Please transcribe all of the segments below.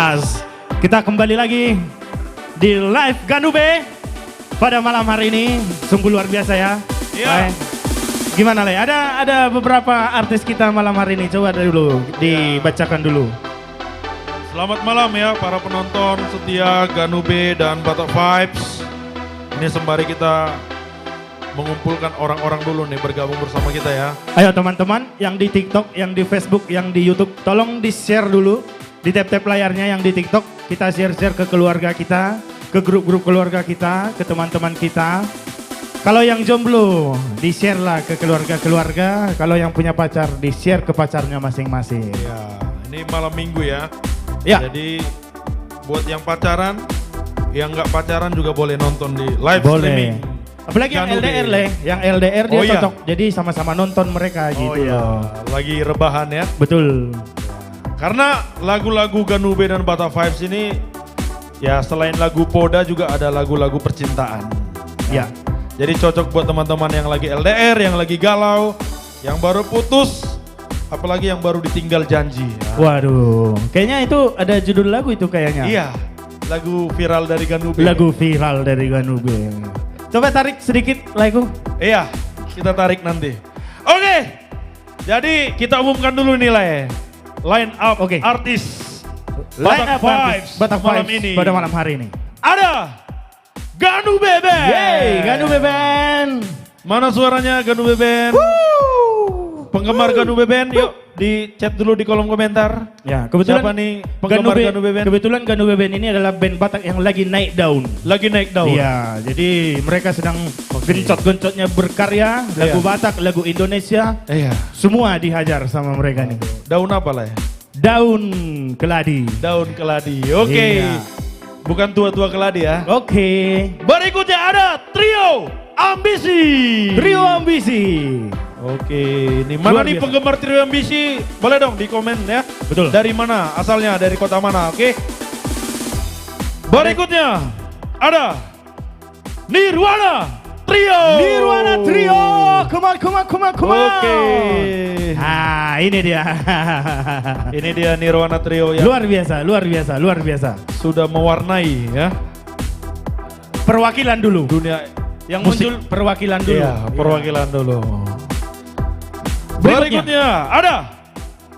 Yes, kita kembali lagi di live Ganube pada malam hari ini. Sungguh luar biasa ya. Iya. Gimana Le? Ada beberapa artis kita malam hari ini. Coba dulu dibacakan dulu. Selamat malam ya para penonton setia Ganube dan Batak Vibes. Ini sembari kita mengumpulkan orang-orang dulu nih bergabung bersama kita ya. Ayo teman-teman yang di TikTok, yang di Facebook, yang di YouTube, tolong di-share dulu. Di tap-tap layarnya yang di TikTok, kita share-share ke keluarga kita, ke grup-grup keluarga kita, ke teman-teman kita. Kalau yang jomblo, di-share lah ke keluarga-keluarga. Kalau yang punya pacar, di-share ke pacarnya masing-masing. Ya, ini malam minggu ya. Ya. Jadi buat yang pacaran, yang nggak pacaran juga boleh nonton di live Boleh. streaming. Apalagi yang Ganube. LDR Le, yang LDR dia Oh, iya. cocok. Jadi sama-sama nonton mereka Oh gitu iya, loh. lagi rebahan ya. Betul. Karena lagu-lagu Ganube dan Batak Vibes ini ya selain lagu Poda juga ada lagu-lagu percintaan. Ya. Jadi cocok buat teman-teman yang lagi LDR, yang lagi galau, yang baru putus, apalagi yang baru ditinggal janji. Ya. Waduh, kayaknya itu ada judul lagu itu kayaknya. Iya, lagu viral dari Ganube. Lagu viral dari Ganube. Coba tarik sedikit lagu. Iya, kita tarik nanti. Oke, jadi kita umumkan dulu nilai line up Oke. artis Line Batak up artis Vibes Batak malam Vibes ini. pada malam hari ini. Ada Ganube Band. Yeay, Ganube Band. Mana suaranya Ganube Band? Penggemar Ganube Band, yuk di chat dulu di kolom komentar. Ya, kebetulan Siapa nih penggemar Ganube Band? Kebetulan Ganube Band ini adalah band Batak yang lagi naik daun. Lagi naik daun. Iya, jadi mereka sedang gencot-gencotnya berkarya, lagu Iya. Batak, lagu Indonesia, Iya. semua dihajar sama mereka nih. Daun apa lah ya? Daun keladi. Daun keladi. Oke. Iya. Bukan tua-tua keladi ya. Oke. Berikutnya ada Trio Ambisi. Trio Ambisi. Oke, ini mana Luar nih biasa. penggemar Trio Ambisi? Boleh dong di komen ya. Betul. Dari mana? Asalnya dari kota mana? Oke. Berikutnya ada Nirwana Trio. Nirwana Trio. Come on. Oke. Ah, ini dia. Ini dia Nirwana Trio yang luar biasa. sudah mewarnai ya Perwakilan dulu. dunia Yang musik. muncul perwakilan dulu. Iya, perwakilan dulu. Berikutnya. Berikutnya ada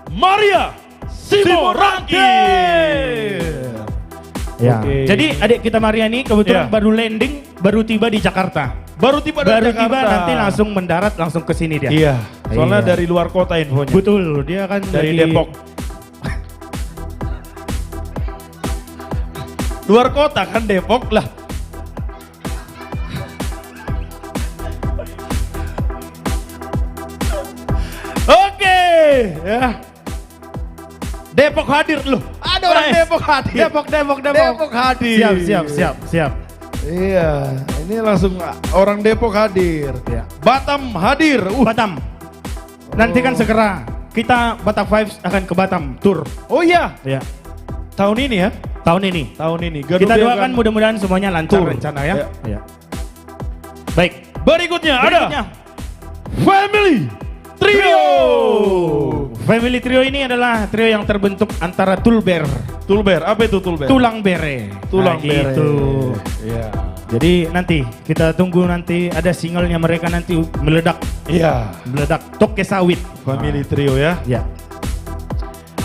Maria Simorangki. Ya. Oke. Jadi adik kita Maria ini kebetulan Ya. baru landing, baru tiba di Jakarta. Baru tiba dari Baru tiba Jakarta. nanti langsung mendarat langsung ke sini dia. Iya, soalnya Iya. dari luar kota infonya. Betul, dia kan Dari Depok. Luar kota kan Depok lah. Oke, ya. Depok hadir loh. Ada orang Wes. Depok hadir. Depok. Depok hadir. Siap. Iya, ini langsung orang Depok hadir. Ya. Batam hadir. Batam. Nanti kan segera kita Batak Vibes akan ke Batam tour. Oh iya, Ya. tahun ini ya. Tahun ini. Tahun ini. Kita Ganube doakan akan- mudah-mudahan semuanya lancar Tour. rencana ya. Ya. Ya. Baik. Berikutnya ada Berikutnya. Family Trio. Family Trio ini adalah trio yang terbentuk antara Tulber, Tulber, apa itu Tulber? Tulang Bere. Tulang Nah, bere. gitu. Iya. Jadi nanti kita tunggu nanti ada singlenya mereka nanti meledak Iya. Toke Sawit. Family Trio ya. Ya.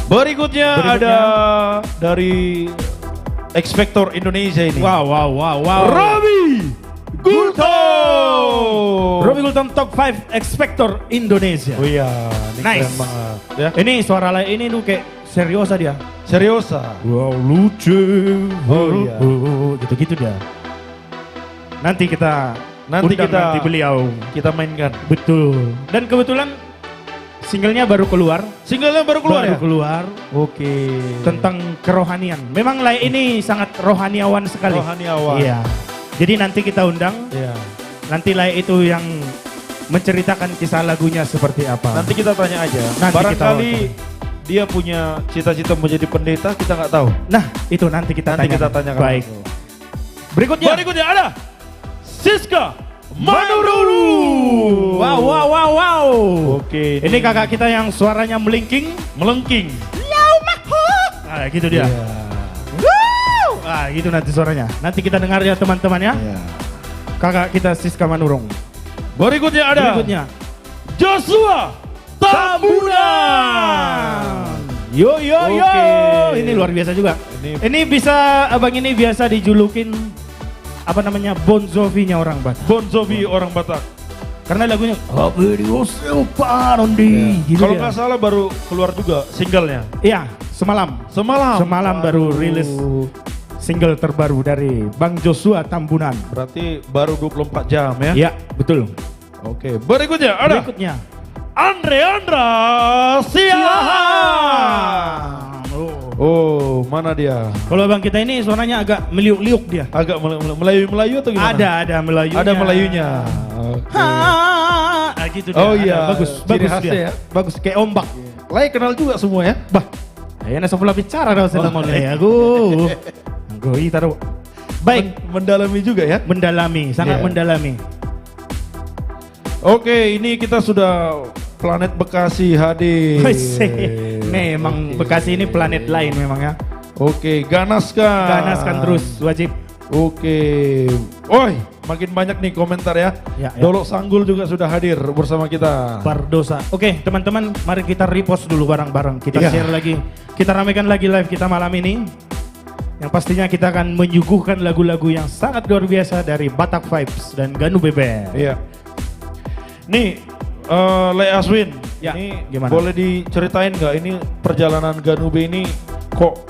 Berikutnya Berikutnya. ada dari X Factor Indonesia ini. Wow. Robi Gultom. Robi Gultom Top 5 X Factor Indonesia. Oh iya, ini Nice. keren banget. Ya. Ini suara lain ini tuh kayak seriosa dia. Seriosa. Wow lucu. Oh, iya. Gitu-gitu dia. Nanti kita undang nanti beliau. kita mainkan. Betul. Dan kebetulan singlenya baru keluar. Singlenya baru keluar ya? keluar Oke. tentang kerohanian. Memang Lai ini sangat rohaniawan sekali. Rohaniawan. Iya. Jadi nanti kita undang. Iya. Nanti Lai itu yang menceritakan kisah lagunya seperti apa. Nanti kita tanya aja. Nanti Barangkali kita dia punya cita-cita menjadi pendeta, kita nggak tahu. Nah, itu nanti kita Nanti tanya. kita tanyakan. Baik. langsung. Berikutnya. ada Siska Manurulu. Wow. Oke. Ini kakak kita yang suaranya melengking. melengking. Nah, gitu dia. Iya. Wah, gitu nanti suaranya. Nanti kita dengar ya teman-teman ya. Iya. Kakak kita Siska Manurung. Berikutnya ada Berikutnya. Joshua Tambunan. Yo yo yo. Oke. Ini luar biasa juga. Ini- Ini bisa abang ini biasa dijulukin apa namanya Bon Jovi-nya orang Batak. Bon Jovi orang Batak. Karena lagunya gitu Kalau dia. nggak salah baru keluar juga singlenya. Iya, semalam. Semalam. Baru rilis single terbaru dari Bang Joshua Tambunan. Berarti baru 24 jam ya. Iya, betul. Oke, berikutnya ada Berikutnya. Andra Siahaan. Oh, mana dia? Kalau bang kita ini suaranya agak meliuk-liuk dia. Agak Melayu atau gimana? Ada Melayunya. Ada Melayunya. Oke. Gitu dia. Oh iya, Bagus, ciri bagus khasnya dia. ya. Bagus kayak ombak. Lai kenal juga semua ya? Bah, ayana sebelah bicara dah saya mau aku. Aku taruh. Baik, Mendalami juga ya. mendalami, sangat Iya. mendalami. Oke, ini kita sudah Planet Bekasi hadir. Memang Bekasi ini planet lain memang ya. Oke, ganaskan. Ganaskan terus, wajib. Oke. Oi, makin banyak nih komentar ya. Ya, ya. Dolok Sanggul juga sudah hadir bersama kita. Berdosa. Oke, teman-teman, mari kita repost dulu bareng-bareng. Kita Iya. share lagi. Kita ramekan lagi live kita malam ini. Yang pastinya kita akan menyuguhkan lagu-lagu yang sangat luar biasa dari Batak Vibes dan Ganu Beben. Iya. Nih, Le Aswin, Ya, ini gimana? boleh diceritain nggak ini perjalanan Ganube ini kok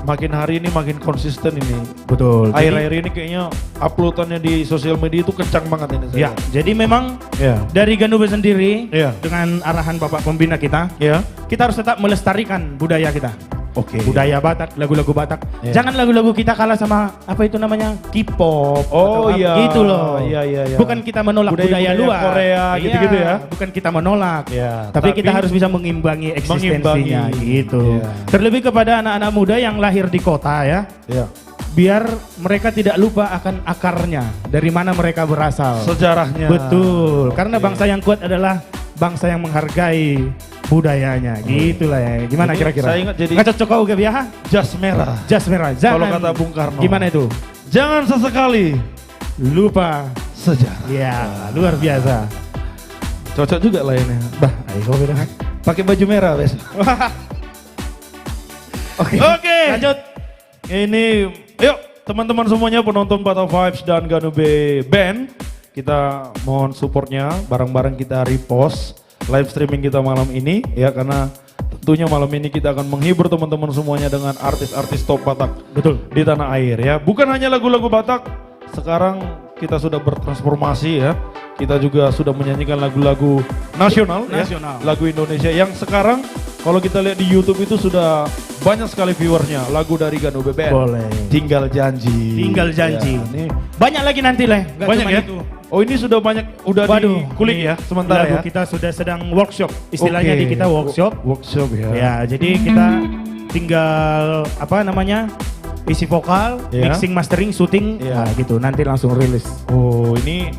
makin hari ini makin konsisten ini? Betul. Akhir-akhir ini kayaknya uploadannya di sosial media itu kencang banget ini. Ya, jadi memang Ya. dari Ganube sendiri Iya. dengan arahan Bapak Pembina kita harus tetap melestarikan budaya kita. Oke. Budaya Batak, lagu-lagu Batak. Iya. Jangan lagu-lagu kita kalah sama apa itu namanya K-pop. Oh atau apa, iya. gitu loh. Iya, iya, iya. Bukan kita menolak budaya Budaya-budaya luar. Korea, Iya, gitu-gitu ya. Bukan kita menolak. Iya, Tapi tapi kita harus bisa mengimbangi eksistensinya mengimbangi. gitu. Iya. Terlebih kepada anak-anak muda yang lahir di kota ya. Iya. Biar mereka tidak lupa akan akarnya, dari mana mereka berasal. Sejarahnya. Betul, karena Oke. bangsa yang kuat adalah bangsa yang menghargai budayanya, gitulah ya. Gimana Ini kira-kira? saya ingat jadi- Nggak cocok kau ke biasa? Jas merah. Jas merah. Kalau kata Bung Karno. Gimana itu? Jangan sesekali Lupa. sejarah. Ya, luar biasa. Cocok juga lah ini. Bah, ayo kau bilang. Pakai baju merah besok. Oke. Oke. Lanjut. Ini, yuk teman-teman semuanya penonton Batak Vibes dan Ganube Band. Kita mohon supportnya, bareng-bareng kita repost live streaming kita malam ini ya, karena tentunya malam ini kita akan menghibur teman-teman semuanya dengan artis-artis top Batak Betul. di tanah air ya. Bukan hanya lagu-lagu Batak, sekarang kita sudah bertransformasi ya. Kita juga sudah menyanyikan lagu-lagu nasional, Nasional. ya. Lagu Indonesia yang sekarang kalau kita lihat di YouTube itu sudah banyak sekali viewernya. Lagu dari Ganube Band. Boleh. Tinggal Janji. Tinggal janji. Ya, nih. Banyak lagi nanti lah. Nggak Banyak cuma ya? itu. Oh ini sudah banyak, udah dikulik ini ya sementara lagu ya. kita sudah sedang workshop. Istilahnya Oke. di kita workshop. Workshop ya. Ya, jadi kita tinggal apa namanya? Isi vokal, Ya. mixing, mastering, syuting, Ya. nah gitu. Nanti langsung rilis. Oh ini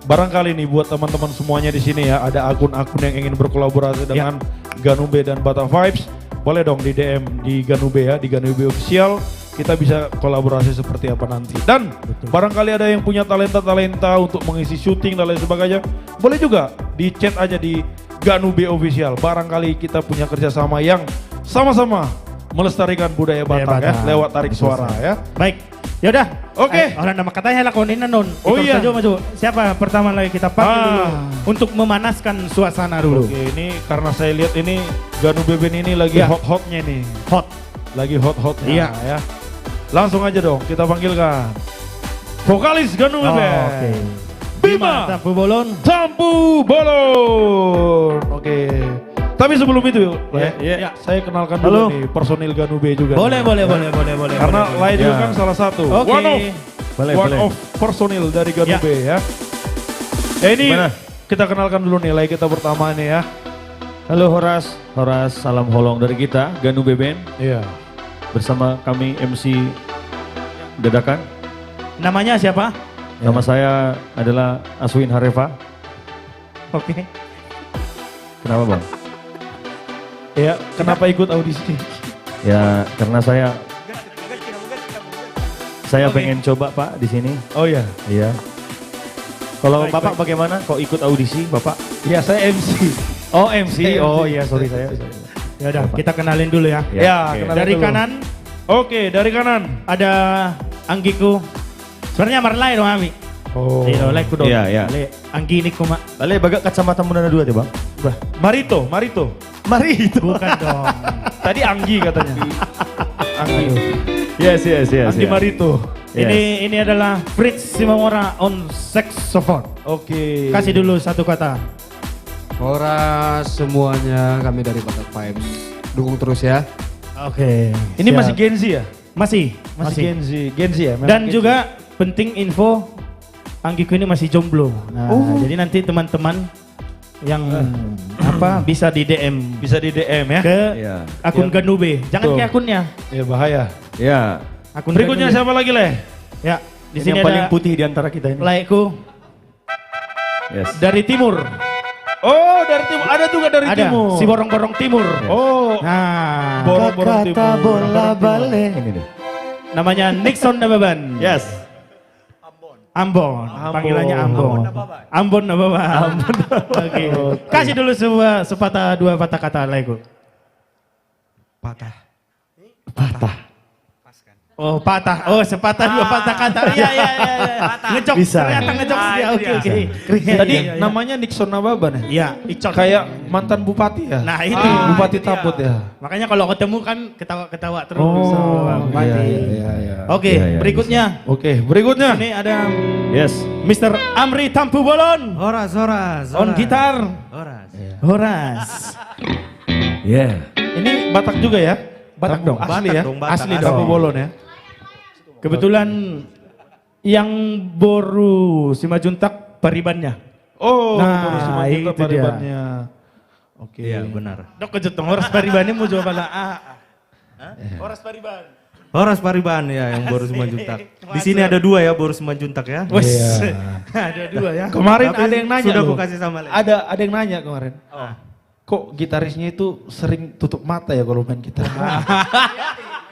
barangkali nih buat teman-teman semuanya di sini ya, ada akun-akun yang ingin berkolaborasi dengan Ganube dan Batak Vibes, boleh dong di DM di Ganube ya, di Ganube Official. Kita bisa kolaborasi seperti apa nanti. Dan barangkali ada yang punya talenta-talenta untuk mengisi syuting dan lain sebagainya, boleh juga di chat aja di Ganube Official. Barangkali kita punya kerjasama yang sama-sama melestarikan budaya Batak ya, lewat tarik suara ya. Baik, yaudah. Oke. Orang nama katanya lakonin non. Oh iya. Maju. Siapa pertama lagi kita panggil dulu untuk memanaskan suasana dulu. Oke, ini karena saya lihat ini Ganube Band ini lagi Ya. hot-hotnya nih. Hot. Lagi hot-hotnya Iya. ya. Langsung aja dong kita panggilkan vokalis Ganube Band. Oke. Bima Tampu Bolon. Tampu Bolon. Oke. Tapi sebelum itu Ya. saya kenalkan Halo. dulu nih personil Ganube juga. Boleh. Karena Lai juga Ya. kan salah satu. Oke. One of personil dari Ganube ya. Ini Gimana? kita kenalkan dulu nih Lai kita pertama nih ya. Halo Horas, salam holong dari kita, Ganube Band. Iya. Bersama kami MC Dadakan. Namanya siapa? Nama saya adalah Aswin Hareva. Oke. Kenapa Bang? Ya, kenapa ikut audisi? Ya karena saya Saya Oke. pengen coba Pak di sini. Oh ya. Iya. Kalau Baik, Bapak baik. bagaimana? Kok ikut audisi Bapak? Ya saya MC. Oh MC. Saya Oh MC. iya sorry saya. Ya udah, kita kenalin dulu ya. Ya, oke. kenalin Dari dulu. kanan Oke, dari kanan. ada Anggiku. Sebenarnya marlai dong Ami. Oh. Iya, like dong. Iya, iya. Le, Anggi ini kuma. Balik bagak kacamata Mundana 2 tuh Bang. Marito. Mari itu. Bukan dong. Tadi Anggi katanya. Anggi. Yes. Anggi Marito. Yes. Ini adalah Fritz Simamora on saxophone. Oke. Kasih dulu satu kata. Horas semuanya, kami dari Batak Vibes. Dukung terus ya. Oke. Ini siap. masih Gen Z ya? Masih. Gen Z ya? Memang Dan Gen Z. juga penting info Anggiku ini masih jomblo. Nah, jadi nanti teman-teman yang bisa di DM bisa di DM ya. ke Iya. akun Ganube. Jangan Betul. ke akunnya. Ya bahaya. Ya. Akun Berikutnya Ganube. siapa lagi Leh? Ya, di Ini sini yang paling ada putih di antara kita ini. laiku Yes. dari timur. Oh dari timur, ada juga dari Ada timur. si borong-borong timur. Oh, Nah, borong-borong timur. balik. Ini deh. namanya Nixon Nababan. Yes. Ambon. Panggilannya Ambon. Ambon Nababan. Oke. Kasih dulu dua patah kata laiku. Patah. Oh patah, oh sepatah dua patah kata. Iya. Ngejok, Bisa. ternyata ngejok dia. Oke. Tadi Iya. namanya Nixon Nababan ya? Iya, Icon. Kayak mantan bupati ya? Nah itu. Bupati Taput ya? Makanya kalau ketemu kan ketawa-ketawa terus. Oh, Mati. iya. Oke, Iya, berikutnya. Oke, berikutnya. Ini ada Yes. Mr. Amri Tampu Bolon. Horas. On gitar. Horas. Horas. Yeah. Ini Batak juga ya? Batak Tampu dong. Asli Batak ya? dong, Batak. Asli dong. Tampu Bolon ya? Kebetulan yang baru Simajuntak paribannya. Oh, Nah, baru semua kita itu dia. paribannya. Oke. Iya benar. Dok kejut dong, Horas paribannya mau jawab apa? Horas pariban. Horas Pariban ya yang baru Simanjuntak. Di sini ada 2 ya baru Simanjuntak ya. Wes, Iya. ada 2 ya. Kemarin Tapi ada yang nanya sudah loh. aku kasih sama Len. Ada yang nanya kemarin. Kok gitarisnya itu sering tutup mata ya kalau main gitar?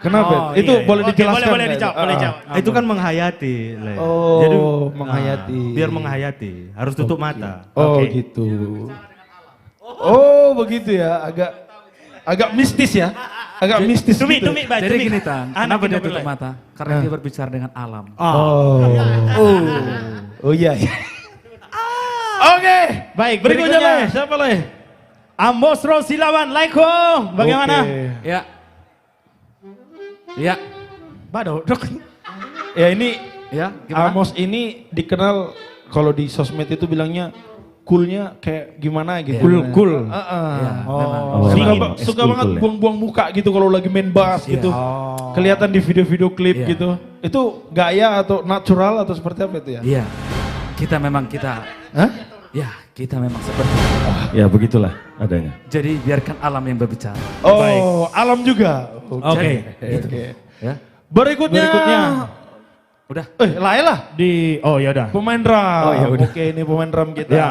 Kenapa? Oh, Itu iya. boleh Oke, dijelaskan? boleh nggak dijawab, itu? boleh Ah, jawab. Itu kan menghayati, Len. Oh, Jadi menghayati. biar menghayati, harus tutup mata. Oh Oke. gitu. Oh begitu ya, agak mistis ya. Agak mistis Tumi, gitu. Tumi, Mbak, Jadi Tumi. gini Tan, Anak kenapa dia kita tutup mulai. mata? Karena dia berbicara dengan alam. Oh iya. Oke, Baik, berikutnya berikutnya. Leh, siapa Leh? Ambos Rosilawan, Laiko. Bagaimana? Oke. Ya. Ya. Bado, dok. Ya ini Ya, gimana? Amos ini dikenal kalau di sosmed itu bilangnya coolnya kayak gimana gitu. Cool. Ya, Oh, memang. Suka, memang suka cool, banget cool ya. buang-buang muka gitu kalau lagi main bass gitu. Kelihatan di video-video klip Iya. gitu. Itu gaya atau natural atau seperti apa itu ya? Iya. Kita memang Hah? ya kita memang seperti itu. Ya begitulah adanya. Jadi biarkan alam yang berbicara. Oh, alam juga. Oke. Oke. Ya. Berikutnya. Udah. Laila. Oh ya udah. Pemain drum. Oh, ya udah. Oke, ini pemain drum kita. Ya,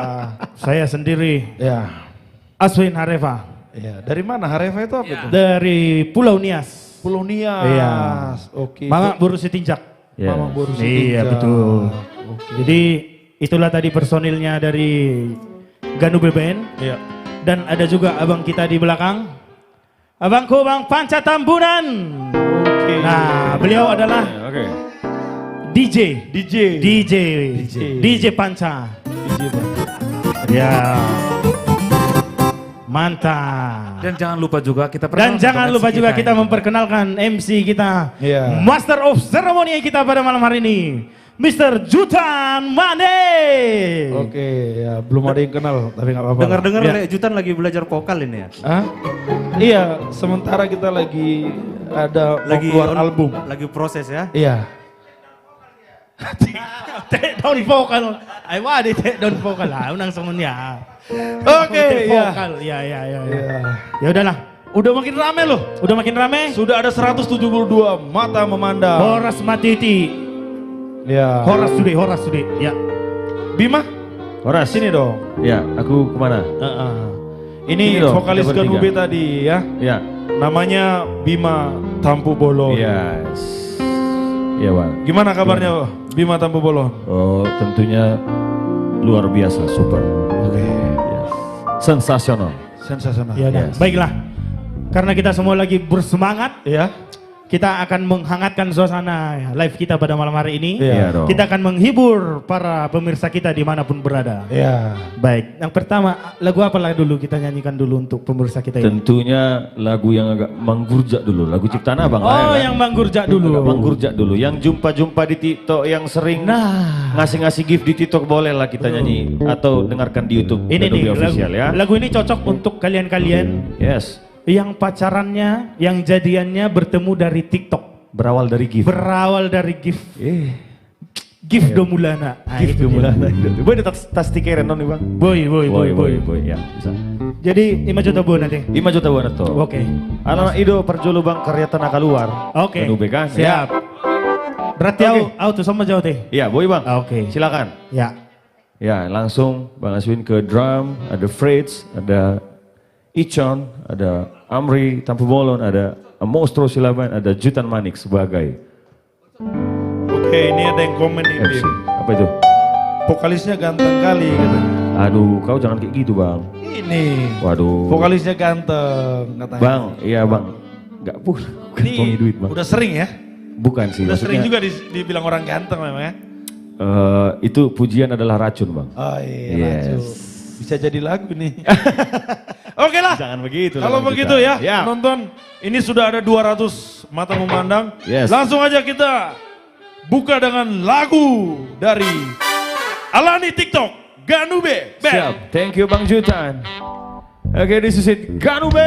saya sendiri Ya. Aswin Hareva Ya, dari mana? Hareva itu apa itu? dari Pulau Nias. Pulau Nias. Iya. Oke. Mama Buru Sitinjak. Yes. Mamang Boru Iya Sitinjak. betul. Oke. Jadi itulah tadi personilnya dari Ganube Band. Iya. Dan ada juga abang kita di belakang. Abangku Bang Panca Tambunan. Oke. Nah, beliau adalah Oke. DJ. DJ Panca. Ya. Mantap. Dan jangan lupa juga kita Dan perkenalkan jangan MC lupa juga kita ini. memperkenalkan MC kita. Iya. Master of Ceremony kita pada malam hari ini. Mr. Jutan Mane. Oke, ya belum ada yang kenal, tapi nggak apa-apa. Dengar-dengar Ya. Le Jutan lagi belajar vokal ini ya. Hah? Iya, sementara kita lagi ada mau Lagi keluar album. Lagi proses ya. Iya. Take down vokal. Ay wadi take down vokal lah. Unang songonnya. Oke, ya. Vokal. Ya. Iya. Ya udahlah. Udah makin rame loh. Udah makin rame. Sudah ada 172 mata memandang. Horas Matiti. Ya. Horas Sudi. Ya. Bima, Horas. sini dong. Ya, aku kemana? Ini Sini dong, vokalis kita bertiga. Ganube tadi ya. Ya. Namanya Bima Tampu Bolon. Yes. Iya bang. Gimana kabarnya Bima Tampu Bolon? Oh tentunya luar biasa, super. Oke. Yes. Sensasional. Sensasional. Ya udah, Yes. baiklah. Karena kita semua lagi bersemangat, Ya. kita akan menghangatkan suasana live kita pada malam hari ini. Iya dong. Kita akan menghibur para pemirsa kita dimanapun berada. Ya. Baik, yang pertama lagu apa lah dulu kita nyanyikan dulu untuk pemirsa kita ini? Tentunya lagu yang agak manggurjak dulu, lagu ciptaan abang. Oh, yang Bang Gurjak dulu. Agak manggurjak dulu. Yang jumpa-jumpa di TikTok yang sering ngasih-ngasih gift di TikTok boleh lah kita nyanyi atau dengarkan di YouTube. Ini nih, Ganubi official ya. lagu ini cocok untuk kalian-kalian Yes. yang pacarannya, yang jadiannya bertemu dari TikTok. Berawal dari gift. Berawal dari gift. Gift Domulana. Nah, Gift itu dulu dia. lah. Boy ada tas tikeran non nih bang. Boy. Ya bisa. Jadi 5 juta bu nanti. 5 juta buat itu. Oke. Anak Ido perjolo bang karya tanah keluar. Oke. Ganubi kan? Siap. Berarti auto sama jauh teh. Ya boy bang. Oke. Silakan. Ya. Ya langsung Bang Aswin ke drum, ada Fritz, ada Ichon, ada Amri Tampu Bolon, ada Mostro Silaban, ada Jutan Manik sebagai Oke, ini ada yang komen nih, MC. Bim. Apa itu? Vokalisnya ganteng kali katanya. Aduh, kau jangan kayak gitu bang. Ini. Waduh. Vokalisnya ganteng katanya. Bang, iya bang. Gak pula. Bukan Ini pongi duit bang. udah sering ya? Bukan sih. Udah sering maksudnya, juga dibilang orang ganteng memang ya? Itu pujian adalah racun bang. Oh iya, Yes. Raju. Bisa jadi lagu nih. Oke lah. Jangan begitu. Kalau lah, Bang begitu Jutan. ya, nonton. Ini sudah ada 200 mata memandang. Yes. Langsung aja kita buka dengan lagu dari Alani TikTok, Ganube Band. Siap, thank you Bang Jutan. Oke, this is it, Ganube.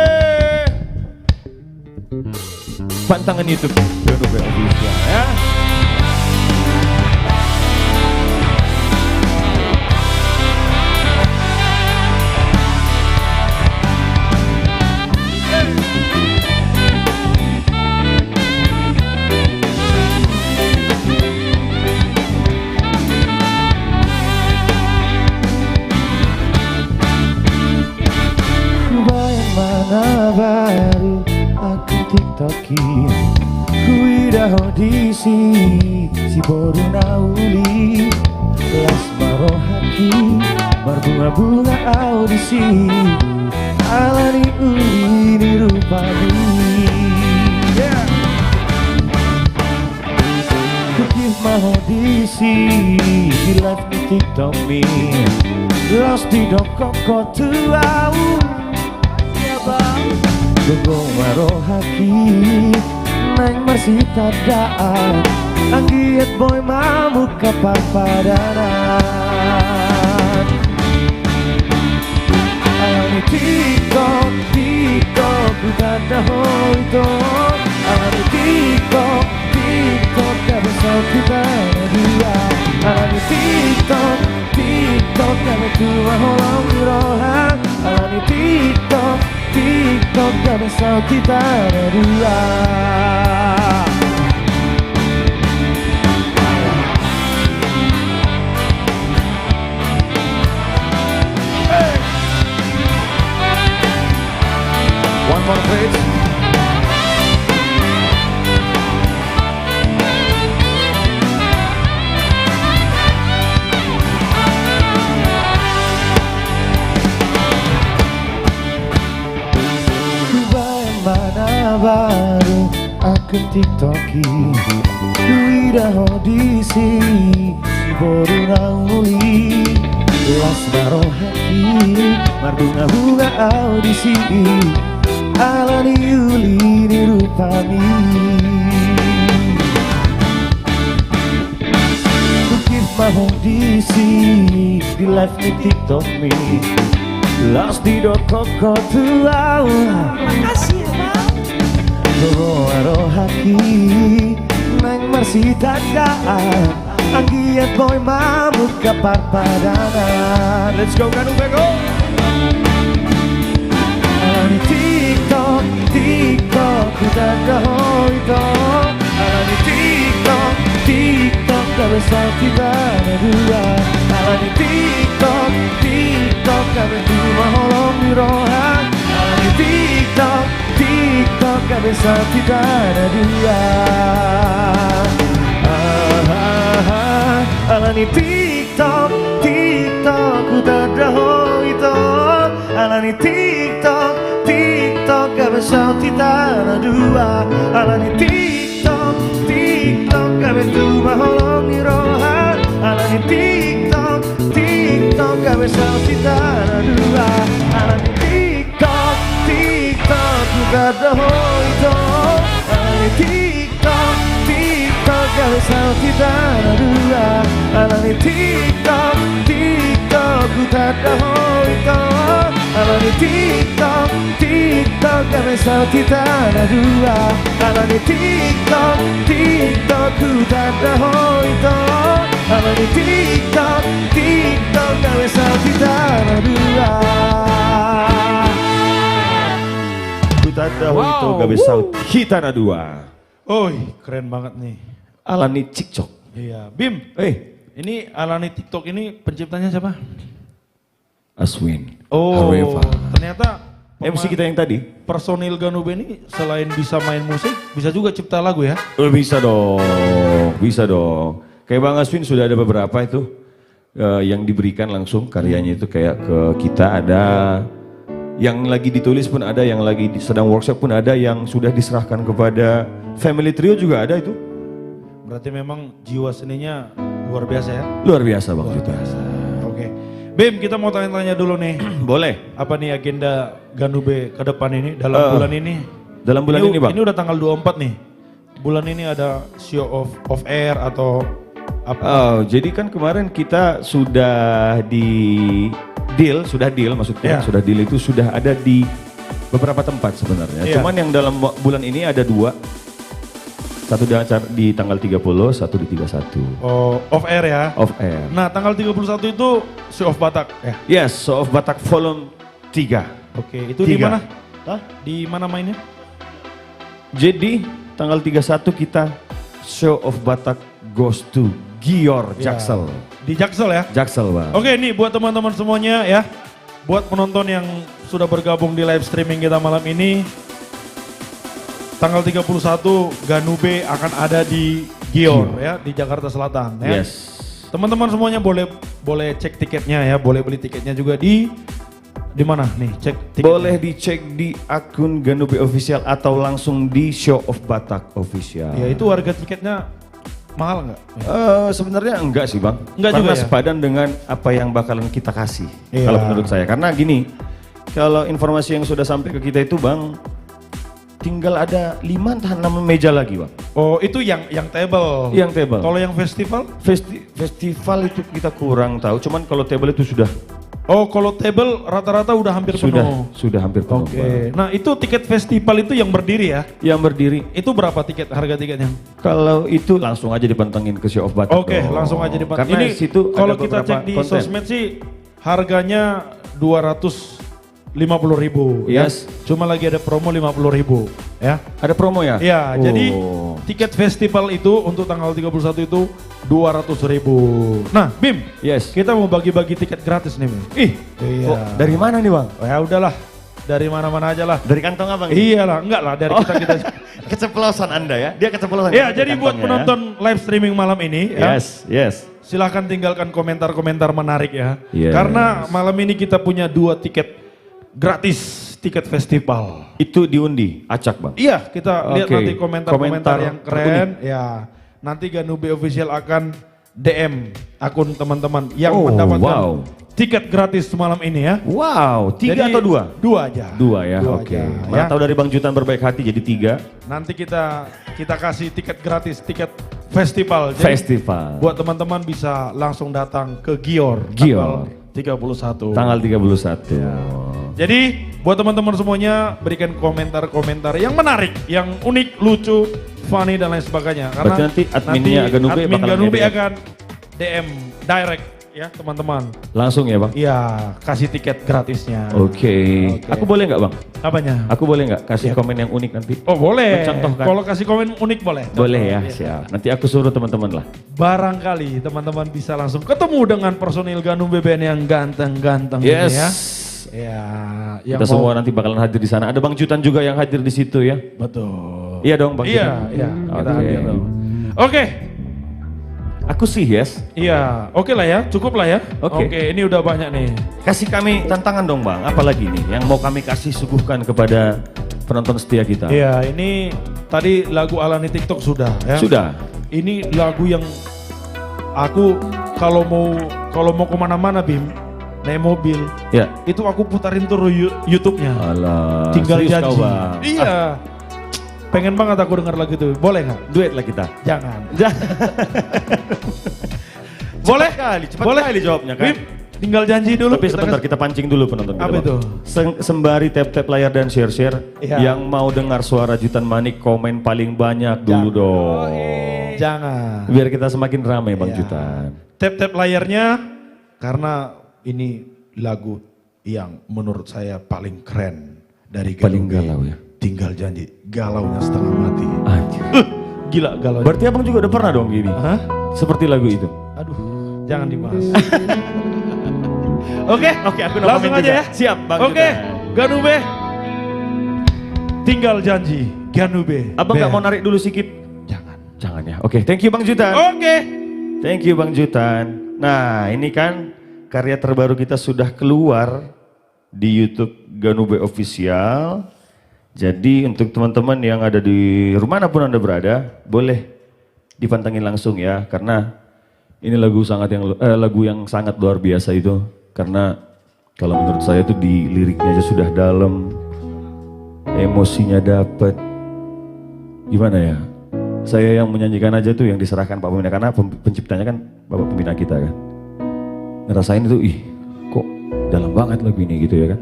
Pantangan YouTube, Ganube official ya. Mana baru aku tiktoki Kuida audisi si boru nauli Kelas marohaki berbunga-bunga audisi Alani uli rupani Kukif mahodisi di live di tiktok mi Lost di dokok kau tuau Gogong marohaki Neng masih tadaan Anggiat boy mamuk kapal padanan Alani TikTok, TikTok Bukan dahoi tok Alani TikTok, TikTok Gak bisa kita dua Alani TikTok, TikTok Gak betua holong dirohang Alani TikTok, TikTok gak bisa kita berdua. One more please. Mana baru aku tiktoki Kuida audisi si boru nauli Las marohaki marbunga-bunga audisi Alani Yuli nirupani Kukif audisi di live di tiktok mi Lost di dokok kau tuau Makasih ya bang Gogo arohaki Neng masih tadaan Anggiat boy mamuk kapar padanan Let's go Ganube go. Alani TikTok, TikTok Kita dahoi tok Alani TikTok, TikTok Gak bisa kita berdua Alani TikTok, TikTok Gak berdua holong dirohang Alani TikTok, TikTok Gak bisa kita berdua Alani TikTok, TikTok ku tak ada itu. Alani TikTok, TikTok gak bisa kita dua. Alani TikTok, TikTok gak bisa maholongi rohan. Alani TikTok, TikTok gak bisa kita dua. Alani TikTok, TikTok ku tak ada itu. Alani TikTok, TikTok gak bisa kita dua. Alani TikTok, TikTok ku tak ada itu. Alani TikTok, TikTok gak bisa kita dua. Alani TikTok, TikTok ku tak ada itu. Alani TikTok, TikTok gak bisa kita dua. Ku tak ada itu gak bisa kita dua. Oi, keren banget nih. Alani TikTok. Iya, Bim. Ini Alani TikTok ini penciptanya siapa? Aswin. Oh, Areva. ternyata MC kita yang tadi. personil Ganube ini selain bisa main musik, bisa juga cipta lagu ya? Bisa dong, bisa dong. Kayak Bang Aswin sudah ada beberapa itu yang diberikan langsung karyanya itu kayak ke kita ada, yang lagi ditulis pun ada, yang lagi sedang workshop pun ada, yang sudah diserahkan kepada Family Trio juga ada itu. Berarti memang jiwa seninya luar biasa ya? Luar biasa Bang Juta. Oke. Bim, kita mau tanya-tanya dulu nih. Boleh. Apa nih agenda Ganube ke depan ini, dalam bulan ini? Dalam bulan ini Bang? Ini udah tanggal 24 nih. Bulan ini ada show of air atau apa? Oh, jadi kan kemarin kita sudah sudah deal maksudnya, sudah deal itu sudah ada di beberapa tempat sebenarnya. Yeah. Cuman yang dalam bulan ini ada 2. Satu di tanggal 30, satu di 31. Oh, off air ya? Off air. Nah, tanggal 31 itu show of Batak ya? Yes, Show of Batak Volume 3. Oke, itu di 3. mana? Di mana mainnya? Jadi tanggal 31 kita Show of Batak goes to Gior Ya. Jaksel. Di Jaksel ya? Jaksel Bang. Oke, nih buat teman-teman semuanya ya. Buat penonton yang sudah bergabung di live streaming kita malam ini. Tanggal 31 Ganube akan ada di Gior ya, di Jakarta Selatan ya. Yes. Teman-teman semuanya boleh cek tiketnya ya, boleh beli tiketnya juga di mana nih? Cek tiketnya. Boleh dicek di akun Ganube Official atau langsung di Show of Batak Official. Ya, itu harga tiketnya mahal nggak? Sebenarnya enggak sih Bang. Enggak Karena juga ya? sepadan dengan apa yang bakalan kita kasih. Iya. Kalau menurut saya. Karena gini, kalau informasi yang sudah sampai ke kita itu Bang, tinggal ada 5 entah 6 meja lagi Bang. Oh, itu yang table. Yang table. Kalau yang festival? Festival itu kita kurang tahu. Cuman kalau table itu sudah Oh, kalau table rata-rata udah hampir penuh. sudah hampir penuh. Oke. Bang. Nah, itu tiket festival itu yang berdiri ya? Yang berdiri. Itu berapa harga tiketnya? Kalau itu langsung aja dipantengin ke Show of Batak. Oke, dong. langsung aja dipantengin. Karena Ini situ kalau ada kita beberapa cek di konten. sosmed sih harganya 250.000 Yes. ya. Cuma lagi ada promo 50.000 ya. Ada promo ya? Ya, Oh. jadi tiket festival itu untuk tanggal 31 itu 200.000. Nah, Bim, Yes. kita mau bagi-bagi tiket gratis nih, Bim. Ih, Iya. kok dari mana nih Bang? Ya udahlah, dari mana-mana aja lah. Dari kantong Abang? Iyalah, enggak lah dari kita. Keceplosan Anda ya? Dia keceplosan. Ya, Dari jadi buat kantongnya penonton live streaming malam ini ya, Yes. silahkan tinggalkan komentar-komentar menarik ya. Yes. Karena malam ini kita punya 2 tiket gratis, tiket festival. Itu diundi, acak Bang. Iya, kita lihat Oke. nanti komentar-komentar Komentar yang keren. Ya, nanti Ganube Official akan DM akun teman-teman yang Oh, mendapatkan wow. tiket gratis malam ini ya. Wow, 3 Jadi, atau 2? 2 aja. 2 ya, Dua oke. aja, Mana ya. tahu dari Bang Jutan berbaik hati jadi 3. Nanti kita kasih tiket gratis, tiket festival. Jadi Festival. buat teman-teman bisa langsung datang ke Gior. Gior. Tanggal 31. Tanggal 31. Jadi buat teman-teman semuanya berikan komentar-komentar yang menarik, yang unik, lucu, funny dan lain sebagainya. Berarti nanti adminnya Ganube admin bakalan Ganube nge-DM. akan DM direct ya teman-teman. Langsung ya Bang? Iya, kasih tiket gratisnya. Oke. Oke. Aku boleh nggak Bang? Apanya? Aku boleh nggak kasih Iya. komen yang unik nanti? Oh boleh. Mencontohkan. Kalau kasih komen unik boleh. Boleh ya, Iya. siap. Nanti aku suruh teman-teman lah. Barangkali teman-teman bisa langsung ketemu dengan personil Ganube Band yang ganteng-ganteng ini Yes. ya. Ya, yang Kita mau- semua nanti bakalan hadir di sana. Ada Bang Jutan juga yang hadir di situ ya. Betul. Iya dong Bang Iya, Jutan? iya. Kita Oke. hadir dong. Oke. Aku sih yes. Iya, oke lah ya, cukup lah ya. Oke. Oke, ini udah banyak nih. Kasih kami tantangan dong bang, apalagi nih yang mau kami kasih suguhkan kepada penonton setia kita. Iya, ini tadi lagu Alani TikTok sudah ya. Sudah. Ini lagu yang aku kalau mau kemana-mana Bim, naik mobil, Ya. itu aku putarin terus YouTube-nya. Alah, Tinggal serius kau, janji. Bang. Iya. Pengen banget aku dengar lagu itu. Boleh nggak? Duet lah kita. Jangan. Boleh kali, cepat Boleh. kali jawabnya kan. Bim, tinggal janji dulu. Tapi sebentar kita pancing dulu penonton kita, Apa Bang. itu? Sembari tap-tap layar dan share-share, Iya. yang mau dengar suara Jutan Manik komen paling banyak dulu dong. Jangan. Biar kita semakin ramai Bang Iya. Jutan. Tap-tap layarnya karena ini lagu yang menurut saya paling keren dari Paling Galuh. galau ya. Tinggal janji, galaunya setengah mati. Anjir. Gila galau. Berarti abang juga udah pernah dong gini? Hah? Seperti lagu itu? Aduh, jangan dibahas. Oke, aku no langsung comment aja juga. ya. Siap, Bang Oke, Jutan. Ganube. Tinggal janji, Ganube. Abang nggak mau narik dulu sedikit? Jangan. Jangan ya. Oke, thank you Bang Jutan. Oke. Thank you Bang Jutan. Nah, ini kan karya terbaru kita sudah keluar di YouTube Ganube Official. Jadi untuk teman-teman yang ada di rumah manapun Anda berada, boleh dipantengin langsung ya, karena ini lagu yang sangat luar biasa itu. Karena kalau menurut saya itu di liriknya aja sudah dalam, emosinya dapat. Gimana ya? Saya yang menyanyikan aja tuh yang diserahkan Pak Pembina, karena penciptanya kan Bapak Pembina kita kan. Ngerasain itu, ih kok dalam banget lagu ini gitu ya kan.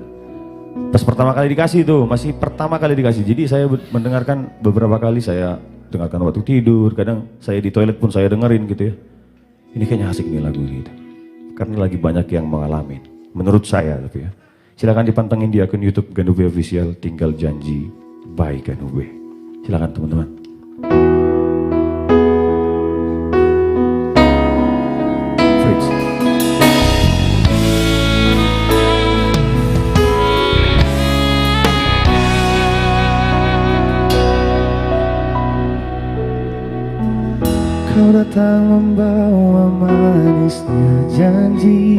Pas pertama kali dikasih itu, masih pertama kali dikasih. Jadi saya mendengarkan beberapa kali, saya dengarkan waktu tidur, kadang saya di toilet pun saya dengerin gitu ya. Ini kayaknya asik nih lagu ini. Karena lagi banyak yang mengalami, menurut saya tapi ya. Silakan dipantengin di akun YouTube Ganube Official, Tinggal Janji by Ganube. Silakan teman-teman. Fritz. Kau datang membawa manisnya janji,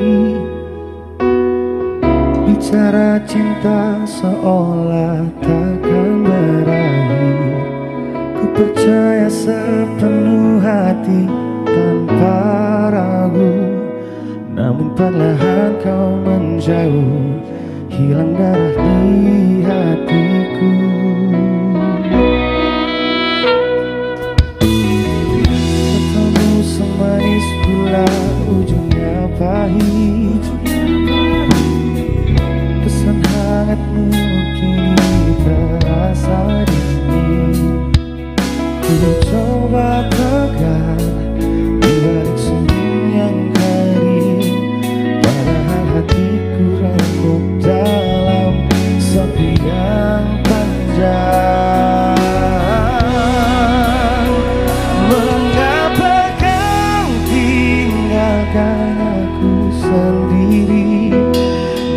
bicara cinta seolah takkan berakhir. Ku percaya sepenuh hati tanpa ragu, namun perlahan kau menjauh, hilang darah di hatiku. Semanis pula ujungnya pahit, pesan hangatmu kini terasa dingin. Ku coba tegar di balik senyum yang kering, padahal hatiku remuk dalam sepi yang panjang. Aku sendiri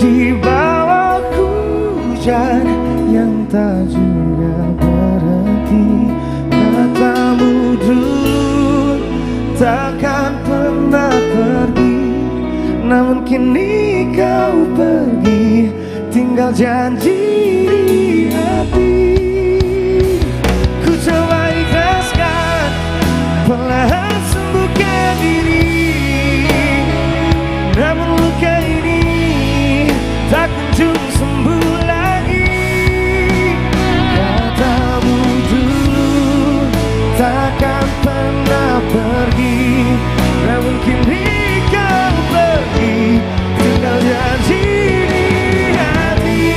di bawah hujan yang tak juga berhenti. Katamu dulu takkan pernah pergi, namun kini kau pergi, tinggal janji di hati. Ku coba ikhlaskan, perlahan sembuhkan diri, namun luka ini tak kunjung sembuh lagi. Katamu dulu takkan pernah pergi, namun kini kau pergi, tinggal janji di hati.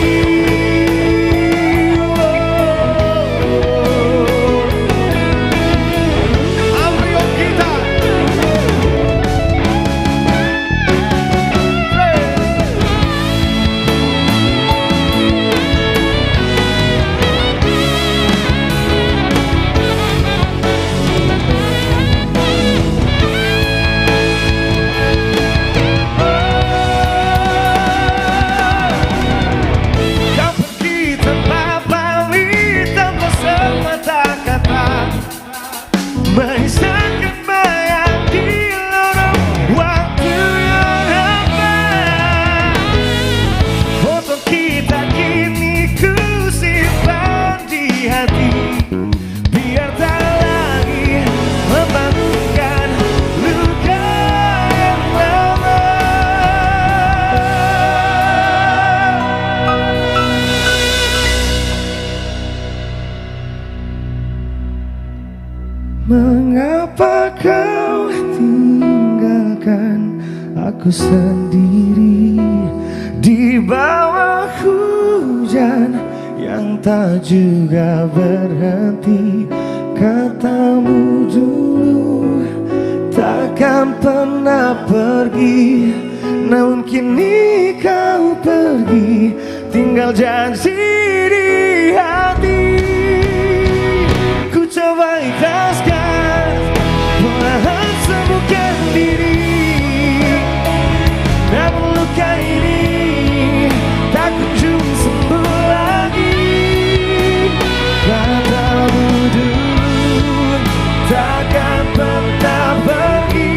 Mengapa kau tinggalkan aku sendiri di bawah hujan yang tak juga berhenti? Katamu dulu takkan pernah pergi, namun kini kau pergi, tinggal janji di hati. Ku coba ikhlaskan, perlahan sembuhkan diri, namun luka ini tak kunjung sembuh lagi. Katamu dulu takkan pernah pergi,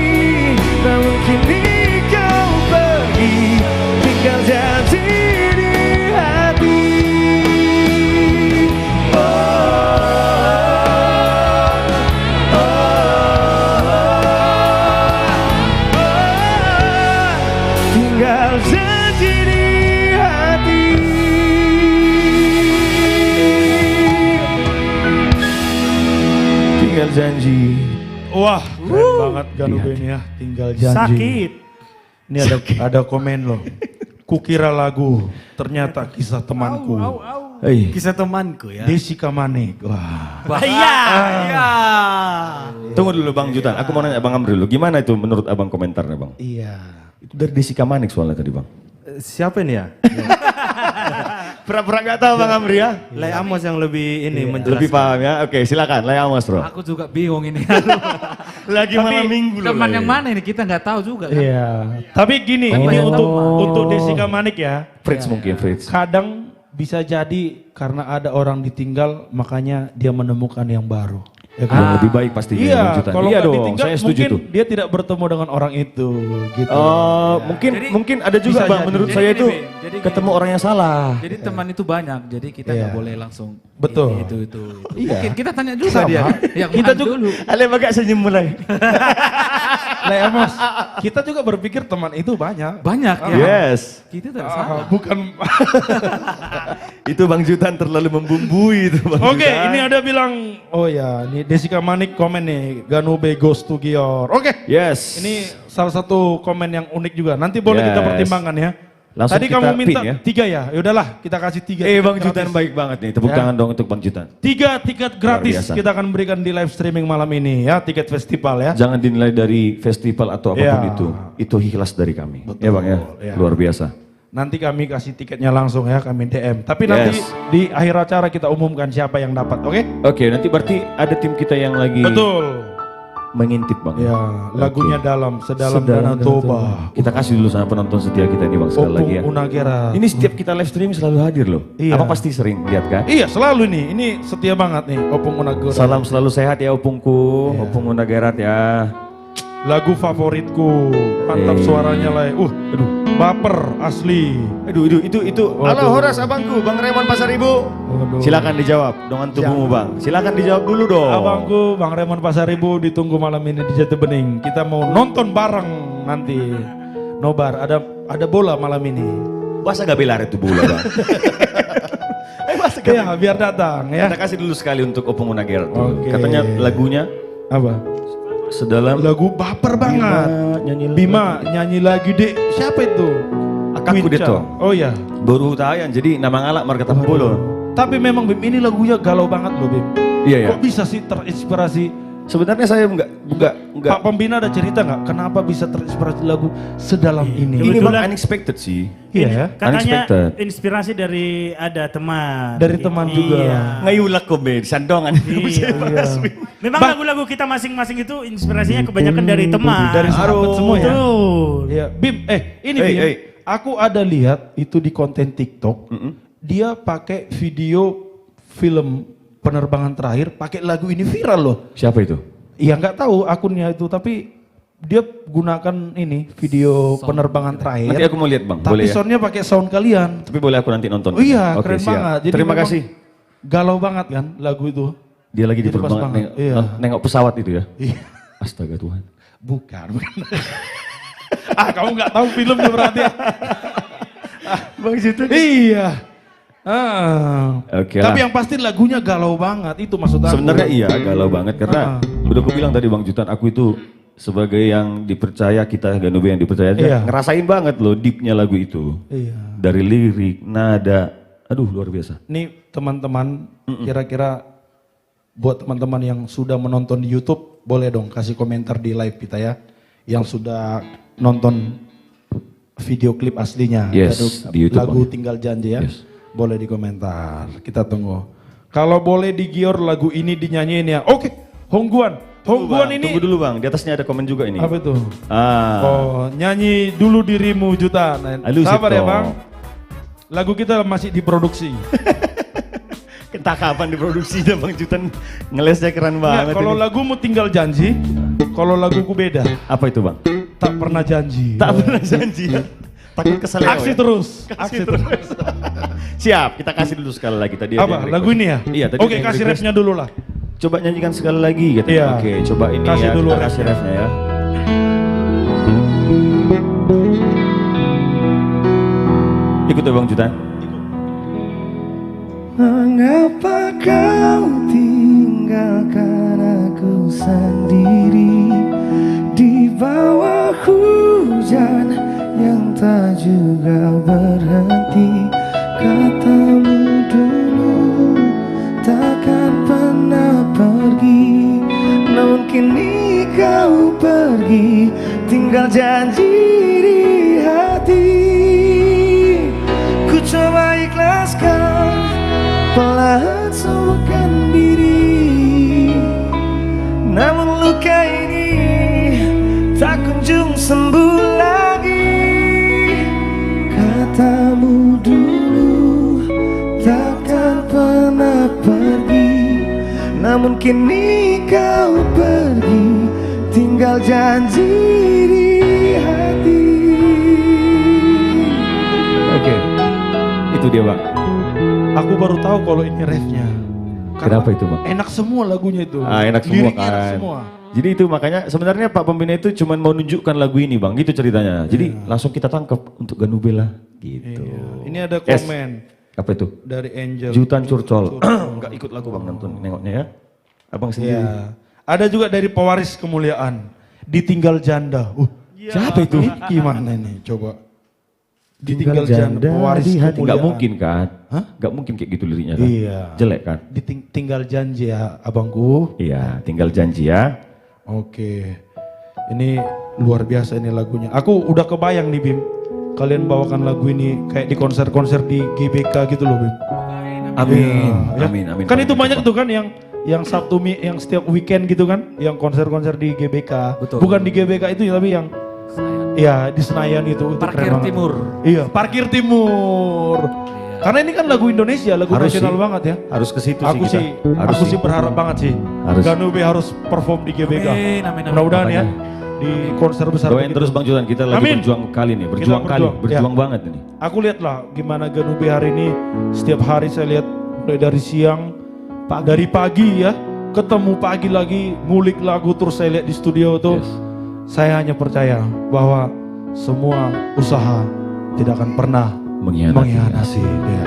namun kini kau pergi, tinggal janji di hati. Tinggal janji di hati. Tinggal janji. Wah, keren banget Ganube ini ya. Tinggal janji. Sakit. Ini ada komen loh. Kukira lagu, ternyata kisah temanku. Hei, Kisah temanku ya. Desika Manik. Wah. Iya. tunggu dulu Bang Jutan. Aku mau nanya Bang Amri dulu. Gimana itu menurut Abang komentarnya Bang? Iya. Itu dari Desika Manik soalnya tadi Bang. Siapa ini ya? Pura-pura gak tahu Bang Amri ya? Lay Amos yang lebih ini menjelaskan. Lebih paham ya? Oke silakan, Lay Amos bro. Aku juga bingung ini. Lagi malam minggu loh. Teman yang mana ini kita nggak tahu juga kan. Iya. Tapi gini, ini untuk Desika Manik ya. Fritz mungkin Fritz. Kadang bisa jadi karena ada orang ditinggal, makanya dia menemukan yang baru. Ya kan? Yang lebih baik pastinya Iya, Bang Jutan. kalau Iya nggak dong, ditinggal saya setuju mungkin tuh. dia tidak bertemu dengan orang itu, gitu. Oh, mungkin ada juga bisa Bang. jadi. Menurut Jadi saya gini, itu Bin. Jadi ketemu gini. orang yang salah. Jadi teman itu banyak, jadi kita nggak Iya. boleh langsung Betul. ini, itu. Iya. Mungkin kita tanya juga Sama. dia. Yang Kita mana juga- dulu. Ale agak senyum mulai. Lah ya Mas, kita juga berpikir teman itu banyak. Banyak ya. Yes. Kita tidak salah. Bukan. Itu Bang Jutan terlalu membumbui itu Bang Oke, Jutan. ini ada bilang, oh ya, ini Desika Manik komen nih, Ganube goes to Gior. Oke, Yes. ini salah satu komen yang unik juga. Nanti boleh kita Yes. pertimbangkan ya. Langsung Tadi kita kamu minta pin ya. 3 ya, yaudahlah kita kasih 3. Bang Jutan baik banget nih. Tepuk Ya. tangan dong untuk Bang Jutan. 3 tiket gratis biasa. kita akan berikan di live streaming malam ini ya, tiket festival ya. Jangan dinilai dari festival atau apapun Ya. itu. Itu ikhlas dari kami. Ya Bang ya. Ya. Luar biasa. Nanti kami kasih tiketnya langsung ya, kami DM. Tapi nanti Yes. di akhir acara kita umumkan siapa yang dapat, oke? Oke, nanti berarti ada tim kita yang lagi Betul. mengintip Bang. Ya, lagunya Oke. dalam, sedalam Danau Toba. Kita kasih dulu sama penonton setia kita ini Bang sekali Opung lagi ya. Unagera. Ini setiap kita live streaming selalu hadir loh. Iya. Apa pasti sering lihat kan? Iya, selalu nih. Ini setia banget nih, Opung Unagera. Salam selalu sehat ya Opungku, Opung Unagerat ya. Lagu favoritku. Mantap suaranya lah. Aduh, baper asli. Aduh, itu. Waduh. Halo Horas abangku, Bang Raymond Pasar Ibu. Waduh. Silakan dijawab dengan tubuhmu Bang. Silakan dijawab dulu dong. Abangku, Bang Raymond Pasaribu ditunggu malam ini di Jati Bening. Kita mau nonton bareng nanti. Nobar, ada bola malam ini. Masa gak belar itu bola Bang? Masa gak Ya, biar datang ya. Kita kasih dulu sekali untuk Opung Unagerat. Oke. Katanya lagunya Apa? sedalam Lagu baper banget. Bima nyanyi lagi dek. Siapa itu? Akaku Quinca. Deto. Oh iya. Baru tayan jadi nama ngalak marga bolo. Tapi memang Bim ini lagunya galau banget loh Bim. Iya ya. Kok bisa sih terinspirasi? Sebenarnya saya enggak Pak Pembina ada cerita nggak? Kenapa bisa terinspirasi lagu sedalam ini? ini Bang Kebetulan- unexpected sih. Iya ya. Katanya Unexpected. inspirasi dari ada teman. Dari teman juga. Iya. Ngayulak kok be, sandongan. Iya. Memang lagu-lagu kita masing-masing itu inspirasinya kebanyakan dari teman. Dari sahabat semua ya. Betul. Iya, Bim, ini Hey, Bim. hey. Aku ada lihat itu di konten TikTok. Dia pakai video film penerbangan terakhir, pakai lagu ini viral loh. Siapa itu? Iya nggak tahu akunnya itu, tapi dia gunakan ini video penerbangan terakhir. Nanti aku mau lihat Bang, Tapi boleh ya? soundnya pakai sound kalian. Tapi boleh aku nanti nonton. Oh iya, Oke, keren siap. banget. Jadi Terima memang kasih. Galau banget kan lagu itu. Dia lagi di Jadi pas penerbangan banget. Iya. nengok pesawat itu ya. Iya. Astaga Tuhan. Bukan. Kamu nggak tahu filmnya berarti ya? Bang situ. Iya. Oke Tapi lah. yang pasti lagunya galau banget, itu maksud aku. Sebenarnya iya galau banget karena udah aku bilang tadi Bang Jutan, aku itu sebagai yang dipercaya, kita Ganube yang dipercaya Iya. ngerasain banget loh deepnya lagu itu. Iya. Dari lirik, nada, aduh luar biasa. Nih teman-teman, kira-kira buat teman-teman yang sudah menonton di YouTube, boleh dong kasih komentar di live kita ya. Yang sudah nonton video klip aslinya, Yes, lagu- di YouTube, lagu Bang. Tinggal Janji ya. Yes. Boleh di komentar, kita tunggu. Kalau boleh digior lagu ini dinyanyiin ya. Oke, Hongguan. Hongguan ini Tunggu dulu Bang, di atasnya ada komen juga ini. apa itu? Ah, Oh, nyanyi dulu dirimu Juta. Nah, Halus sabar itu. ya Bang. Lagu kita masih diproduksi. entah kapan diproduksinya Bang Jutan, ngelesnya keren Nggak, banget kalau ini. lagumu tinggal janji, kalau laguku beda. Apa itu Bang? Tak pernah janji. Tak pernah janji. Takut keseleo Aksi ya? terus. Aksi terus. Siap, kita kasih dulu sekali lagi tadi. ada Apa? yang Lagu request. ini ya? Iya, tadi Oke, ada yang kasih request. refnya dulu lah. Coba nyanyikan sekali lagi gitu. Iya. Oke, coba ini Kasih ya, dulu kita kasih refnya ya. Ikut ya Bang Jutan. Mengapa kau tinggalkan aku sendiri di bawah hujan yang tak juga berhenti? Katamu dulu takkan pernah pergi, namun kini kau pergi, tinggal janji di hati. Ku coba ikhlaskan, perlahan sembuhkan diri, namun luka ini tak kunjung sembuh lagi. Katamu dulu takkan pernah pergi, namun kini kau pergi, tinggal janji di hati. Oke. Itu dia Bang. Aku baru tahu kalau ini refnya. Kenapa itu Bang? Enak semua lagunya itu. Ah, enak semua Liriknya kan. enak semua. Jadi itu makanya sebenarnya Pak Pembina itu cuma mau nunjukkan lagu ini Bang, gitu ceritanya. Jadi langsung kita tangkap untuk Ganube lah, gitu. Ini ada Yes. komen Apa itu? dari Angel. Jutan Curcol. Enggak ikut lagu Bang nonton, nengoknya ya. Abang sendiri. Iya. Ada juga dari pewaris kemuliaan, ditinggal janda. Siapa itu? Ini gimana nih? Coba. Ditinggal janda, pewaris di hati. kemuliaan. Nggak mungkin kan? Hah? Nggak mungkin kayak gitu liriknya kan? Iya. Jelek kan? Ditinggal janji ya, abangku. Iya, tinggal janji ya. Oke. Ini luar biasa ini lagunya. Aku udah kebayang nih Bim. Kalian bawakan lagu ini kayak di konser-konser di GBK gitu loh Bim. Amin. Ya. Amin, amin. Kan itu banyak tuh kan yang Sabtu yang setiap weekend gitu kan, yang konser-konser di GBK. Betul. Bukan di GBK itu tapi yang ya di Senayan itu Parkir keren banget. Timur. Iya, Parkir Timur. Karena ini kan lagu Indonesia, lagu Harus nasional sih. banget ya. Harus ke situ Aku sih sih, kita. Harus aku sih berharap banget sih. Harus. Ganube harus perform di GBK. Amin, amin, amin. Mudah-mudahan ya Makanya. di konser besar. Doain begitu. terus Bang Jutan, kita lagi Amin. berjuang kali nih, Kita berjuang kali, berjuang, berjuang ya. banget ini. Aku lihat lah gimana Ganube hari ini. Setiap hari saya lihat mulai dari siang, dari pagi ya, ketemu pagi lagi ngulik lagu terus saya lihat di studio tuh. Yes. Saya hanya percaya bahwa semua usaha tidak akan pernah mengkhianati. Ya.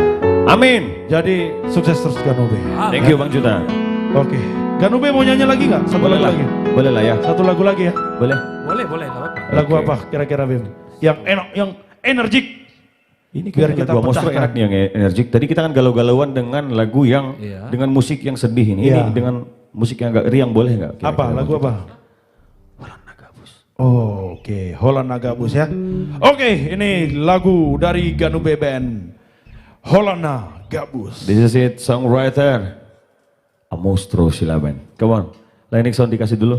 Amin. Jadi sukses terus Ganube. Thank you Bang Jutan. Oke, Ganube mau nyanyi lagi nggak? Satu Boleh lagu lah, lagi. boleh lah ya. Satu lagu lagi ya. Boleh. Boleh, boleh, nggak apa-apa. Lagu Oke. apa kira-kira Bim? Yang enak, yang energik. Ini Biar biar kita kita Monster pecahkan. enak nih yang energik. Tadi kita kan galau-galauan dengan lagu yang Iya. dengan musik yang sedih ini. Iya. Ini dengan musik yang agak riang boleh nggak? kira-kira, Apa? Bang Lagu Jutan? apa? Oh, oke, Holland Nagabus ya. Oke, ini lagu dari Ganube Band. Holland Nagabus. This is it, songwriter Amostro Silaban. Come on, Lining Sound dikasih dulu.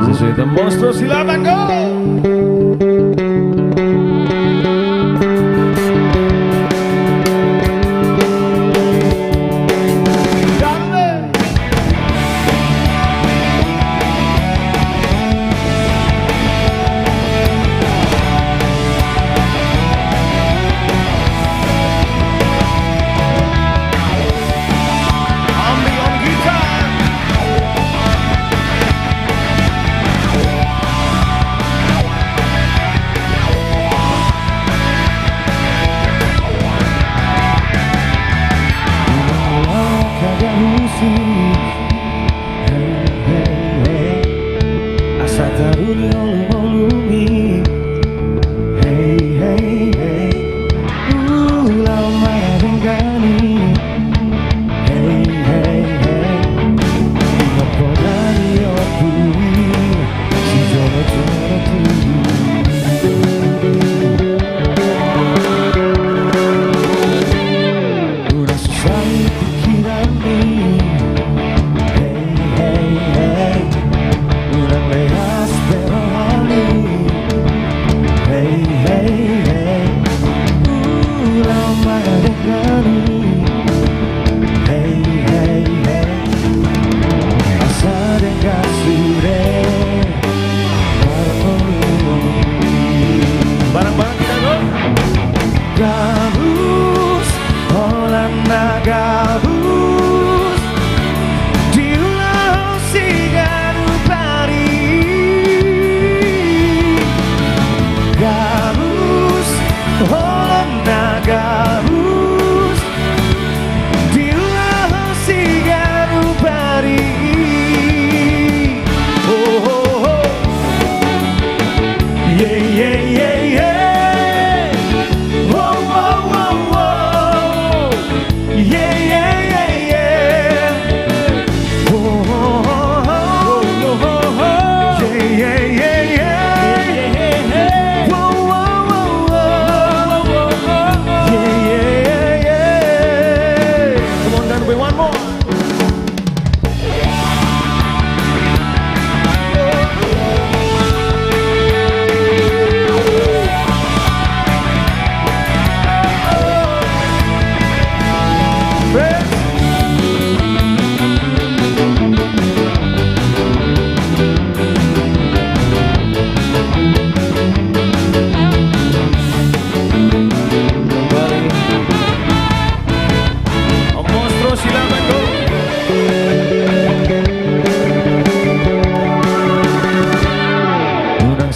This is it, Amostro Silaban, go! hey, hey. Lama denganmu. Hey, hey, hey. Asa dengan sure. Barang-barang kita go. Gabus, Holanda gabus. Diulah sigaru pari. Gabus, Holanda gabus. Diulah sigaru pari. Oh, oh, oh. Yeah, yeah, yeah, yeah.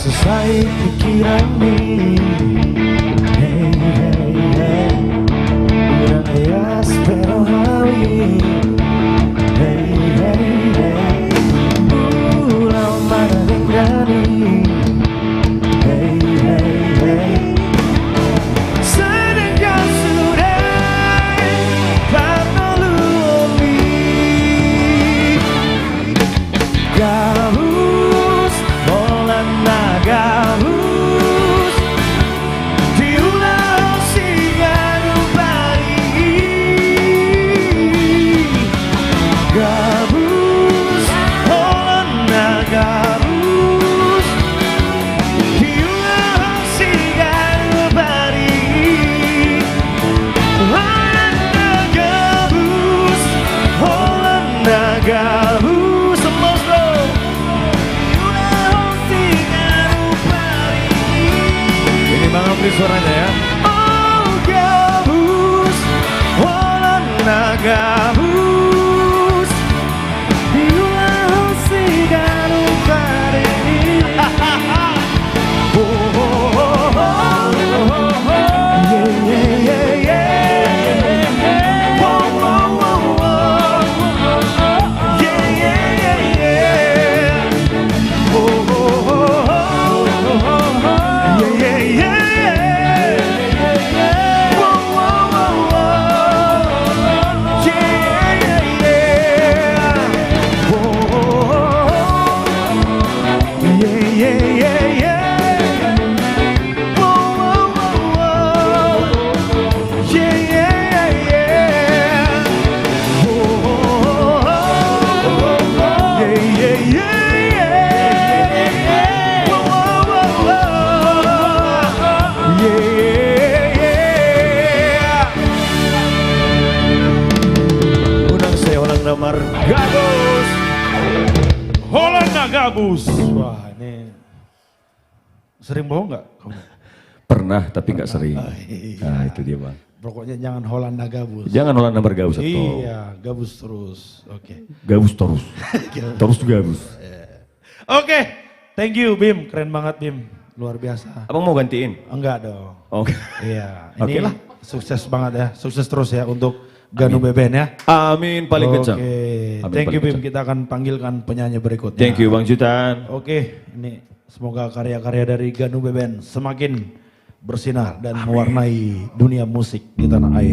Selesai pikiran ini. Hey, hey, hey. Udah ya spero hari. Hey, hey, hey. Lama denganmu. Hey, hey, hey. Sedang kau sudah perlu gabus, Holanda gabus. Diulah sigaru pari. Gabus, Holanda gabus. Diulah sigaru pari. Holanda gabus, Holanda gabus. Bang Apri suaranya ya. Oh gabus, Holanda gabus. Diulah sigaru pari. Oh, oh, oh, oh, oh, oh. Yeah, yeah, yeah, yeah. Oh, oh, oh, oh. Yeah, yeah, yeah, yeah. Oh, oh, oh, oh. Yeah, yeah, yeah. Nomor gabus, Holanda gabus. Wah ini sering bohong nggak? Pernah tapi nggak sering. Nah itu dia bang. Pokoknya jangan Holanda gabus. Jangan Holanda bergabus atau. Iya, gabus terus. Oke. Gabus terus. Terus gabus. Oke, thank you Bim, keren banget Bim, luar biasa. Abang mau gantiin? Enggak dong. Oke. Iya, Oke ini lah. sukses banget ya, sukses terus ya untuk Ganu Beben ya. Amin paling kencang. Oke, Amin, thank you paling Bim, kita akan panggilkan penyanyi berikutnya. Thank you Bang Jutan. Oke, ini semoga karya-karya dari Ganu Beben semakin bersinar dan mewarnai dunia musik di tanah air.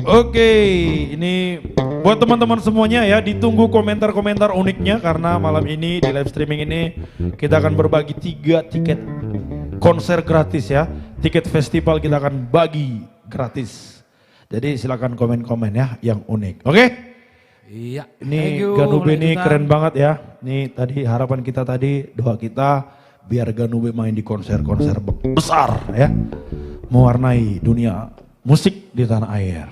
Oke, ini buat teman-teman semuanya ya, ditunggu komentar-komentar uniknya karena malam ini di live streaming ini kita akan berbagi 3 tiket konser gratis ya. Tiket festival kita akan bagi gratis. Jadi silakan komen-komen ya yang unik. Oke? Iya. Ini Ganu Beni keren banget ya. Ini tadi harapan kita tadi, doa kita biar Ganube main di konser-konser besar ya, mewarnai dunia musik di tanah air.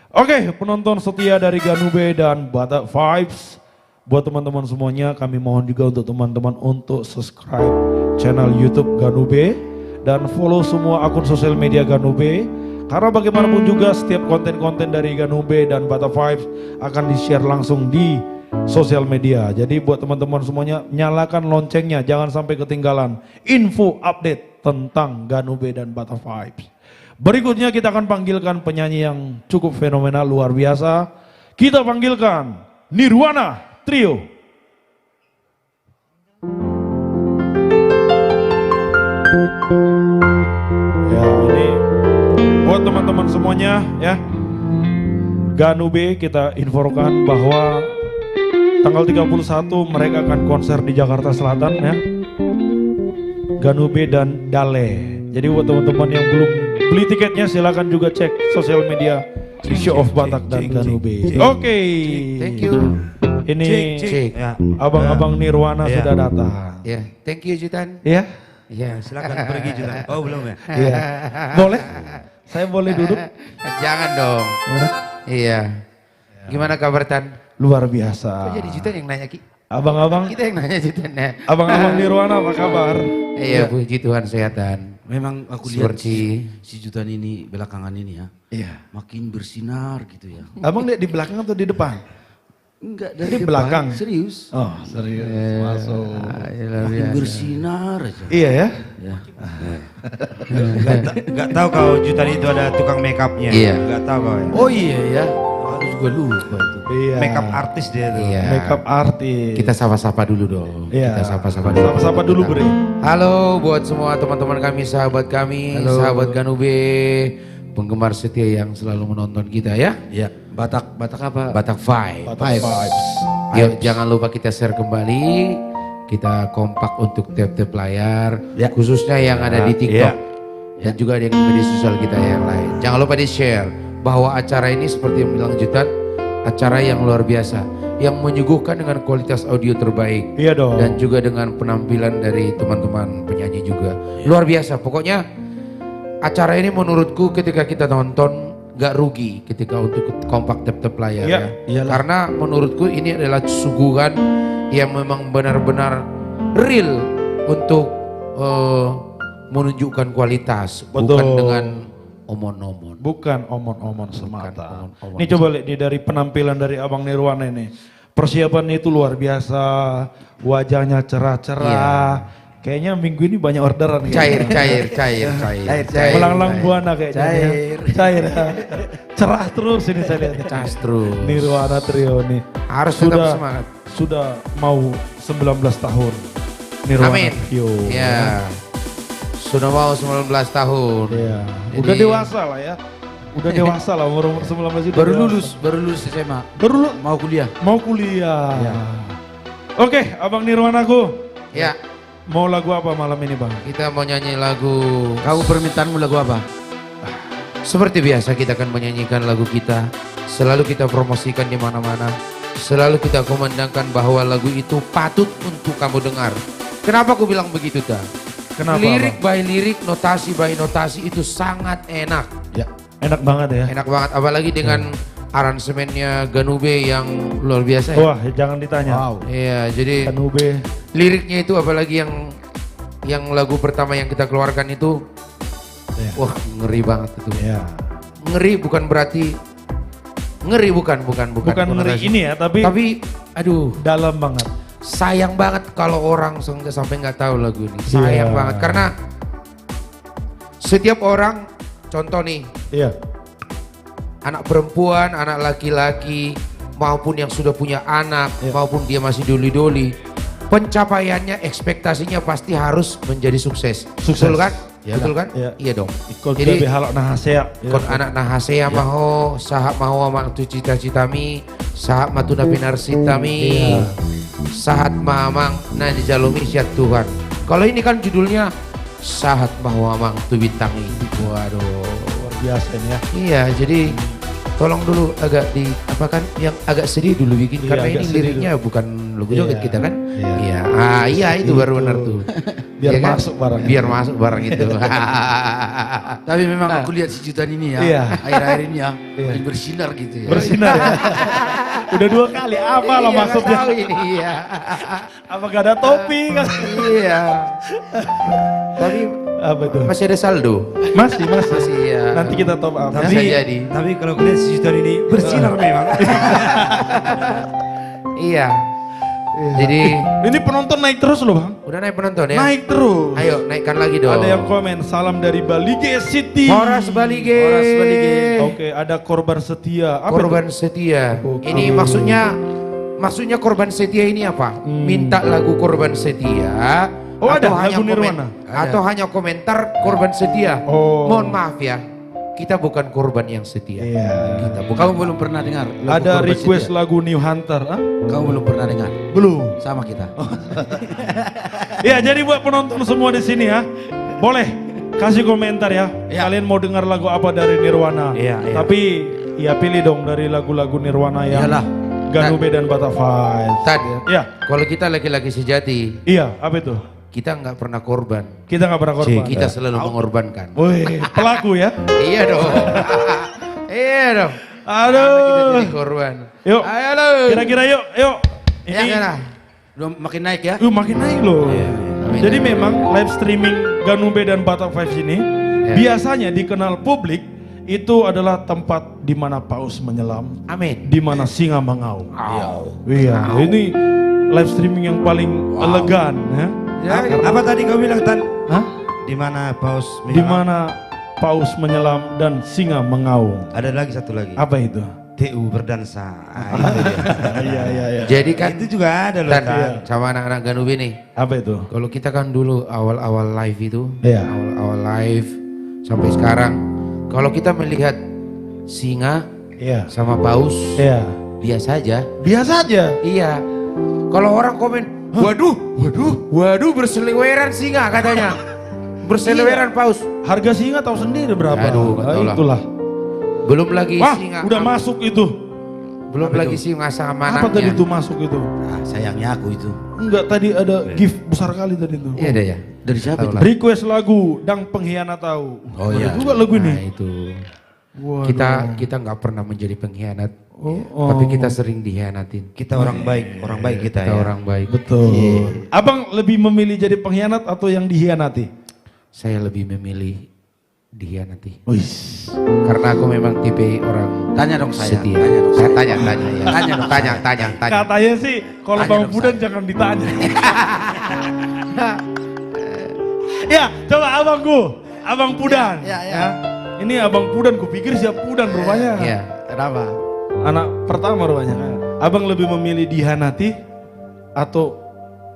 Oke, penonton setia dari Ganube dan Batak Vibes, buat teman-teman semuanya kami mohon juga untuk teman-teman untuk subscribe channel YouTube Ganube dan follow semua akun sosial media Ganube. Karena bagaimanapun juga setiap konten-konten dari Ganube dan Batak Vibes akan di-share langsung di sosial media. Jadi buat teman-teman semuanya nyalakan loncengnya, jangan sampai ketinggalan info update tentang Ganube dan Batak Vibes. Berikutnya kita akan panggilkan penyanyi yang cukup fenomenal luar biasa. Kita panggilkan Nirwana Trio. Ya, ini buat teman-teman semuanya ya. Ganube kita infokan bahwa tanggal 31 mereka akan konser di Jakarta Selatan ya. Ganube dan Dale. Jadi buat teman-teman yang belum beli tiketnya silakan juga cek sosial media di Show of Batak dan Ganube. Oke. Thank you. Ini Ya. abang-abang Nirwana Ya. sudah datang. Ya, thank you Jutan. Iya? Ya, Silakan pergi juga. Oh belum ya? Iya. Boleh? Saya boleh duduk? Jangan dong. Iya. Gimana kabar Tan? Luar biasa. Kok jadi Jutan yang nanya Ki? Abang-abang, Kita yang nanya Jutan ya. abang-abang Nirwana apa kabar? Iya, puji Tuhan sehatan. Memang aku lihat Seperti si Jutan ini belakangan ini ya, Iya. makin bersinar gitu ya. Abang lihat di belakang atau di depan? Enggak Di dari depan, belakang? serius. Oh serius, masuk. Makin bersinar aja. Iya ya? Ya. Gak tahu kau Jutan itu ada tukang make upnya. Iya. Gak tahu kau ya. Oh iya ya, aku juga lupa tuh. Iya. Make up artis dia tuh. Iya. Makeup artis. Kita sapa-sapa dulu dong. Iya. Kita sapa-sapa dulu. Sapa-sapa dulu Bre. Halo buat semua teman-teman kami, sahabat kami, sahabat Ganube, penggemar setia yang selalu menonton kita ya. Ya, Batak apa? Batak Vibes. Batak Vibes. Yuk jangan lupa kita share kembali, kita kompak untuk tap-tap layar, khususnya yang ada di TikTok dan juga di media sosial kita yang lain. Jangan lupa di share bahwa acara ini seperti yang bilang Jutan, acara yang luar biasa, yang menyuguhkan dengan kualitas audio terbaik. Iya dong. Dan juga dengan penampilan dari teman-teman penyanyi juga. Luar biasa, pokoknya acara ini menurutku ketika kita nonton gak rugi ketika untuk kompak tap-tap layar Iya, ya. iyalah. Karena menurutku ini adalah suguhan yang memang benar-benar real untuk menunjukkan kualitas. Betul. Bukan dengan omon-omon. Bukan omon-omon semata. omon-omon Ini coba lihat nih dari penampilan dari Abang Nirwana ini. Persiapannya itu luar biasa, wajahnya cerah-cerah. Kayaknya minggu ini banyak orderan. Cair. Melanglang buana kayaknya. Cair. Cerah terus ini saya lihat. Cas terus. Nirwana Trio nih. Harus tetap semangat. Sudah mau 19 tahun. Nirwana Amin. Trio. Ya. Sudah mau 19 tahun. Iya. Jadi- Udah dewasa lah ya. Udah dewasa lah umur 19 itu. Baru dewasa. lulus SMA. Baru lu Mau kuliah. mau kuliah. Iya. Oke, Abang Nirwanaku. Ya, Mau lagu apa malam ini, Bang? kita mau nyanyi lagu. Kau permintaanmu lagu apa? Seperti biasa kita akan menyanyikan lagu kita. Selalu kita promosikan di mana-mana. Selalu kita kumandangkan bahwa lagu itu patut untuk kamu dengar. Kenapa aku bilang begitu, dah? Kenapa, Lirik by lirik, notasi by notasi itu sangat enak. Ya, enak banget ya. Enak banget, apalagi dengan aransemennya Ganube yang luar biasa ya. Wah, jangan ditanya. Iya, jadi Ganube. liriknya itu apalagi yang lagu pertama yang kita keluarkan itu, Ya. wah ngeri banget itu. Ya. Ngeri bukan berarti ngeri, bukan Bukan ngeri konotasi. ini ya, tapi aduh dalam banget. sayang banget kalau orang sampai nggak tahu lagu ini. Sayang Iya. banget karena setiap orang, contoh nih, Iya. anak perempuan, anak laki-laki, maupun yang sudah punya anak, Iya. maupun dia masih doli-doli, pencapaiannya, ekspektasinya pasti harus menjadi sukses. Sukses. Betul kan? Iya. Betul kan? Iya. Iya dong. Ikut Jadi, jadi halak nahasea. Ya. kon anak nahasea maho, sahab maho amak tu cita-citami, sahab matuna pinarsitami, Iya. sahat mamang na dijalumi siat Tuhan. Kalau ini kan judulnya sahat maho amang tu bintangi. Waduh. Luar biasa ini ya. Iya, jadi tolong dulu agak apa kan yang agak sedih dulu bikin Iya, karena agak ini sedih liriknya bukan lagu Iya. joget kita kan. Iya. Iya. Ah iya itu baru benar tuh. Biar Iya kan? masuk barang. Biar masuk barang itu. Tapi memang aku lihat si Jutan ini ya, Iya. akhir-akhir ini ya, paling bersinar gitu ya. Bersinar ya. Udah 2 kali, apa lah Iya, maksudnya? nggak tahu ini, iya. Apa gak ada topi kan? Iya. Tapi Apa itu? masih ada saldo. Masih. Masih ya. Nanti kita top up. Bisa Tapi, jadi. tapi kalau aku lihat si Jutan ini bersinar memang. Iya. Jadi Ini penonton naik terus loh bang. udah naik penonton ya. Naik terus. Ayo naikkan lagi dong. Ada yang komen, salam dari Balige City. Horas Balige. Horas Balige. Oke, ada korban setia. Apa Korban itu? setia. Oke. Ini maksudnya korban setia ini apa? Minta lagu korban setia. Oh, ada hanya lagu Nirwana? Atau hanya komentar korban setia. Oh. Mohon maaf ya, kita bukan korban yang setia. Iya. Kita bukan. Kamu belum pernah dengar lagu Ada Korban request Setia? lagu New Hunter. Hah? Kamu belum pernah dengar? Belum. Sama kita. Ya, jadi buat penonton semua di sini ya, boleh kasih komentar ya. Ya. Kalian mau dengar lagu apa dari Nirwana? Iya, iya. Tapi ya pilih dong dari lagu-lagu Nirwana yang Iyalah. Ganube dan Butterfly. Tad, Ya, kalau kita laki-laki sejati, iya, apa itu? kita nggak pernah korban. Kita nggak pernah korban. Kita selalu mengorbankan. Woi, pelaku ya. Iya dong. Iya dong. Kita Aduh. jadi korban. Yuk. Ayo lo. Kira-kira yuk. Ya Ini kan? Udah makin naik ya. makin naik loh. Amin. Jadi memang live streaming Ganube dan Butterfly ini Ya. biasanya dikenal publik itu adalah tempat di mana paus menyelam, Amin. di mana singa mengaum. Iya, ini live streaming yang paling elegan ya. Apa tadi kau bilang Tan? Hah? Di mana paus? Di mana paus menyelam dan singa mengaum. Ada lagi satu lagi. Apa itu? TU berdansa. Itu dia. Iya. Jadi kan Itu juga ada loh dan Tan. sama anak-anak Ganube nih. Apa itu? Kalau kita kan dulu awal-awal live itu, Iya. awal-awal live sampai sekarang, kalau kita melihat singa Iya. sama paus, Iya. biasa aja. Biasa aja. Iya. Kalau orang komen, waduh berseliweran singa katanya, berseliweran paus. Harga singa tahu sendiri berapa? Aduh, nggak tahu lah. Itulah. Belum lagi Wah, singa, udah masuk itu. belum lagi singa sama Apa tadi anaknya. itu masuk itu? Ah, sayangnya aku itu. Enggak, tadi ada gift besar kali tadi itu. Iya ada ya. Dari siapa Tahu itu? lah. Request lagu Dang Pengkhianat Tahu. Oh iya. Ada juga lagu Nah ini. itu. Waduh. Kita nggak pernah menjadi pengkhianat, Oh. tapi kita sering dikhianatin. Kita orang baik kita Kita ya. orang baik. Betul. Abang lebih memilih jadi pengkhianat atau yang dikhianati? Saya lebih memilih dikhianati. Wis. Karena aku memang tipe orang Tanya dong saya. setia. Tanya dong. Saya tanya ya. Tanya dong, tanya. Katanya sih kalau Tanya Bang dong, Pudan jangan ditanya. Ya, coba Abang Pudan. Ya. Ini Abang Pudan, kupikir siapa Pudan rupanya. Iya. Kenapa? Anak pertama rupanya. Abang lebih memilih dihianati atau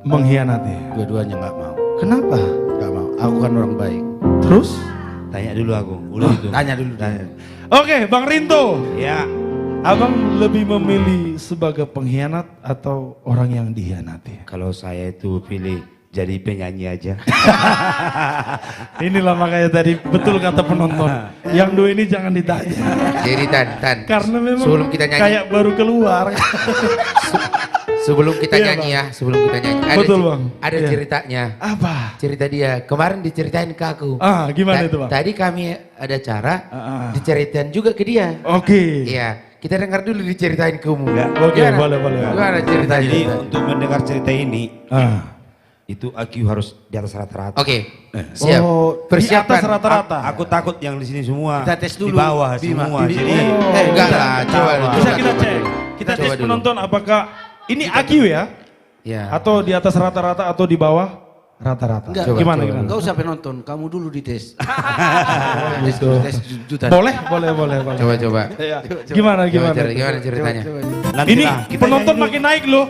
mengkhianati? Dua-duanya nggak mau. Kenapa? Nggak mau. Aku kan orang baik. Terus? Tanya dulu aku. Udah itu. Tanya dulu. Tanya. Oke, Bang Rinto. Ya. Abang lebih memilih sebagai pengkhianat atau orang yang dihianati? Kalau saya itu pilih jadi penyanyi aja. Inilah makanya tadi betul kata penonton. Yang dua ini jangan ditanya. Jadi Tan. Karena memang sebelum kita nyanyi, kayak baru keluar. sebelum kita Iya, nyanyi ya, sebelum kita nyanyi. Betul, Bang. Ada Iya. ceritanya. Apa? Cerita dia kemarin diceritain ke aku. Ah, gimana itu, Bang? Tadi kami ada cara Ah. diceritain juga ke dia. Oke. Iya, kita dengar dulu diceritain ke kamu. Oke, Gimana? boleh. Gimana ceritanya? Jadi untuk mendengar cerita ini, Ah. itu IQ harus di atas rata-rata. Oke, siap. Oh, Persiapkan. di atas rata-rata. Aku takut yang di sini semua. Kita tes dulu, Di bawah Bima. semua. Di- Jadi Enggak lah, coba dulu. Bisa Coba kita dulu. cek. Kita Coba tes dulu. penonton apakah ini IQ ya? Ya. Atau di atas rata-rata atau di bawah rata-rata? Enggak. Coba, Gimana? coba. Enggak usah penonton, kamu dulu dites. Gitu. Tes Jutan. Boleh. Coba. Gimana? Gimana ceritanya? nanti Ini lah, kita penonton nyanyi dulu. makin naik loh.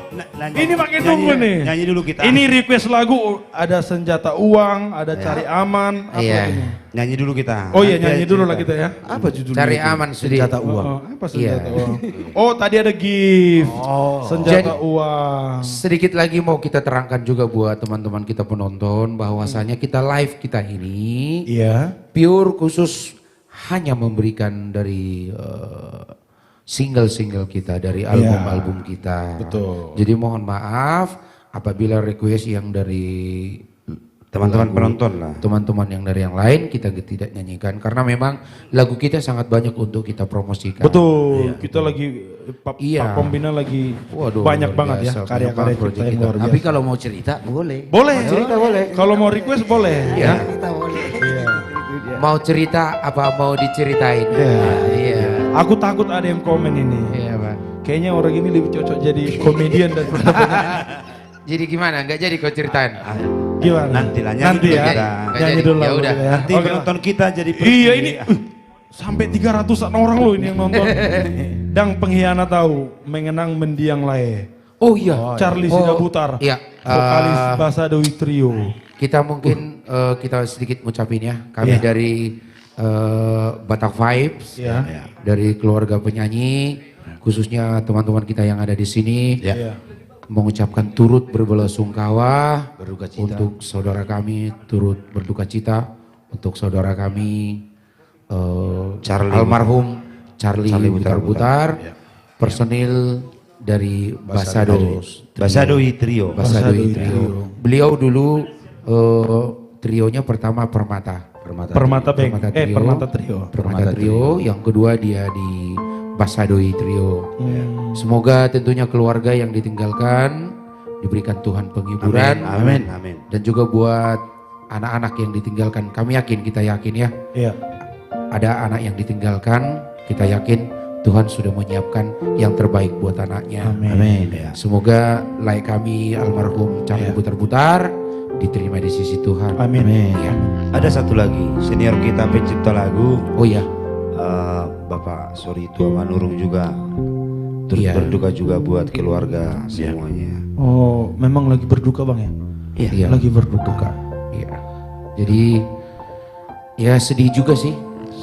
Ini makin nunggu nih. Nyanyi dulu kita. Ini request lagu, ada senjata uang, ada cari aman. Apa Iya. ini? Nyanyi dulu kita. Oh iya, Nanti nyanyi ada dulu cerita. lah kita ya. Apa judulnya? Cari itu? aman sedih. Senjata uang. Oh, apa senjata Iya. uang? Oh tadi ada gift. Senjata Jadi- uang. Sedikit lagi mau kita terangkan juga buat teman-teman kita penonton bahwasanya kita live kita ini Iya. pure khusus hanya memberikan dari single-single kita, dari album-album kita. Betul. Jadi mohon maaf apabila request yang dari Teman-teman lagu penonton lah. teman-teman yang dari yang lain kita tidak nyanyikan karena memang lagu kita sangat banyak untuk kita promosikan. Betul, kita lagi Pak Iya. Pembina lagi Waduh, banyak luar banget ya biasa, karya-karya banyak kita project yang kita. luar Tapi biasa. kalau mau cerita boleh. Boleh, Cerita boleh. Kalau mau request boleh. Iya. Cerita boleh. Mau cerita apa mau diceritain? Iya. Iya. Aku takut ada yang komen ini. Iya, Pak. Kayaknya orang ini lebih cocok jadi komedian daripada Jadi gimana? Enggak jadi kau ceritain? gimana? Nantilah, nyanyi Nanti dulu ya. kita. Nggak Nyanyi jadi. dulu Ya lah udah. gitu ya. Nanti Oke. penonton kita jadi Iya ini sampai 300-an orang loh ini yang nonton. Dan pengkhianat tahu mengenang mendiang lae. Oh iya. Charlie Oh, Sidaputar. Iya. Vokalis Basa Doi Trio. Kita mungkin kita sedikit ngucapin ya. Kami Iya. dari Batak Vibes, Iya. dari keluarga penyanyi, khususnya teman-teman kita yang ada di sini, Iya. mengucapkan turut berbelasungkawa Berduka cita. untuk saudara kami, turut berduka cita untuk saudara kami Charlie almarhum Charlie Charlie Butar-Butar, Iya. personil dari Basado. Basa Doi Trio. Basado Trio. Beliau dulu trionya pertama Permata. Permata Band. Permata Trio. Permata Trio. Yang kedua dia di Basadoi Trio. Semoga tentunya keluarga yang ditinggalkan diberikan Tuhan penghiburan. Amin. Amin. Dan juga buat anak-anak yang ditinggalkan. Kami yakin, kita yakin ya. Iya. Ada anak yang ditinggalkan, kita yakin Tuhan sudah menyiapkan yang terbaik buat anaknya. Amin. Ya. Semoga layak kami almarhum Charlie Iya. Butar-Butar diterima di sisi Tuhan. Amin. Iya. Ada satu lagi, senior kita pencipta lagu, Oh ya, Bapak Sori Tua Manurung juga turut Iya. berduka juga buat keluarga semuanya. Oh, memang lagi berduka Bang ya? Iya. Lagi berduka. iya. Jadi ya sedih juga sih.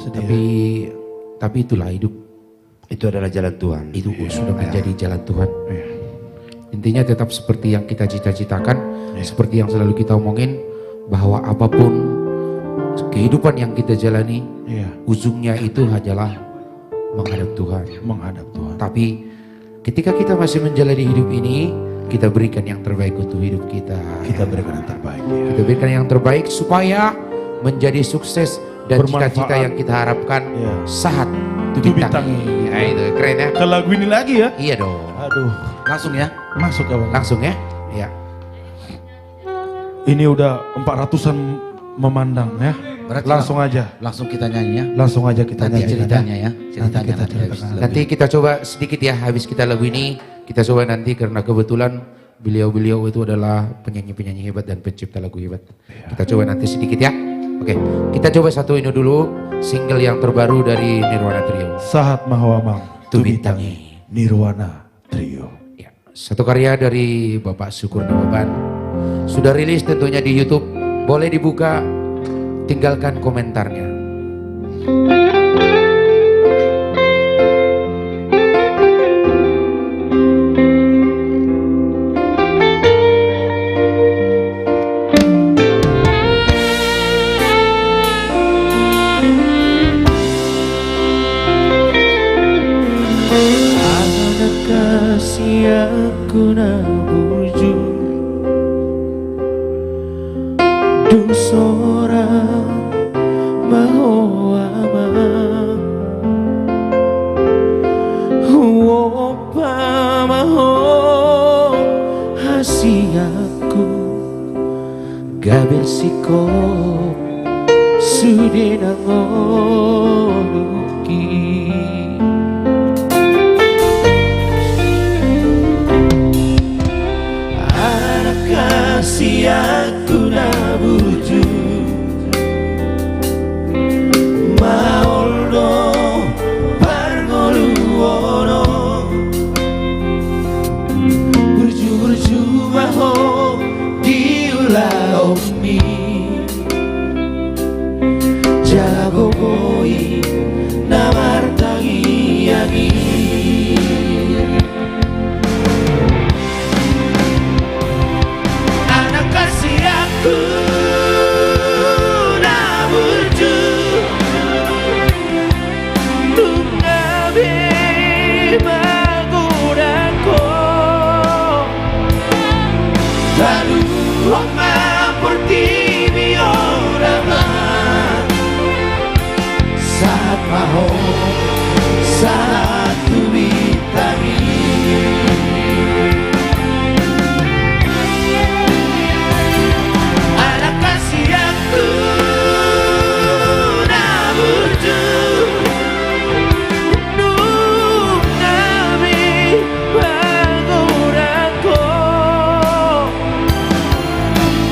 Sedih. Tapi itulah hidup. Itu adalah jalan Tuhan. Itu sudah menjadi jalan Tuhan. Intinya tetap seperti yang kita cita-citakan, seperti yang selalu kita omongin, bahwa apapun kehidupan yang kita jalani, Iya. ujungnya itu hanyalah menghadap Tuhan. Menghadap Tuhan. Tapi ketika kita masih menjalani hidup ini, kita berikan yang terbaik untuk hidup kita. Kita berikan yang terbaik. Ya. Kita berikan yang terbaik supaya menjadi sukses dan Bermanfaat. cita-cita yang kita harapkan Iya. saat To Bintangi. Nah, itu keren ya. Ke lagu ini lagi ya? Iya dong. Aduh, Langsung ya. masuk ya Bang. Langsung ya. Iya. Ini udah 400-an memandang ya. Berarti Langsung aja. Langsung kita nyanyi ya. Langsung aja kita Nanti nyanyikan ceritanya ya. Nanti Ceritanya kita nanti habis ceritakan. lagu. Nanti kita coba sedikit ya habis kita lagu ini, kita coba nanti karena kebetulan beliau-beliau itu adalah penyanyi-penyanyi hebat dan pencipta lagu hebat. Kita coba nanti sedikit ya. Oke, kita coba satu ini dulu single yang terbaru dari Nirwana Trio. Sahat Mahawamang. Tu Bintangi. Nirwana Trio. Ya, satu karya dari Bapak Syukur Nababan. Sudah rilis tentunya di YouTube. Boleh dibuka, tinggalkan komentarnya. Anak kasih aku na buju Dung seorang mahoama Wopa maho hasiaku Gabel siko Sudena ngoluki Anak kasih aku na buju Maolo parngoluono Burju-burju maho diulah omi Jago boy namar tangi-yangi Anak kasih saat mau saat ku bintangi. Anak kasih aku nabuju Nuk nami pangurangko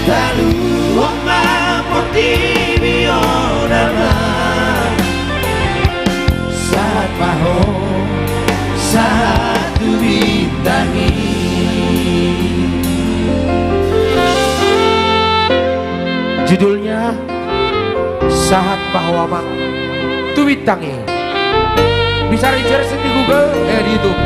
Talu oma putih nama saat mau saat ku bintangi. Judulnya Saat Bahwa Tuwitangi. Bisa research di Google, di YouTube.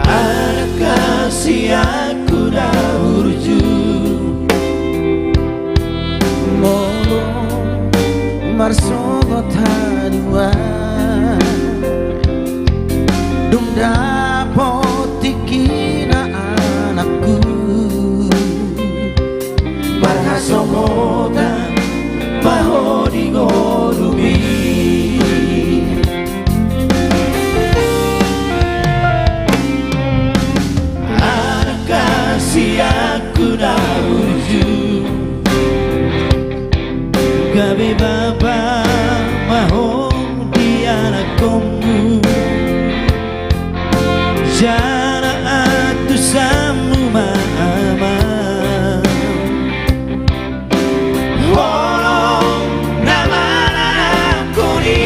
Anak kasih aku dah urju Molo marsono taniwa Dum dapotikina anakku Marhasomotan mahoni ngolumi Anak kasih aku dah urju Gabi baba maho di anak komu Jana atu samu mama Holong nama anakku ni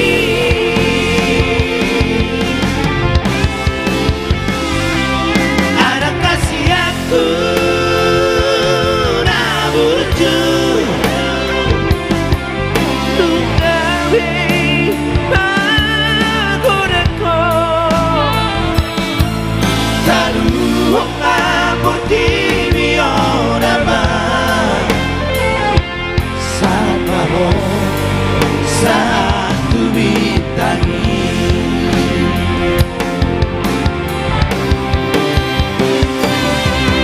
Anak kasih aku nabuju saat ku bintangi.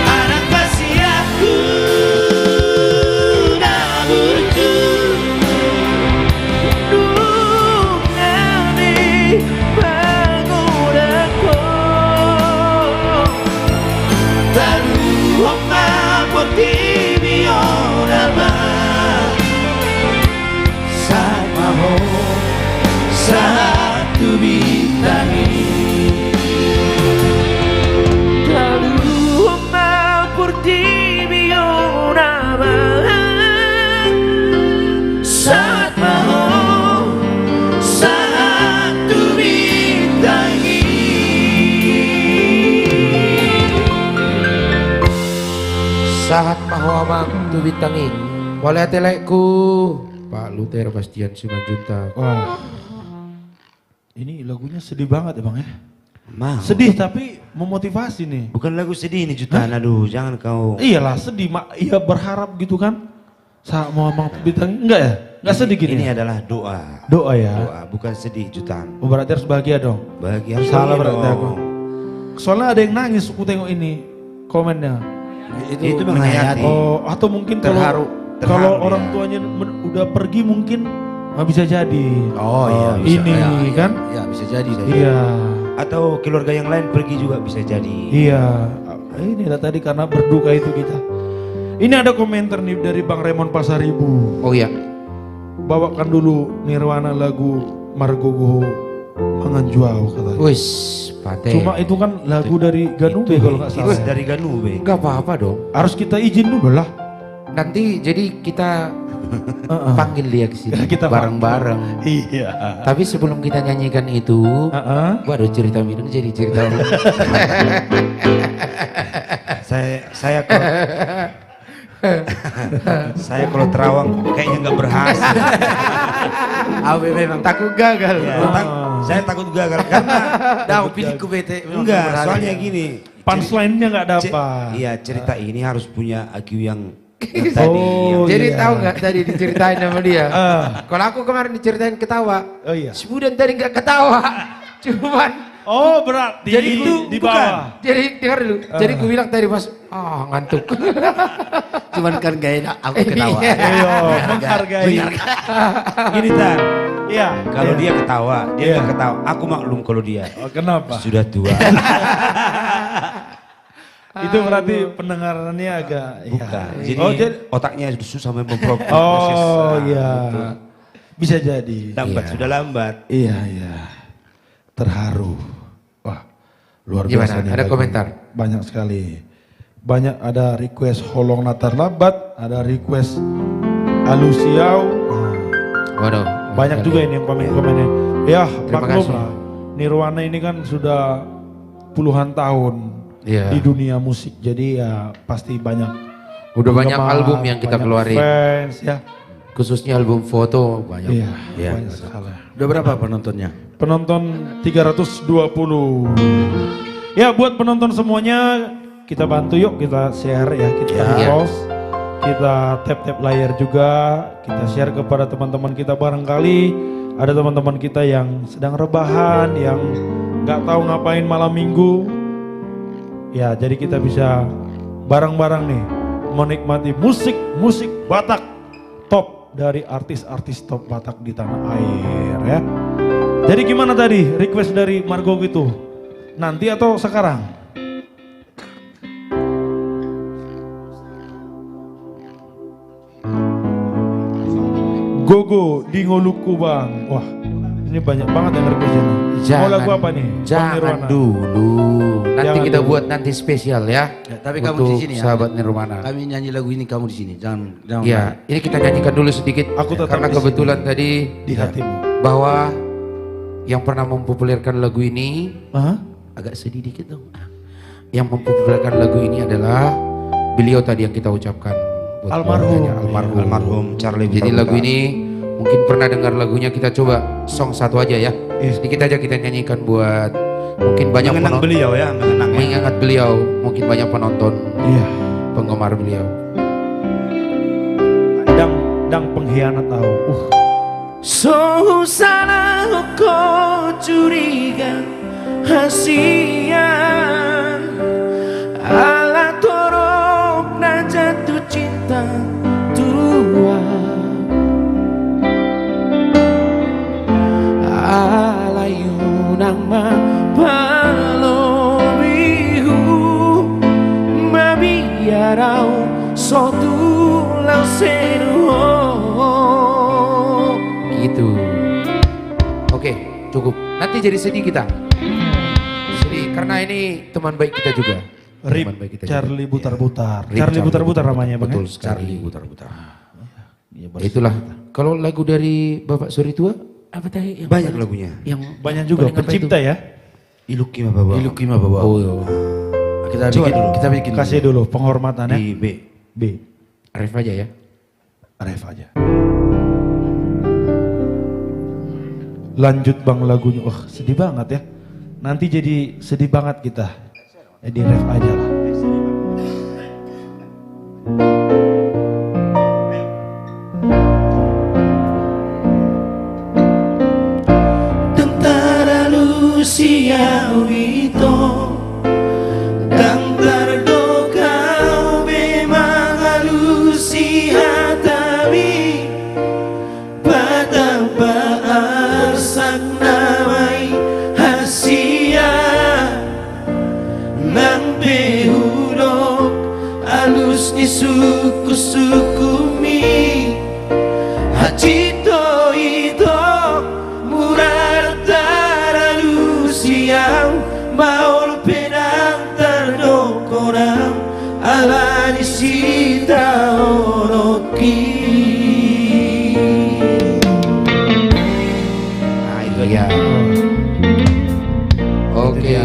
Anak kasih aku nabuju Nuk nami pangurangko Talu oma putih nama saat mau saat ku bintangi. Lalu mampur di nama saat mau saat ku bintangi. Saat Mahwamang Tuwitangi. Boleh telekku Pak Luther Bastian Simanjuntak. Wah, ini lagunya sedih banget ya bang ya? Mau. Sedih tapi memotivasi nih. Bukan lagu sedih ini jutaan, aduh jangan kau. Iyalah sedih, iya berharap gitu kan. Saat mau emang bintang enggak ya? Enggak sedih gini. Ini ya? adalah doa. Doa ya. Doa, bukan sedih jutaan. Oh, berarti harus bahagia dong. Bahagia Salah sekali berarti dong. aku. Soalnya ada yang nangis aku tengok ini komennya. Itu menghayati. Oh, atau mungkin Terharu. kalau Terharu, orang ya. tuanya udah pergi mungkin nggak bisa jadi. Oh iya bisa. Ini Ya, kan? Ya bisa jadi. Iya. Atau keluarga yang lain pergi juga bisa jadi. Iya. Ini lah tadi karena berduka itu kita. Ini ada komentar nih dari Bang Raymond Pasaribu. Oh iya. Bawakan dulu Nirwana lagu Margogo Manganjuau katanya. Wis, pate. Cuma itu kan lagu dari Ganube kalau nggak salah. Itu dari Ganube. Enggak apa-apa dong. Harus kita izin dulu lah. Nanti jadi kita panggil dia ke sini Kita bareng-bareng. Iya. Tapi sebelum kita nyanyikan itu, baru cerita minum jadi cerita. Saya kalau saya kalau terawang kayaknya nggak berhasil. Awe memang takut gagal. Ya, saya takut gagal karena Dah pilih ku bete. memang enggak, berharga. soalnya gini. Punchline-nya nggak dapat. Iya, cerita ini harus punya IQ yang tadi. Oh, Jadi iya. tahu nggak tadi diceritain sama dia? Kalau aku kemarin diceritain ketawa, Oh iya. si Budan tadi nggak ketawa, cuman Oh berarti Jadi itu di bawah. Jadi dengar dulu. Jadi gue bilang tadi pas ngantuk. Cuman kan gak enak aku ketawa. Iya. Iya, menghargai. Gini Tan, Iya. kalau iya. dia ketawa, dia Iya. nggak ketawa. Aku maklum kalau dia Oh, kenapa? sudah tua. Itu berarti pendengarannya agak. Bukan. Iya. Jadi, Oh, jadi otaknya susah memproses. Oh iya. Bisa jadi. Lambat, Iya. sudah lambat. Iya iya. Terharu. Wah, luar Gimana? biasa nih Ada lagu. komentar? Banyak sekali. Banyak ada request Holong Natar Lambat, ada request Alusiau. Waduh. Banyak juga ini yang komen-komennya. Ya, Terima maklum kasih. lah. Nirwana ini kan sudah puluhan tahun Iya. di dunia musik. Jadi ya pasti banyak. Udah banyak penggemar, album yang kita banyak keluarin. Fans ya. Khususnya album foto banyak. Iya, Iya. banyak sekali. Udah berapa penontonnya? Penonton 320. Ya buat penonton semuanya kita bantu yuk, kita share ya, kita Ya. post, kita tap layar juga, kita share kepada teman-teman kita. Barangkali ada teman-teman kita yang sedang rebahan, yang nggak tahu ngapain malam minggu. Ya jadi kita bisa bareng-bareng nih menikmati musik Batak top dari artis-artis top Batak di tanah air ya. Jadi gimana tadi request dari Margo gitu? Nanti atau sekarang? Gogo di Ngoluku Bang. Wah, ini banyak banget yang request ini. Mau lagu apa nih? Bang Jangan Nirwana? dulu. Nanti Jangan kita dulu. buat nanti spesial ya. Ya, tapi kamu untuk di sini ya. sahabat Nirwana. Kami nyanyi lagu ini, kamu di sini. Jangan. Ya, ini kita nyanyikan dulu sedikit. Aku tetap karena di sini. kebetulan tadi Di hatimu. bahwa yang pernah mempopulerkan lagu ini Hah? agak sedih dikit dong. Yang mempopulerkan lagu ini adalah beliau tadi yang kita ucapkan. buat Almarhum. keluarganya, Almarhum. Almarhum Charlie. Jadi Butar-Butar. lagu ini mungkin pernah dengar lagunya, kita coba song satu aja ya. Iya. Sedikit aja kita nyanyikan buat mungkin banyak mengenang penonton. beliau ya, mengenang. Ya. Mengingat beliau, mungkin banyak penonton, Iya. penggemar beliau. Dang pengkhianat tahu. So salah kau curiga hasian ala torok na jatuh cinta tua alayu nama palobihu mabiarau sotu lau seru. Gitu. Oke, cukup. Nanti jadi sedih kita. Sedih karena ini teman baik kita juga. Rip Teman baik kita Charlie juga. Butar-Butar. Rip Charlie Butar-Butar namanya Bang. Betul ya? sekali. Butar-butar. Iya, Ya, itulah. Kalau lagu dari Bapak Suri Tua apa tadi? Yang Banyak paling- lagunya. Yang Banyak juga paling apa pencipta itu? ya. Ilukima Bawa. Ilukima Bawa. Oh, iya. Kita Coba bikin dulu. Kita bikin Kasih dulu penghormatannya. di B. B. Ref aja ya. Ref aja. Lanjut Bang lagunya. Wah sedih banget ya. Nanti jadi sedih banget kita. Jadi ref aja lah. Tentara Lucia Wito dan terdoka memang Lucia tapi betapa arsak namai hasia nang behudok alus ni suku-suku mi hacito itu murah terlalu siang maul pedang terdokorang ala disita oroki. Nah, itu ya. Oke.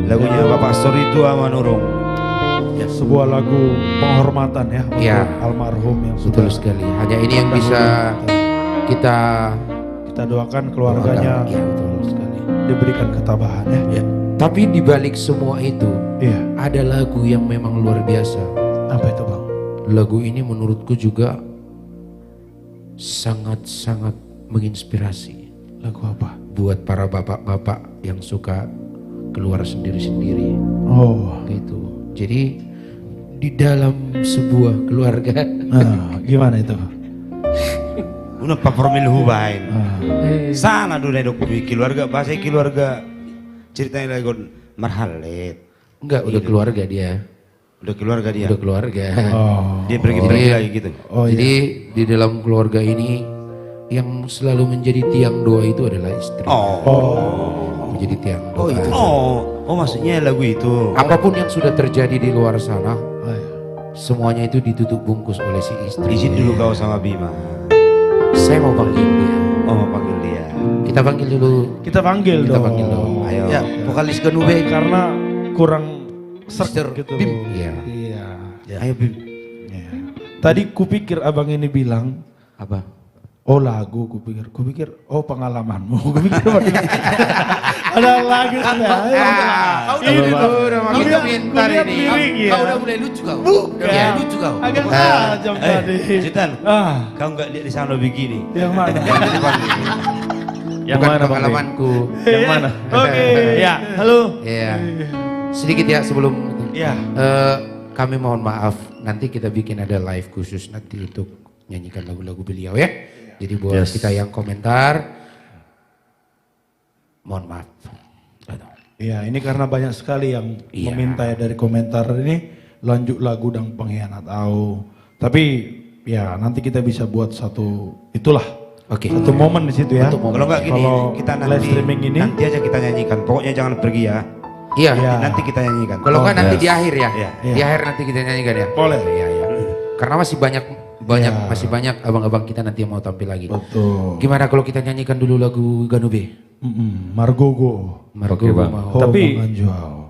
Lagunya Bapak Sori Tua Manurung. Sebuah lagu penghormatan ya. Ya. Untuk almarhum yang Betul sudah sekali. Hanya ini yang bisa kita kita doakan keluarganya Ya, betul sekali. diberikan ketabahan ya. Tapi di balik semua itu Iya. ada lagu yang memang luar biasa. Apa itu Bang? Lagu ini menurutku juga sangat-sangat menginspirasi. Lagu apa? buat para bapak-bapak yang suka keluar sendiri-sendiri. Oh, Gitu. Jadi di dalam sebuah keluarga gimana itu? Una paformil hubain. Sana dulu dok keluarga bahasa keluarga ceritanya lagi marhalet. enggak udah keluarga dia. Udah keluarga dia. Udah keluarga. Oh, Dia pergi-pergi lagi gitu. oh Jadi iya. di dalam keluarga ini yang selalu menjadi tiang doa itu adalah istri. Menjadi tiang doa. Oh maksudnya lagu itu. Apapun yang sudah terjadi di luar sana, Oh, iya. semuanya itu ditutup bungkus oleh si istri. Izin dulu kau sama Bima. Saya mau panggil dia. Oh mau panggil dia. Kita panggil dulu. Kita panggil Kita dong. panggil dong. Ayo. Ya, vokalis Ganube. Karena kurang ser gitu. Iya. Iya. Ayo Bim. Iya. Tadi kupikir abang ini bilang, Apa? oh lagu, kupikir oh pengalamanmu. Kupikir ada lagu Ini tuh udah makin Kulihat- pintar kulihat ini. lirik ya. Kau udah mulai lucu kau. Bukan. Udah lucu kau. Agak tajam tadi. Citan. Ah, Kau nggak lihat di sana begini. yang mana? Yang Bukan mana Bang? pengalamanku. Yang mana? Oke. Ya, halo. Iya. Sedikit ya sebelum Ya. kami mohon maaf. Nanti kita bikin ada live khusus nanti untuk nyanyikan lagu-lagu beliau ya. Jadi buat kita yang komentar, mohon maaf. Ya, ini karena banyak sekali yang Iya. meminta ya dari komentar ini lanjut lagu dan pengkhianat au. Tapi ya nanti kita bisa buat satu itulah. Oke. Satu momen di situ ya. Untuk momen. Kalau nggak gini, Kalau kita live nanti streaming ini nanti aja kita nyanyikan. Pokoknya jangan pergi ya. Iya. Iya. Nanti kita nyanyikan. Kalau nggak nanti di akhir ya. Iya. Di akhir nanti kita nyanyikan ya. boleh. Iya iya. Karena masih banyak masih banyak abang-abang kita nanti yang mau tampil lagi. Betul. Gimana kalau kita nyanyikan dulu lagu Ganube? Margogo. Margo Oke, Bang. mau. Tapi- Manjuau.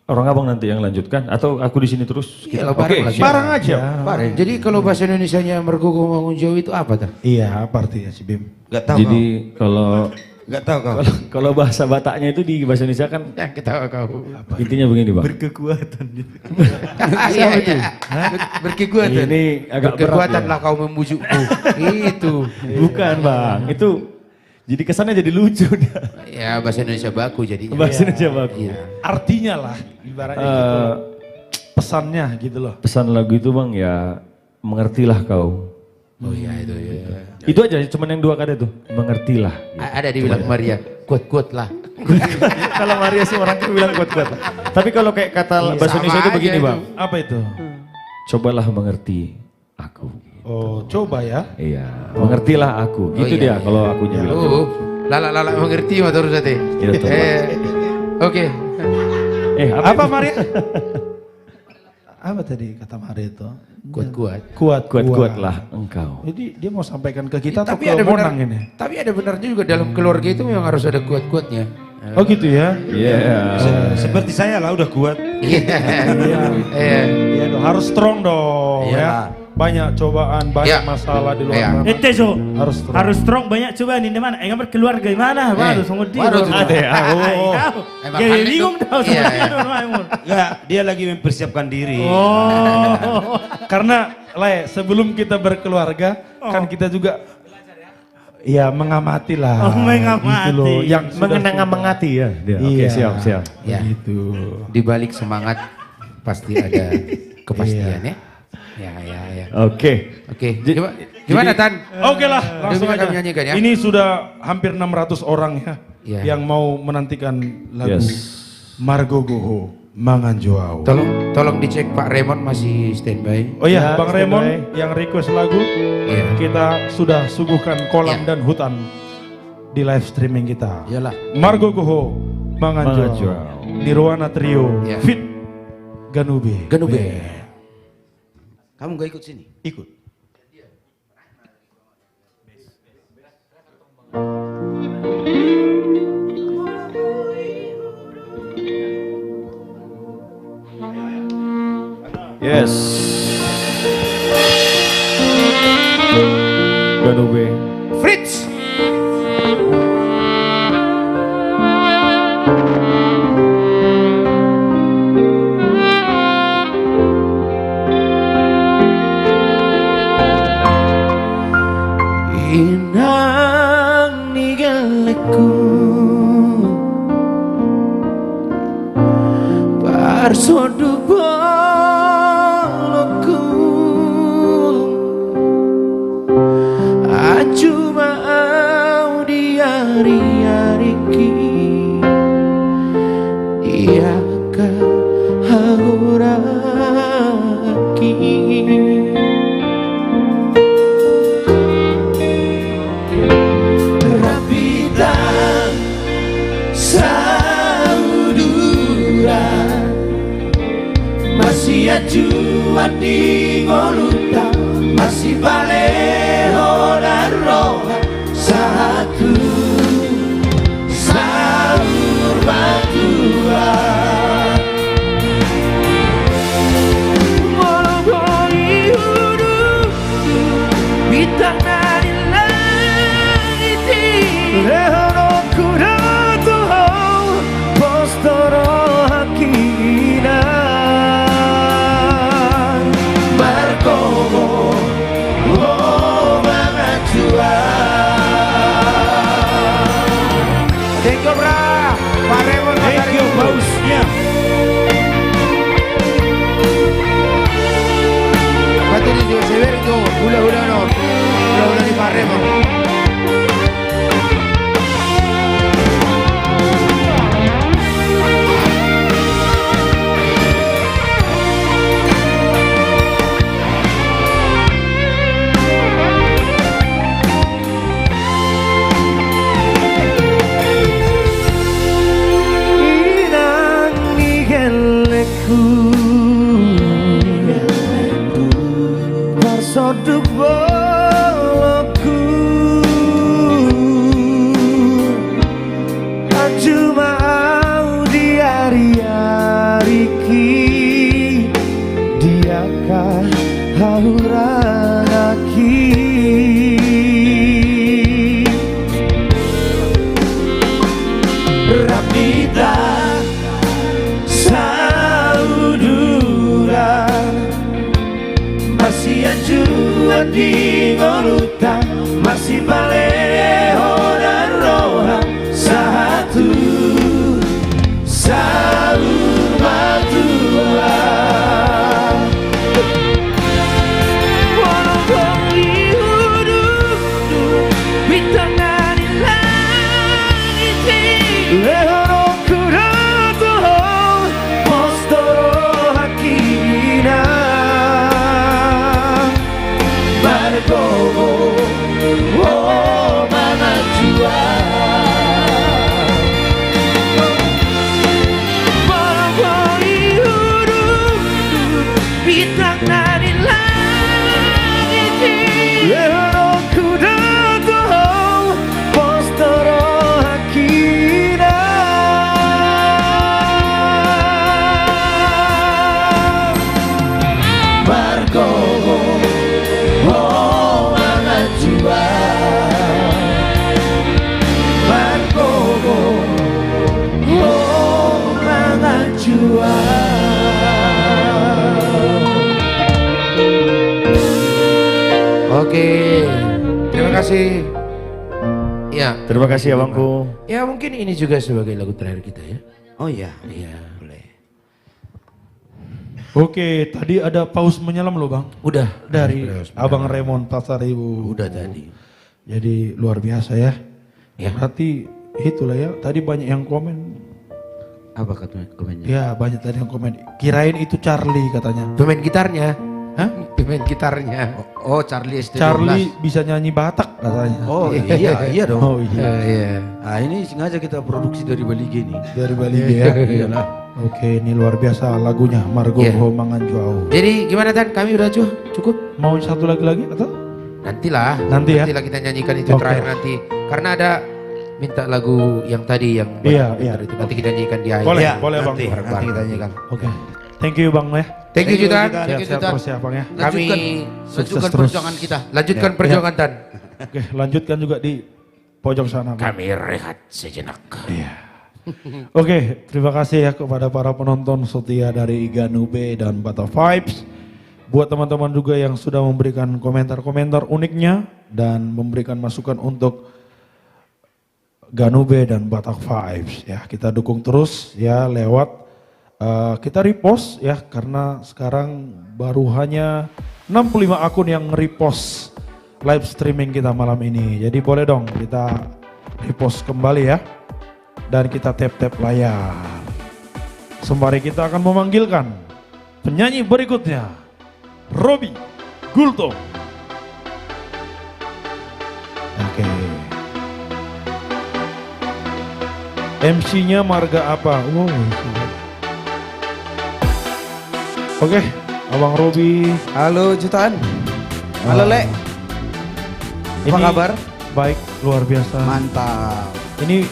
Orang abang nanti yang lanjutkan atau aku di sini terus? Iya, bareng lagi. Barang aja. Bareng. Jadi kalau bahasa Indonesianya Mergogo Mangun Jauh itu apa tuh? Iya, apa artinya si Bim? Nggak tahu Jadi kalau kau. Nggak tahu kau. kalau bahasa Bataknya itu di bahasa Indonesia kan Ya kita kau. intinya begini Bang. Berkekuatan. Iya iya. Berkekuatan. Ini agak berat Berkekuatan ya. lah kau membujukku. Itu. Bukan Bang, itu jadi kesannya jadi lucu dia. Ya bahasa Indonesia baku jadinya. Bahasa Indonesia bagus. Iya. Artinya lah, ibaratnya gitu. Pesannya gitu loh. Pesan lagu itu Bang ya mengertilah kau. Oh iya itu ya. Itu aja cuman yang dua kata itu, mengertilah. Ada dibilang Maria, kuat-kuat lah. Kalau Maria sih orang bilang kuat-kuat. Tapi kalau kayak kata bahasa sama Indonesia itu aja begini itu. Bang. Apa itu? Cobalah mengerti aku. Oh, coba ya. Iya, mengertilah aku. Oh, Itu iya, dia kalau akunya bilang. Lala mengerti mah terus tadi. Iya, tuh, Oke. Apa Maria? Apa tadi kata Maria itu? Kuat-kuat. Kuat-kuatlah engkau. Jadi dia mau sampaikan ke kita atau Tapi ke ada benar. Monang ini? Tapi ada benarnya juga dalam keluarga itu memang harus ada kuat-kuatnya. Oh gitu ya? Iya. Seperti saya lah udah kuat. Iya. Iya. Iya dong, harus strong dong Iya. ya. Banyak cobaan, banyak Iya. masalah di luar Iya. sana. Ete so, Harus strong. harus strong banyak coba nih di mana? Gambar keluarga di mana? Baru sungguh di. baru tuh. Ada ya? Emang Jadi aneh bingung tuh. tahu Iya, sama iya. Enggak, dia lagi mempersiapkan diri. Oh. Karena Le, sebelum kita berkeluarga kan kita juga ya mengamati lah. Oh, mengamati. Gitu loh, yang Mengenang-mengati ya. Dia. Oke, Iya. siap. Ya. Gitu. Di balik semangat pasti ada kepastian ya. Ya. Oke. Oke. Gimana Tan? Oke lah, langsung Bisa aja. kami nyanyikan ya? Ini sudah hampir 600 orang ya Iya. yang mau menantikan lagu Yes. Margogoho Manganjoau. Tolong dicek Pak Raymond masih standby. Oh ya, Ya, Bang standby. Raymond yang request lagu, Iya. kita sudah suguhkan kolam Iya. dan hutan di live streaming kita. Iyalah. Margogoho Manganjoau. Manganjoau. Nirwana Trio Iya. Fit Ganube. Ganube. Kamu gak ikut sini? Ikut. Yes. Ganube. Fritz. Inang nigaleku Barsodu boloku Aju mau diari-ariki Iakah hauraki Rapitan saudura masih ajuan di ngoluta masih baleho dan roha satu sahur batua Moloboi hudu bintang dari langit Lehono kurato postoro hakina Markobo oh mangajua Thank you bra Pak Raymond Thank you pausnya. Pati di Jawa Sewer itu hula-hula no hula-hula di Pak Raymond Inang nigeleku Barsoduk boloku Aju mau diari-ariki Diakah hauraki Rapida saudura masih ajuan di ngoluta masih baleho dan roha satu sahur batua Moloboi hudu bintang dari langit Lehono kurato postoro hakina Markobo oh mangajua Moloboi hudu bintang dari langit Lehono kurato postoro hakina Markobo oh mangajua Markobo oh mangajua Oke terima kasih ya Terima kasih abangku. ya mungkin ini juga sebagai lagu terakhir kita ya Oh iya. iya Boleh. Oke, tadi ada paus menyelam loh bang. udah Dari Abang Raymond Pasaribu. udah tadi Jadi luar biasa ya. Ya. Berarti itulah ya, tadi banyak yang komen. Apa katanya komennya? Ya banyak tadi yang komen. Kirain itu Charlie katanya. pemain gitarnya Hah? pemain gitarnya Oh Charlie ST12. Charlie bisa nyanyi Batak katanya. Oh iya dong. Oh iya. iya Nah ini sengaja kita produksi dari Bali gini. Dari Bali ya. Iyalah. Oke, ini luar biasa lagunya Margo Iya. Homangan Juau. jadi gimana Tan kami udah cukup Mau satu lagi atau? nantilah Nanti ya? nantilah kita nyanyikan itu Oke. terakhir nanti karena ada minta lagu yang tadi yang Iya, benar iya. itu nanti kita nyanyikan di akhir Boleh, Ya, boleh bang. nanti kita nyanyikan. Oke. Thank you bang ya. thank you Jutan Thank you, Siap-siap Jutan. terus ya bang ya. kami Lanjutkan terus. perjuangan kita. lanjutkan perjuangan Tan Oke, lanjutkan juga di pojok sana. Bang. kami rehat sejenak Oke, terima kasih ya kepada para penonton setia dari Ganube dan Bata Vibes. Buat teman-teman juga yang sudah memberikan komentar-komentar uniknya dan memberikan masukan untuk Ganube dan Batak Vibes ya. Kita dukung terus ya lewat kita repost ya, karena sekarang baru hanya 65 akun yang repost live streaming kita malam ini. Jadi boleh dong kita repost kembali ya, dan kita tap-tap layar. Sembari kita akan memanggilkan penyanyi berikutnya, Robi Gultom. Oke. MC-nya marga apa? Wow. Oke, Abang Robi. Halo Jutaan. Halo Le. Apa kabar? Baik, luar biasa. Mantap. Ini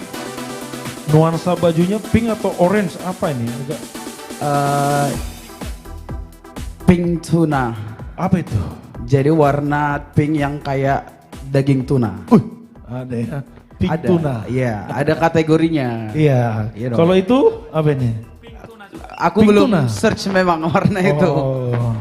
nuansa bajunya pink atau orange apa ini? Agak Pink tuna. apa itu? Jadi warna pink yang kayak daging tuna. Ada ya. Pink Ada. tuna. Iya, ada kategorinya. Iya. Iya dong. Kalau itu apa ini? Aku Pink belum tuna. search memang warna itu. Oh.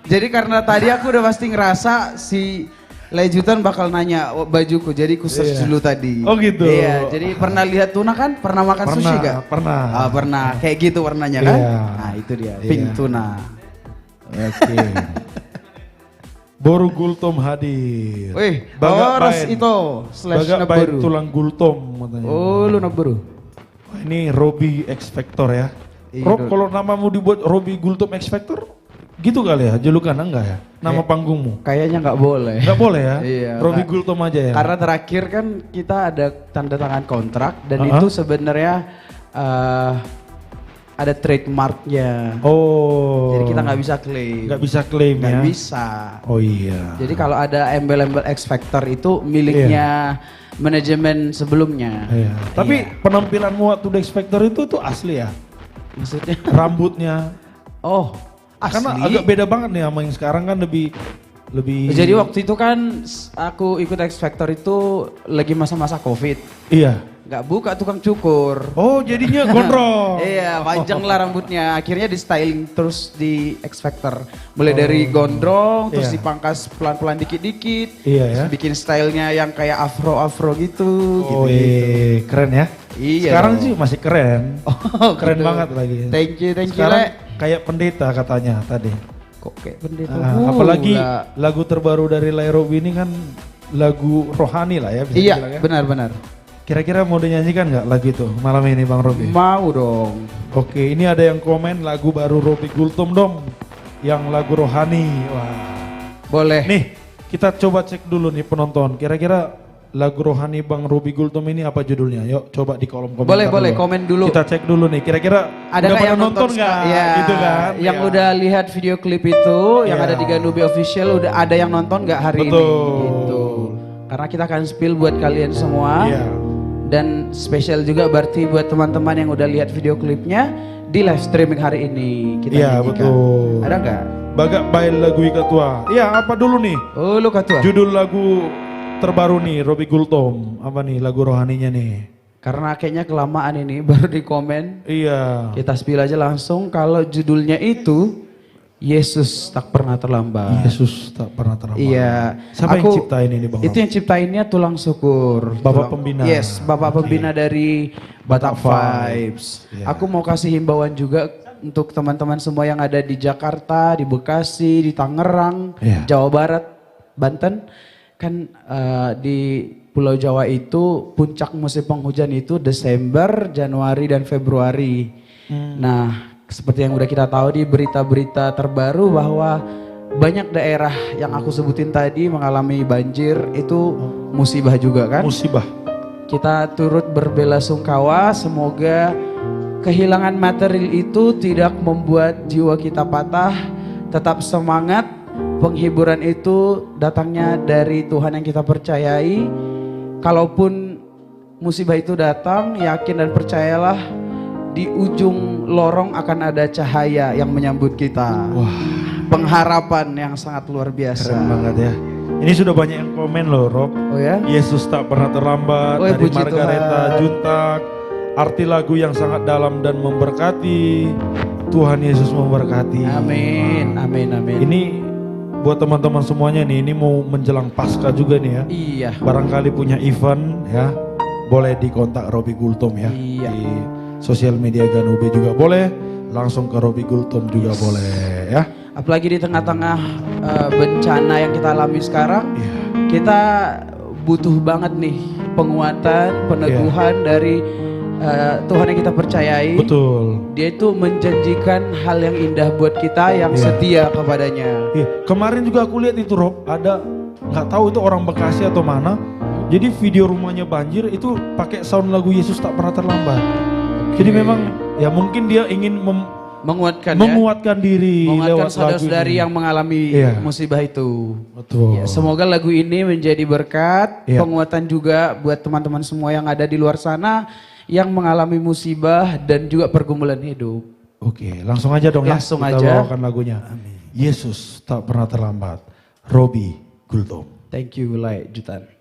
Jadi karena tadi aku udah pasti ngerasa si Lejutan bakal nanya bajuku, jadi ku search Iya. dulu tadi. Oh gitu. Iya, jadi pernah lihat tuna kan? Pernah makan sushi gak? Pernah. Ah, pernah, kayak gitu warnanya kan? Iya. Nah itu dia, pink Iya. tuna. Oke. Boru Gultom hadir. Wih, Baga Boros Bain. itu slash Baga Bain Nabaru. tulang Gultom katanya. Oh, lu Nabaru. Wah, ini Robi X Factor ya. Iya, Rob, Dok. kalau namamu dibuat Robi Gultom X Factor, gitu kali ya, julukan enggak ya? Nama panggungmu? Kayaknya nggak boleh. Enggak boleh ya? Iya, Robi Kak. Gultom aja ya? Karena terakhir kan kita ada tanda tangan kontrak dan Uh-huh. itu sebenarnya ada trademarknya. Oh. Jadi kita nggak bisa klaim. Nggak bisa klaim Nggak ya? bisa. Oh iya. Jadi kalau ada embel-embel X Factor itu miliknya manajemen sebelumnya. Iya. Tapi Iya. penampilanmu waktu di X Factor itu tuh asli ya? Maksudnya? Rambutnya. Oh, asli. Karena agak beda banget nih sama yang sekarang kan lebih. Jadi waktu itu kan aku ikut X Factor itu lagi masa-masa Covid. Iya. Nggak buka tukang cukur. Oh jadinya gondrong. Iya, panjang lah rambutnya. Akhirnya di styling terus di X Factor. Mulai dari gondrong, terus Iya. dipangkas pelan-pelan dikit-dikit. Iya ya. Terus bikin stylenya yang kayak afro-afro gitu. Oh gitu. iya, keren ya. Iya Sekarang dong. sih masih keren. Oh, Keren gitu. banget lagi. Thank you, Sekarang Le. kayak pendeta katanya tadi. Kok kayak pendeta? Apalagi lah. lagu terbaru dari Lairobi ini kan lagu rohani lah ya bisa Iya, dibilang ya. benar-benar. Kira-kira mau dinyanyikan nggak lagu itu malam ini Bang Robi? Mau dong. Oke, ini ada yang komen lagu baru Robi Gultom dong. Yang lagu rohani. Wah. Boleh. Nih, kita coba cek dulu nih penonton. Kira-kira lagu rohani Bang Robi Gultom ini apa judulnya? Yuk coba di kolom komentar. Boleh, dulu. komen dulu. Kita cek dulu nih. Kira-kira Ada udah nggak pada yang nonton nggak? Ya, Gitu kan? yang Ya. udah lihat video klip itu, yang Iya. ada di Ganube Official, udah ada yang nonton nggak hari Betul. ini? Gitu. Karena kita akan spill buat kalian semua. Iya. Dan spesial juga berarti buat teman-teman yang udah lihat video klipnya di live streaming hari ini kita Iya, nyanyikan. betul. Ada nggak? Bagak bail lagu Ikatua. Iya, apa dulu nih? Oh, lu Katua. Judul lagu terbaru nih Robi Gultom. Apa nih lagu rohaninya nih? Karena kayaknya kelamaan ini baru di komen. Iya. Kita spill aja langsung kalau judulnya itu Yesus tak pernah terlambat. Yesus tak pernah terlambat. Iya. Siapa yang ciptain ini Bang? Itu yang ciptainnya Tulang Syukur. Bapak pembina. Yes, Bapak pembina dari Batak Vibes. Iya. Aku mau kasih himbauan juga untuk teman-teman semua yang ada di Jakarta, di Bekasi, di Tangerang, Iya. Jawa Barat, Banten. Kan di Pulau Jawa itu puncak musim penghujan itu Desember, Januari, dan Februari. Nah, seperti yang udah kita tahu di berita-berita terbaru bahwa banyak daerah yang aku sebutin tadi mengalami banjir, itu musibah juga kan? Musibah. Kita turut berbelasungkawa, semoga kehilangan material itu tidak membuat jiwa kita patah, tetap semangat. Penghiburan itu datangnya dari Tuhan yang kita percayai. Kalaupun musibah itu datang, yakin dan percayalah di ujung lorong akan ada cahaya yang menyambut kita. Wah, Pengharapan yang sangat luar biasa. keren banget ya. Ini sudah banyak yang komen loh Rob. Oh ya? Yesus tak pernah terlambat Oh, dari puji Margareta Tuhan. Juntak. Arti lagu yang sangat dalam dan memberkati. Tuhan Yesus memberkati. Amin, amin, amin. Ini buat teman-teman semuanya nih, ini mau menjelang Paskah juga nih ya. Iya. Barangkali punya event ya, boleh dikontak Robi Gultom ya. Iya. Di sosial media Ganube juga boleh. langsung ke Robi Gultom juga boleh ya. Apalagi di tengah-tengah bencana yang kita alami sekarang, kita butuh banget nih penguatan, peneguhan dari Tuhan yang kita percayai. Betul. Dia itu menjanjikan hal yang indah buat kita yang setia kepadanya. Kemarin juga aku lihat itu Rob, ada nggak tahu itu orang Bekasi atau mana. Jadi video rumahnya banjir itu pakai sound lagu Yesus tak pernah terlambat. Jadi memang ya mungkin dia ingin menguatkan diri lewat saudara-saudari yang mengalami musibah itu. Betul. Ya, semoga lagu ini menjadi berkat, penguatan juga buat teman-teman semua yang ada di luar sana yang mengalami musibah dan juga pergumulan hidup. Oke, langsung aja dong langsung ya. Kita bawakan lagunya. Amin. Yesus tak pernah terlambat. Robi Gultom. Thank you, Lai Jutan.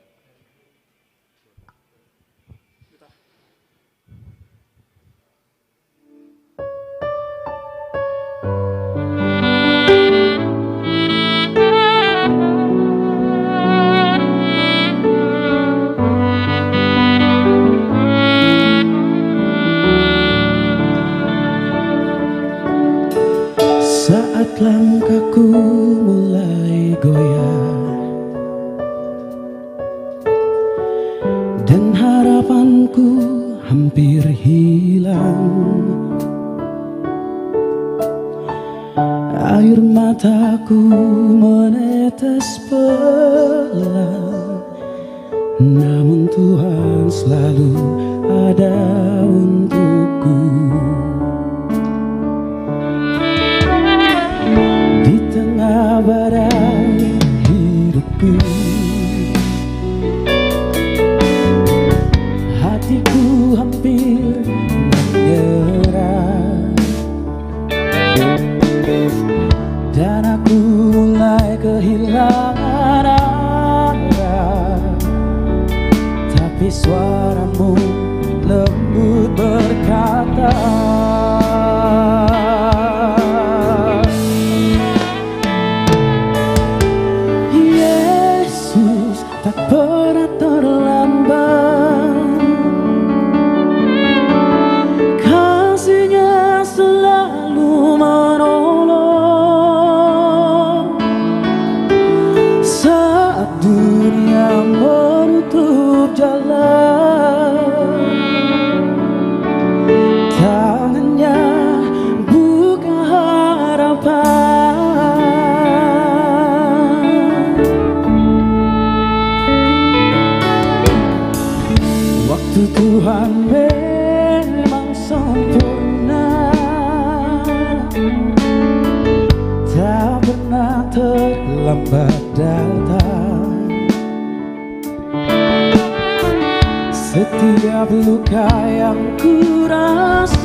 Saat langkahku mulai goyah dan harapanku hampir hilang, air mataku menetes pelan, namun Tuhan selalu ada untukku. Badai hidupku, hatiku hampir menyerah, dan aku mulai kehilangan arah. Tapi suaramu lembut berkata, tak pernah terlambat, kasih-Nya selalu menolong. Saat dunia menutup jalan, tangan-Nya buka harapan. Tuhan memang sempurna, tak pernah terlambat datang. Setiap luka yang ku rasakan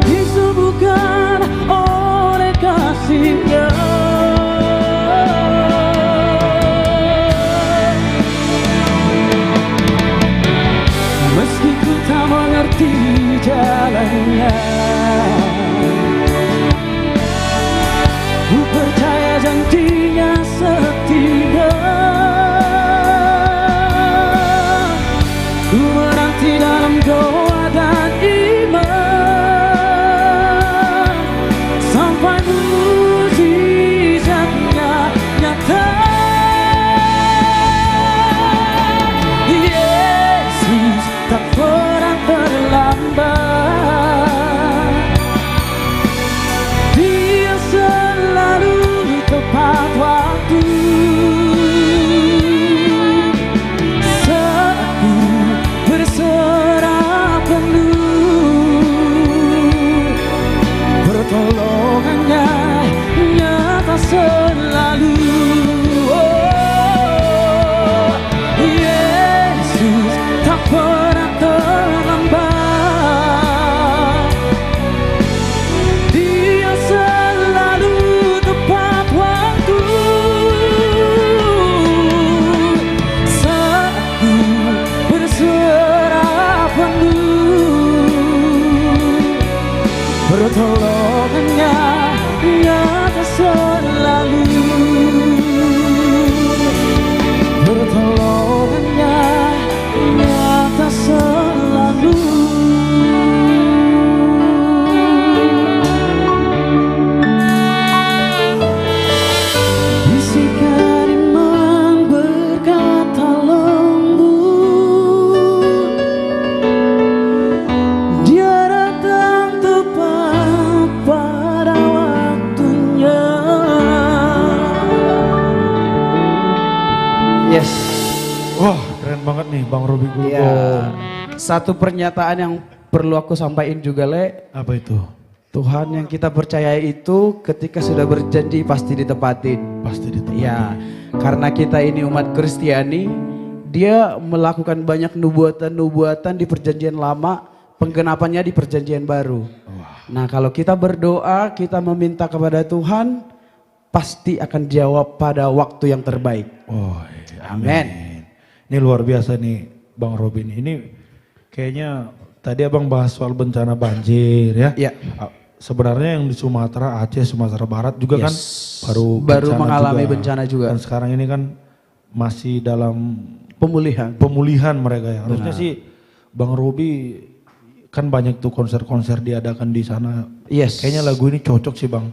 disembuhkan oleh kasih-Nya. Meski ku tak mengerti jalannya, ku percaya janji-Nya setia. Ku menanti dalam doa dan iman sampai mujizat-Nya nyata. Tak pernah terlambat, Dia selalu tepat waktu. Saat ku berserah penuh, pertolongan-Nya nyata selalu. Oh, Yesus tak pernah terlambat, Dia selalu tepat waktu. Saat ku berserah penuh, pertolongan-Nya nyata selalu. Pertolongan-Nya nyata selalu. nih Bang Robi Gultom? Ya, satu pernyataan yang perlu aku sampaikan juga, Le. Apa itu? Tuhan yang kita percayai itu ketika sudah berjanji pasti ditepatin. Pasti ditepati. Ya, karena kita ini umat Kristiani, dia melakukan banyak nubuatan-nubuatan di perjanjian lama, penggenapannya di perjanjian baru. Nah, kalau kita berdoa, kita meminta kepada Tuhan, pasti akan jawab pada waktu yang terbaik. Oh, Amin. Ini luar biasa nih Bang Robin. Ini kayaknya tadi abang bahas soal bencana banjir ya. Ya. Sebenarnya yang di Sumatera, Aceh, Sumatera Barat juga kan baru bencana mengalami bencana juga. Dan sekarang ini kan masih dalam Pemulihan. mereka ya. Harusnya sih Bang Robi kan banyak tuh konser-konser diadakan di sana. Yes. Kayaknya lagu ini cocok sih Bang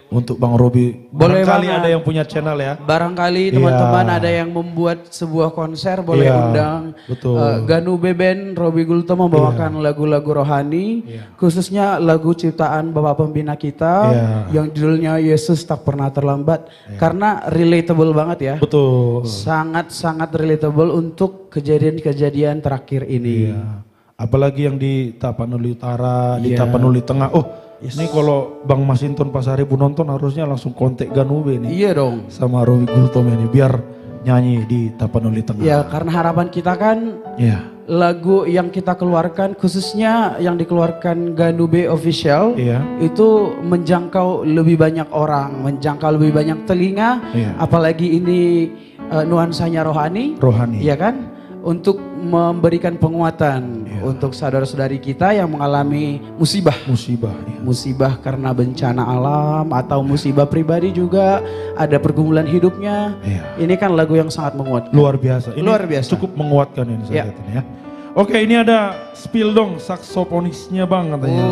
untuk Bang Robi. Boleh Barangkali banget. ada yang punya channel ya. Barangkali teman-teman ada yang membuat sebuah konser, boleh Iya, undang betul. Ganube Band Robi Gultom membawakan lagu-lagu rohani, khususnya lagu ciptaan Bapak Pembina kita yang judulnya Yesus Tak Pernah Terlambat, karena relatable banget ya. Betul. Sangat-sangat relatable untuk kejadian-kejadian terakhir ini. Iya. Apalagi yang di Tapanuli Utara, di Iya. Tapanuli Tengah. Oh, ini kalau Bang Masinton Pasaribu nonton harusnya langsung kontak Ganube nih. Iya dong. Sama Robi Gultom ini biar nyanyi di Tapanuli Tengah. Ya, karena harapan kita kan Iya. lagu yang kita keluarkan, khususnya yang dikeluarkan Ganube Official, Iya. itu menjangkau lebih banyak orang, menjangkau lebih banyak telinga, Iya. apalagi ini nuansanya rohani, Rohani. ya kan? Untuk memberikan penguatan untuk saudara-saudari kita yang mengalami musibah. Musibah. Iya. Musibah karena bencana alam atau musibah pribadi juga, ada pergumulan hidupnya. Iya. Ini kan lagu yang sangat menguatkan. Luar biasa. Ini Luar biasa. cukup menguatkan ini saya Ya. lihat ini ya. Oke, ini ada spill dong saksofonisnya Bang katanya.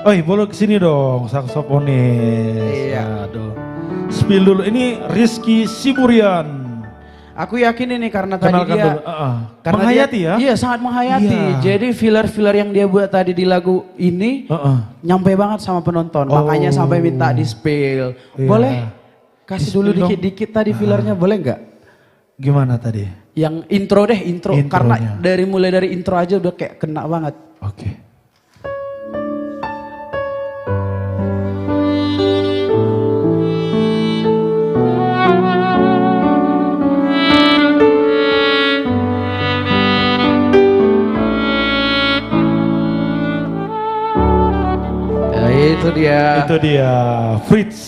Oi, boleh kesini dong saksofonis. Iya. Aduh. Spill dulu. Ini Rizky Siburian. Aku yakin ini karena Kenalkan tadi dia dulu. karena Menghayati dia, ya? Iya, sangat menghayati. Iya. Jadi filler-filler yang dia buat tadi di lagu ini nyampe banget sama penonton. Makanya sampai minta di spill. Iya. Boleh kasih Di-spill dulu dong. dikit-dikit tadi fillernya, boleh nggak? Gimana tadi? Yang intro deh, intro. Intronya. Karena mulai dari intro aja udah kayak kena banget. Oke. Ya, itu dia. Itu dia Fritz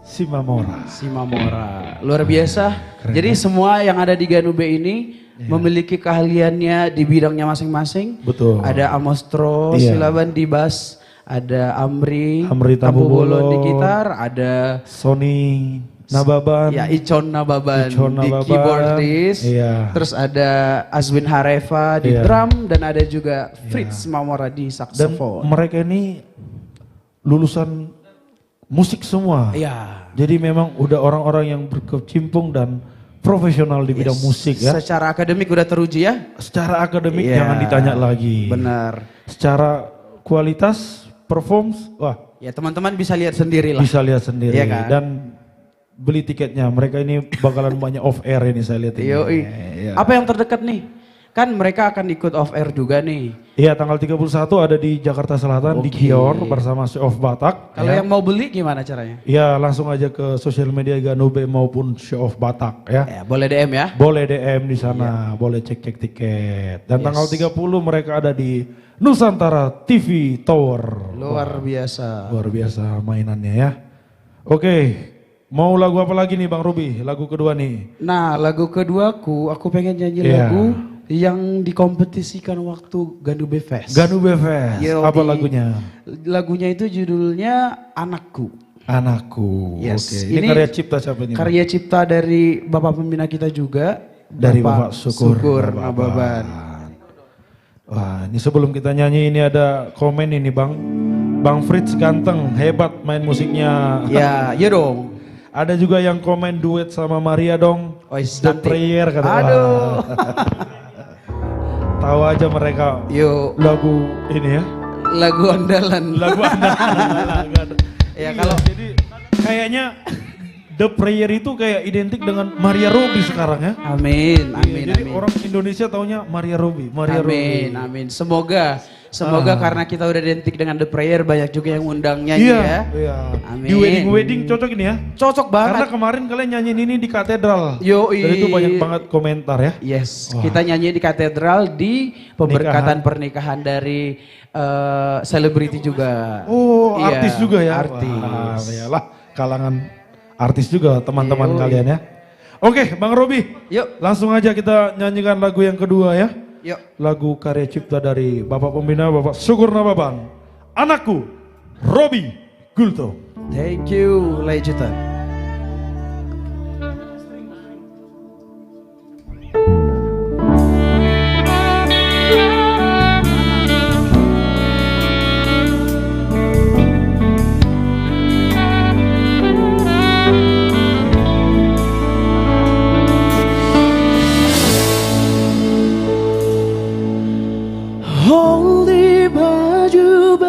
Simamora. Simamora. Luar biasa. Jadi semua yang ada di Ganube ini memiliki keahliannya di bidangnya masing-masing. Betul. Ada Amostro Iya. Silaban di bass, ada Amri Tambobolo di gitar, ada Sony Nababan. ya Icon Nababan Icon di Nababan. keyboardis. Iya. Terus ada Azwin Hareva di Iya. drum dan ada juga Fritz Mamora di Dan saxophone. mereka ini lulusan musik semua. Iya. Jadi memang udah orang-orang yang berkecimpung dan profesional di bidang musik ya. Secara akademik udah teruji ya. Secara akademik Iya. jangan ditanya lagi. Benar. Secara kualitas performs, wah Ya teman-teman bisa lihat sendiri lah. bisa lihat sendiri. Iya kan? Dan beli tiketnya. Mereka ini bakalan banyak off air ini saya lihat ini. Yoi. Iya. Apa yang terdekat nih? Kan mereka akan ikut off air juga nih. Iya, tanggal 31 ada di Jakarta Selatan di Oke. Kior bersama Show of Batak. Kalau ya. yang mau beli gimana caranya? Ya langsung aja ke sosial media Ganube maupun Show of Batak ya. Ya, boleh DM ya. Boleh DM di sana, boleh cek-cek tiket. Dan tanggal 30 mereka ada di Nusantara TV Tower. Luar biasa. Luar biasa mainannya ya. Oke, mau lagu apa lagi nih Bang Ruby? Lagu kedua nih. Nah, lagu keduaku aku pengen nyanyi Iya. lagu yang dikompetisikan waktu Ganube Fest. Ganube Fest. Yo, Apa di- lagunya? Lagunya itu judulnya Anakku. Anakku. Yes. Oke. Ini Ini karya cipta siapa nih? Bang? Karya cipta dari Bapak Pembina kita juga. Dari Bapak Syukur Nababan. Wah, ini sebelum kita nyanyi ini ada komen ini Bang. Bang Fritz ganteng, hebat main musiknya. Ya, ya dong. Ada juga yang komen duet sama Maria dong. Ois, The nanti. Prayer kata. Aduh. Tahu aja mereka Yuk, lagu ini ya. lagu andalan. Lagu andalan. Ya kalau Jadi kayaknya The Prayer itu kayak identik dengan Maria Robi sekarang ya. Amin, Iya, amin, jadi amin. orang Indonesia taunya Maria Robi, Maria Amin, Robi. amin. Semoga karena kita udah identik dengan The Prayer banyak juga yang undang nyanyi Iya, ya. iya. Amin. Di wedding cocok ini ya. Cocok Karena banget. kemarin kalian nyanyiin ini di katedral. Yoi. Dan itu banyak banget komentar ya. Yes, kita nyanyi di katedral di pemberkatan pernikahan dari selebriti juga. Oh, Iya, artis juga ya. Artis. Wah, iyalah, kalangan artis juga teman-teman Yoi. kalian ya. Oke, Bang Robi. Yuk, Langsung aja kita nyanyikan lagu yang kedua ya. yuk. Lagu karya cipta dari Bapak Pembina Bapak Sukur Nababan. Anakku, Robi Gulto. Thank you, Lejutan. Holy baju-baju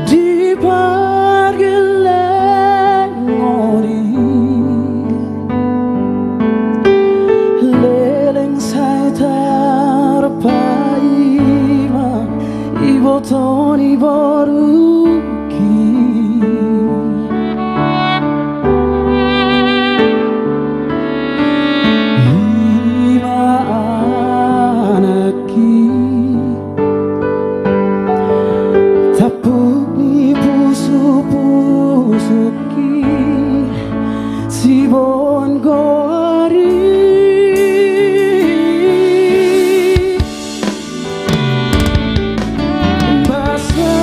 di pargelengori leleng sai tarpaima ibotoni boruki Ima anaki tapuni pusu-pusuki sibon goari basa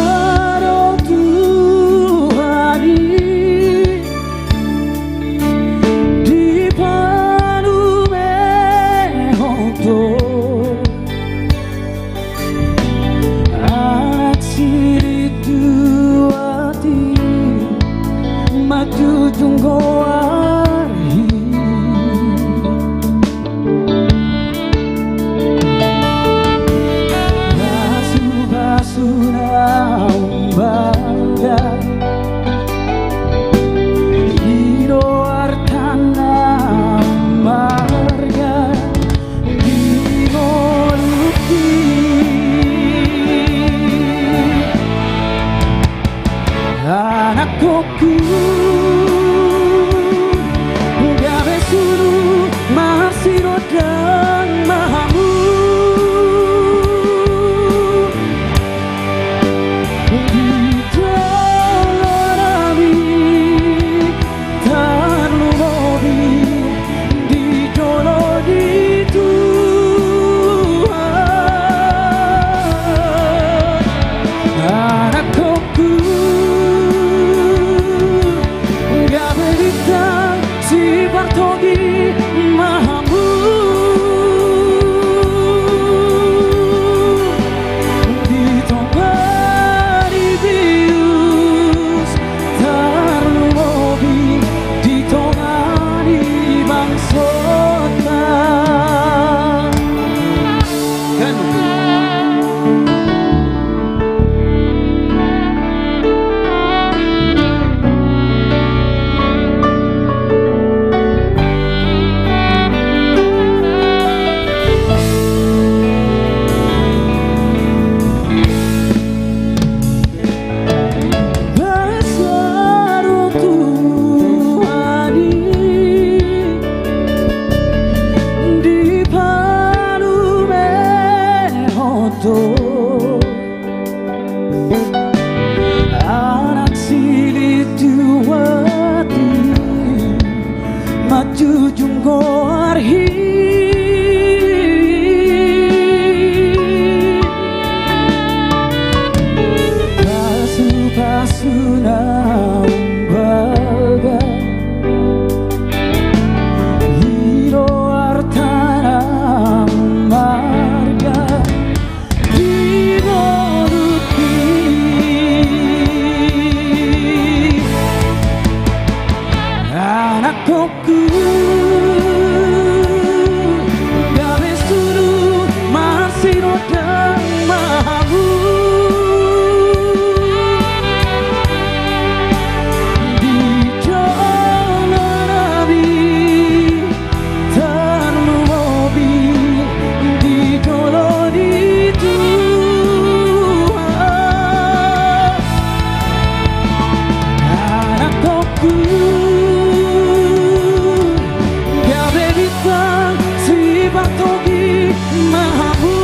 partogi mahamu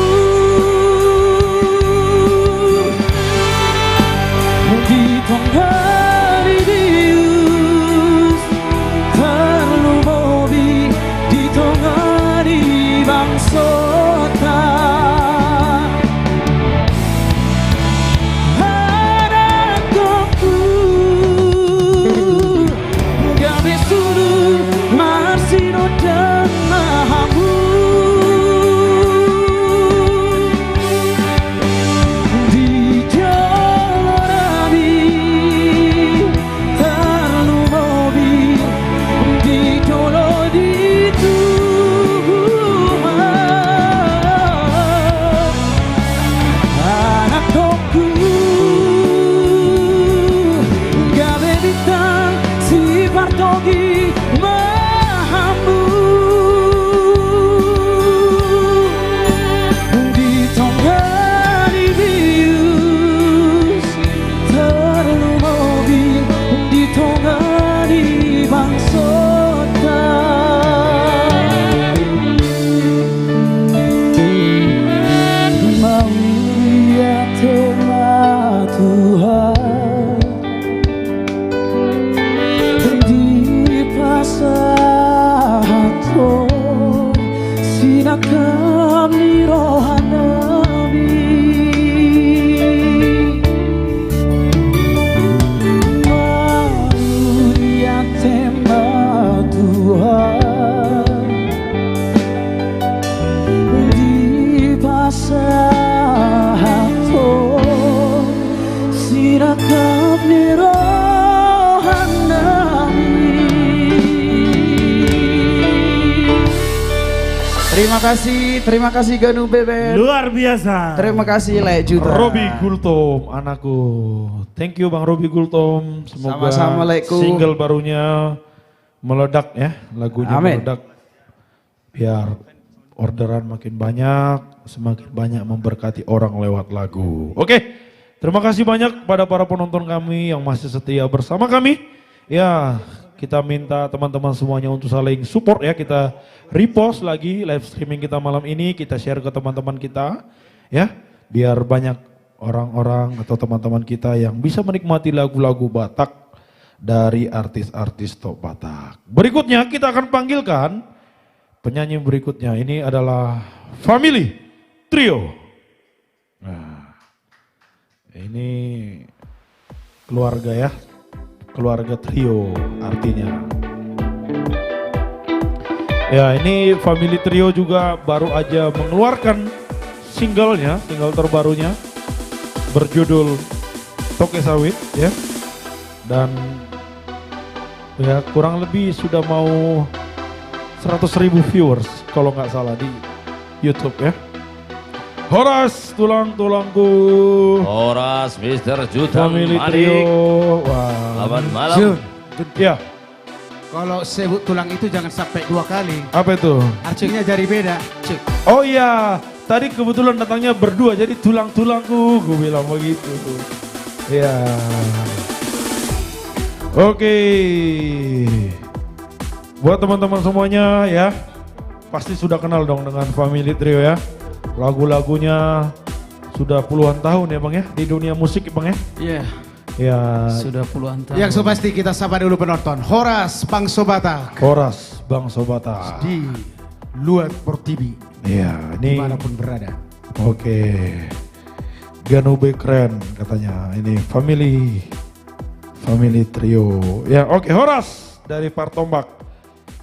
di tonggari bius terlu mobi di tonggari bangsota harapanku gabe sunu marsino dan mahamu di jalabi terlu mobi di jolo di Tuhan anak toku gabe bintang si partogi mahamu di tonggari bius terlu mobi di tonggari bangsota mau lihat tema Tuhan di pasato sina kami rohanabi mau lihat tema Tuhan di pasato sina kami Terima kasih Ganu Bebek. Luar biasa. Terima kasih Le Juta. Robi Gultom, anakku. Thank you Bang Robi Gultom. Semoga Sama-sama, Leku. single barunya meledak ya, lagunya Amin. meledak. Biar orderan makin banyak, semakin banyak memberkati orang lewat lagu. Oke, terima kasih banyak pada para penonton kami yang masih setia bersama kami. Ya, kita minta teman-teman semuanya untuk saling support ya. Kita repost lagi live streaming kita malam ini, kita share ke teman-teman kita ya. Biar banyak orang-orang atau teman-teman kita yang bisa menikmati lagu-lagu Batak dari artis-artis top Batak. Berikutnya kita akan panggilkan penyanyi berikutnya. Ini adalah Family Trio. Nah, ini keluarga ya. Keluarga trio artinya. Ya, ini Family Trio juga baru aja mengeluarkan singlenya, single terbarunya berjudul Toke Sawit ya. Dan ya kurang lebih sudah mau 100.000 viewers kalau nggak salah di YouTube ya. Horas tulang-tulangku. Horas Mr. Juta Family Malik. Trio. Wah. Selamat malam. Jun, Ya, kalau sebut tulang itu jangan sampai 2 kali. apa itu? Artinya jari beda. Cek. Oh iya, tadi kebetulan datangnya berdua jadi tulang-tulangku, gue bilang begitu. Ya. Oke. Buat teman-teman semuanya ya, pasti sudah kenal dong dengan Family Trio ya. Lagu-lagunya sudah puluhan tahun ya Bang ya di dunia musik Bang ya. Iya. Ya. Sudah puluhan tahun. Yang pasti kita sapa dulu penonton. Horas Bang Sobata Horas Bang Sobata. di Luat Portibi. Iya, ini Dimanapun berada. oke. Ganube keren katanya. Ini Family Trio. Ya, oke, Horas dari Partombak.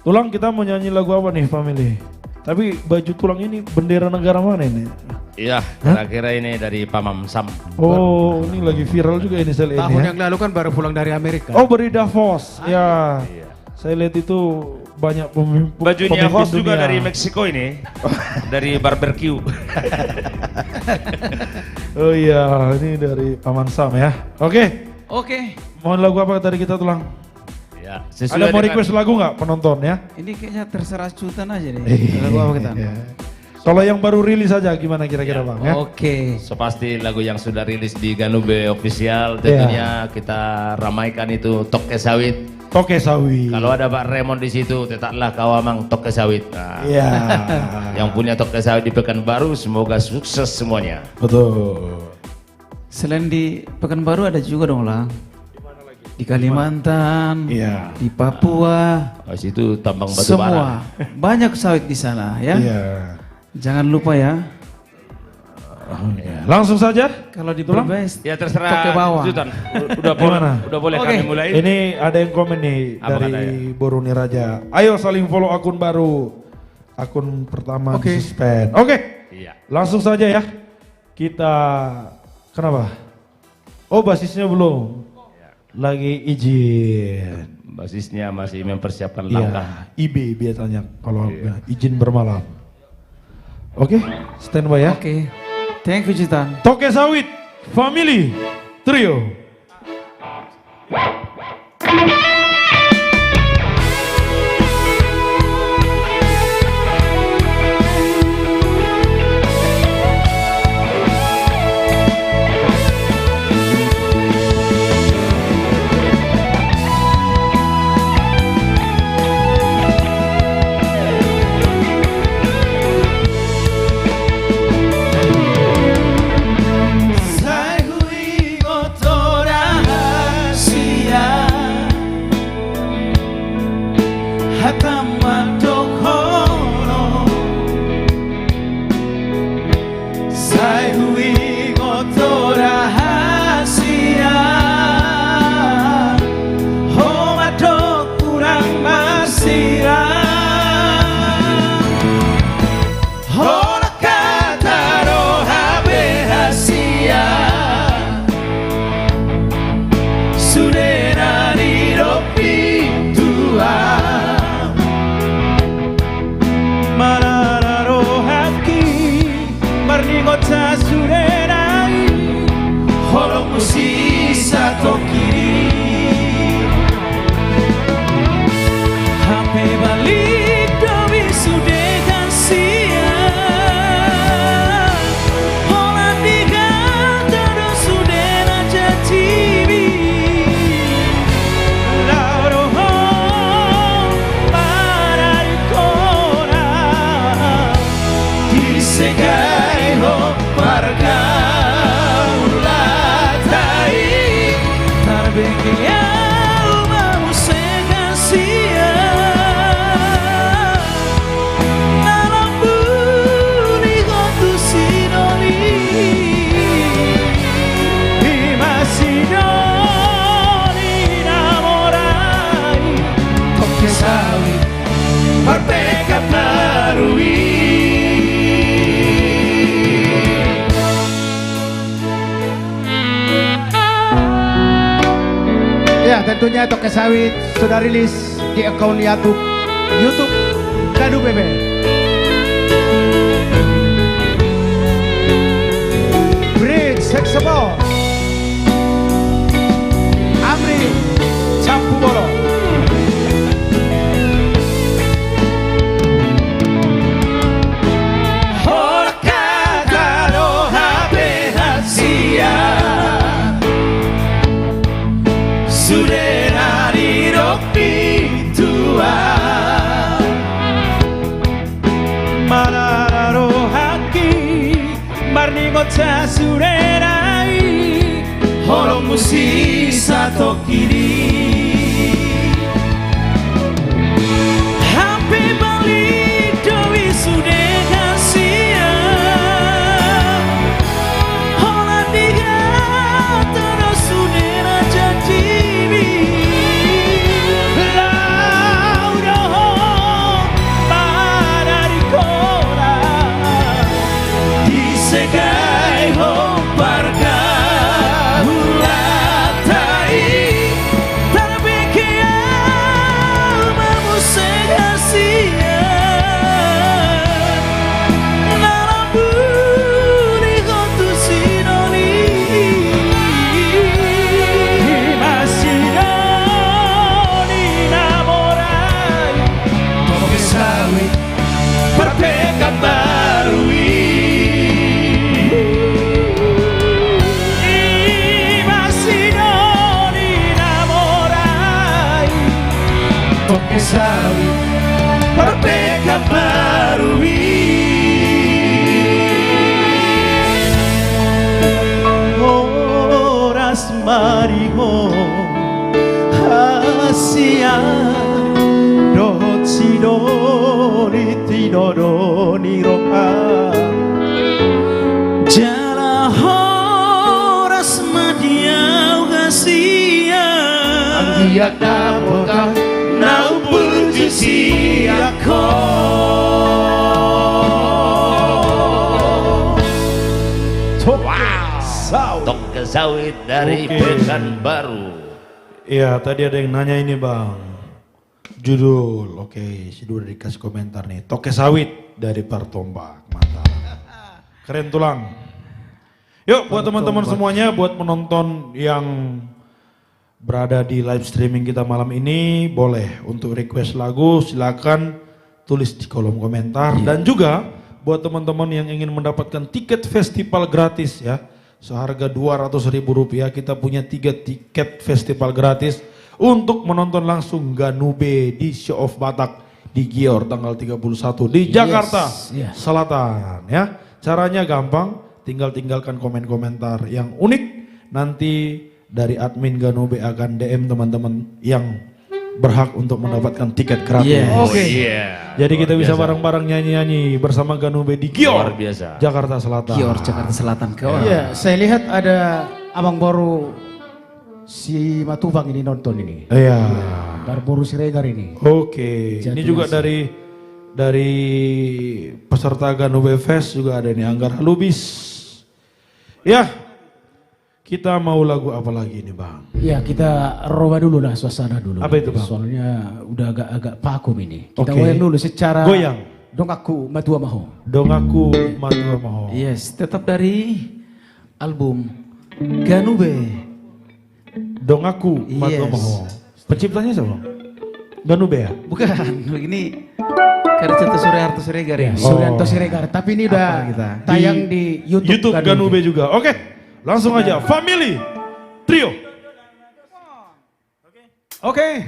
Tulang, kita mau nyanyi lagu apa nih Family? Tapi baju tulang ini bendera negara mana ini? Iya, kira-kira ini dari Pamam Sam. Oh, ini lagi viral juga ini saya lihat Tahun ini ya. yang lalu kan baru pulang dari Amerika. Oh, beri Davos. Ya. Saya lihat itu banyak pemimpin. Bajunya pemimpin host juga dunia. dari Meksiko ini. Dari barbecue. Oh iya, ini dari Paman Sam ya. Oke. Oke, Mohon lagu apa dari kita Tulang? Ya, Ada mau request lagu nggak penonton ya? ini kayaknya terserah Cutan aja deh. Lagu apa kita? Kalau yang baru rilis aja gimana kira-kira Bang ya? Oke. So pasti lagu yang sudah rilis di Ganube Official tentunya kita ramaikan itu Toke Sawit Toke Sawit. Kalau ada Pak Raymond di situ, tetaplah kau amang Toke Sawit. Nah, Iya. yang punya Toke Sawit di Pekanbaru, semoga sukses semuanya. Betul. Selain di Pekanbaru ada juga dong lah. Di Kalimantan, Iya. di Papua, Di situ tambang batu semua bara. banyak sawit di sana ya. Iya. Jangan lupa ya. Langsung saja. Kalau di Tulang? Berbest, Ya terserah. Toke bawah. Sultan. Udah boleh, Gimana? udah boleh Oke. kami mulai. Ini ada yang komen nih Apa dari Boroni Raja. Ayo saling follow akun baru. Akun pertama Oke. suspend. Oke. Iya. Langsung saja ya. Kita kenapa? Oh, basisnya belum. Lagi izin. Basisnya masih mempersiapkan Iya, langkah. IB biasanya kalau izin bermalam. Oke, standby ya. oke. Thank you Citan. Toke Sawit Family Trio. Ya, tentunya Toke Sawit sudah rilis di akun YouTube Ganu Bebe. Bridge Sexable Amri Campu Bolo. Satu kiri Hampir balik Dewi sudah kasihan Hola tiga terus sudah raja cibi Laudoh pada di kora Di segai homparga Jala horas madiau gasia Anggiat na pokaw naupujusi ako. Tok Kesawit dari Pekanbaru. Iya, tadi ada yang nanya ini bang, judul, oke, sudah dikasih komentar nih, Toke Sawit dari Partombak, mantap, keren tulang. Yuk buat teman-teman semuanya, buat penonton yang berada di live streaming kita malam ini, boleh untuk request lagu silakan tulis di kolom komentar. Dan juga buat teman-teman yang ingin mendapatkan tiket festival gratis ya, seharga Rp200.000 kita punya 3 tiket festival gratis untuk menonton langsung Ganube di Show of Batak di Gior tanggal 31 di Jakarta Selatan ya. Caranya gampang, tinggal tinggalkan komen-komentar yang unik, nanti dari admin Ganube akan DM teman-teman yang berhak untuk mendapatkan tiket gratis. Jadi kita bisa bareng-bareng nyanyi-nyanyi bersama Ganube di Gior, Jakarta Selatan. Gior, Jakarta Selatan. Iya, saya lihat ada abang baru si Matubang ini nonton ini. Iya. Baru Siregar ini. Oke, ini juga dari peserta Ganube Fest juga ada nih Anggara Lubis. Ya, kita mau lagu apa lagi nih bang? Ya kita roba dulu lah suasana dulu. Apa itu bang? Soalnya udah agak vakum ini. Kita goyang dulu secara goyang. Dongaku Matua Maho. Dongaku Matua Maho. Yes, tetap dari album Ganube. Dongaku Matua Maho. Penciptanya siapa? Ganube ya? Bukan, ini Karya Suryanto Siregar ya. Suryanto Siregar, tapi ini udah tayang di YouTube Ganube juga. Oke. Langsung aja, Family Trio. Oke.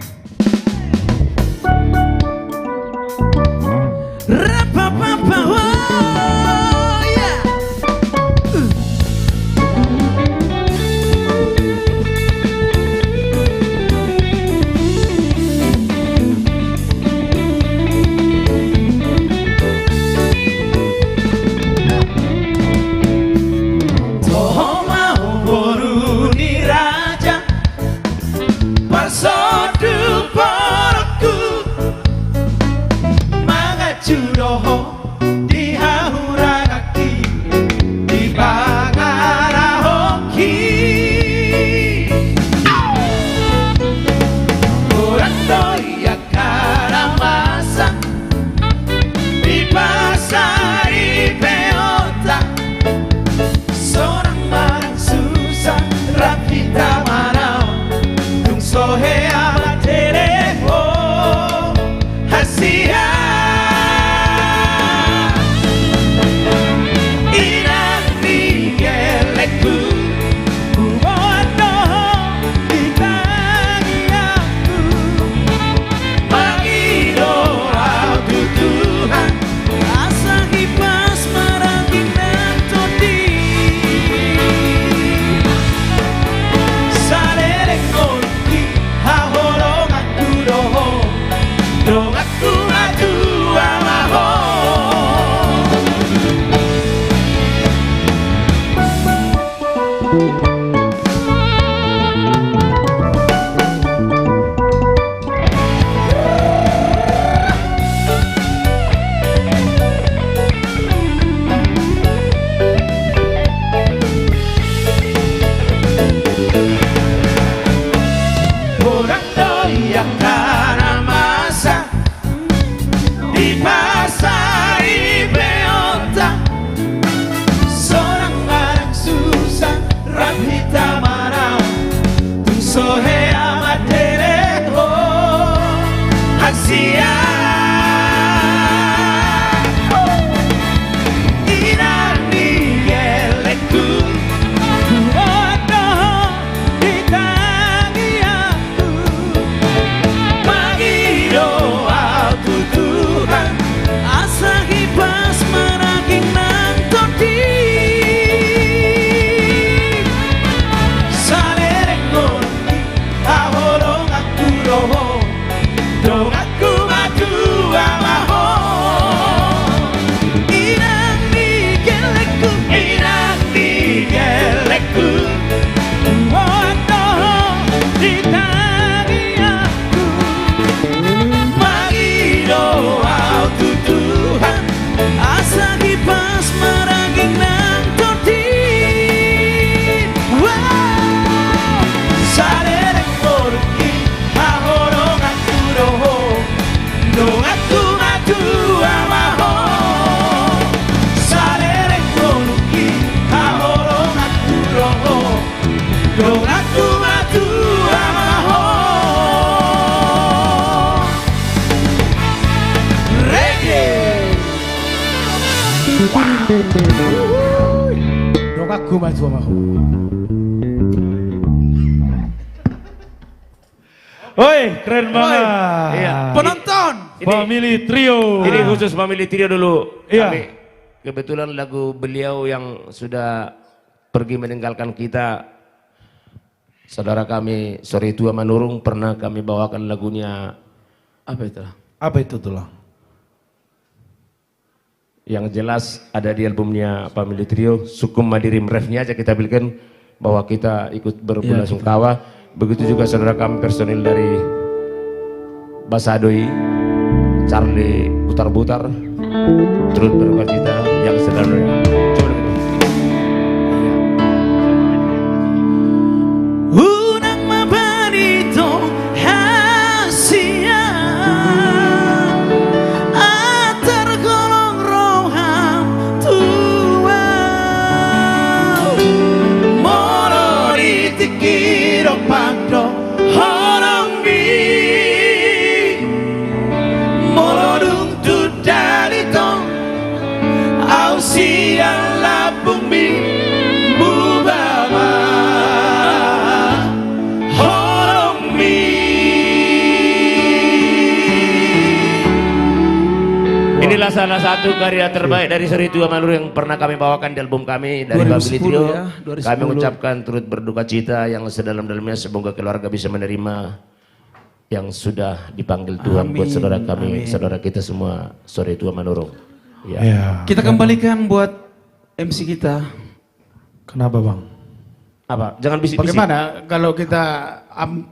Dong aku maju sama aku. Oi, keren banget. Iya. Penonton. Family Trio. Ini khusus Family Trio dulu. Iya. Kami, kebetulan lagu beliau yang sudah pergi meninggalkan kita, saudara kami Sore Tua Manurung, pernah kami bawakan lagunya apa itu? Apa itu tuh lah? Yang jelas ada di albumnya Family Trio. Sukum Madirim refnya aja kita belikan bahwa kita ikut berbelasungkawa. Begitu juga saudara kami personil dari Basadoi, Charlie Butar-Butar, turut berkacita yang sedang. Coba dulu. Unang mabanito hasia atar golong roham tua moro ditikiro pagdo horong mi moro dung tu dalito au siang labung mi bubama horong mi. Inilah salah satu karya terbaik dari Sore Tua Manurung yang pernah kami bawakan di album kami dari 2010 Family Trio. ya, 2010. Kami mengucapkan turut berduka cita yang sedalam-dalamnya, semoga keluarga bisa menerima yang sudah dipanggil Tuhan buat saudara kami, saudara kita semua Sore Tua Manurung. Ya. Ya. Kita kembalikan buat MC kita. Kenapa bang? Apa? Jangan bisik-bisik. Bagaimana kalau kita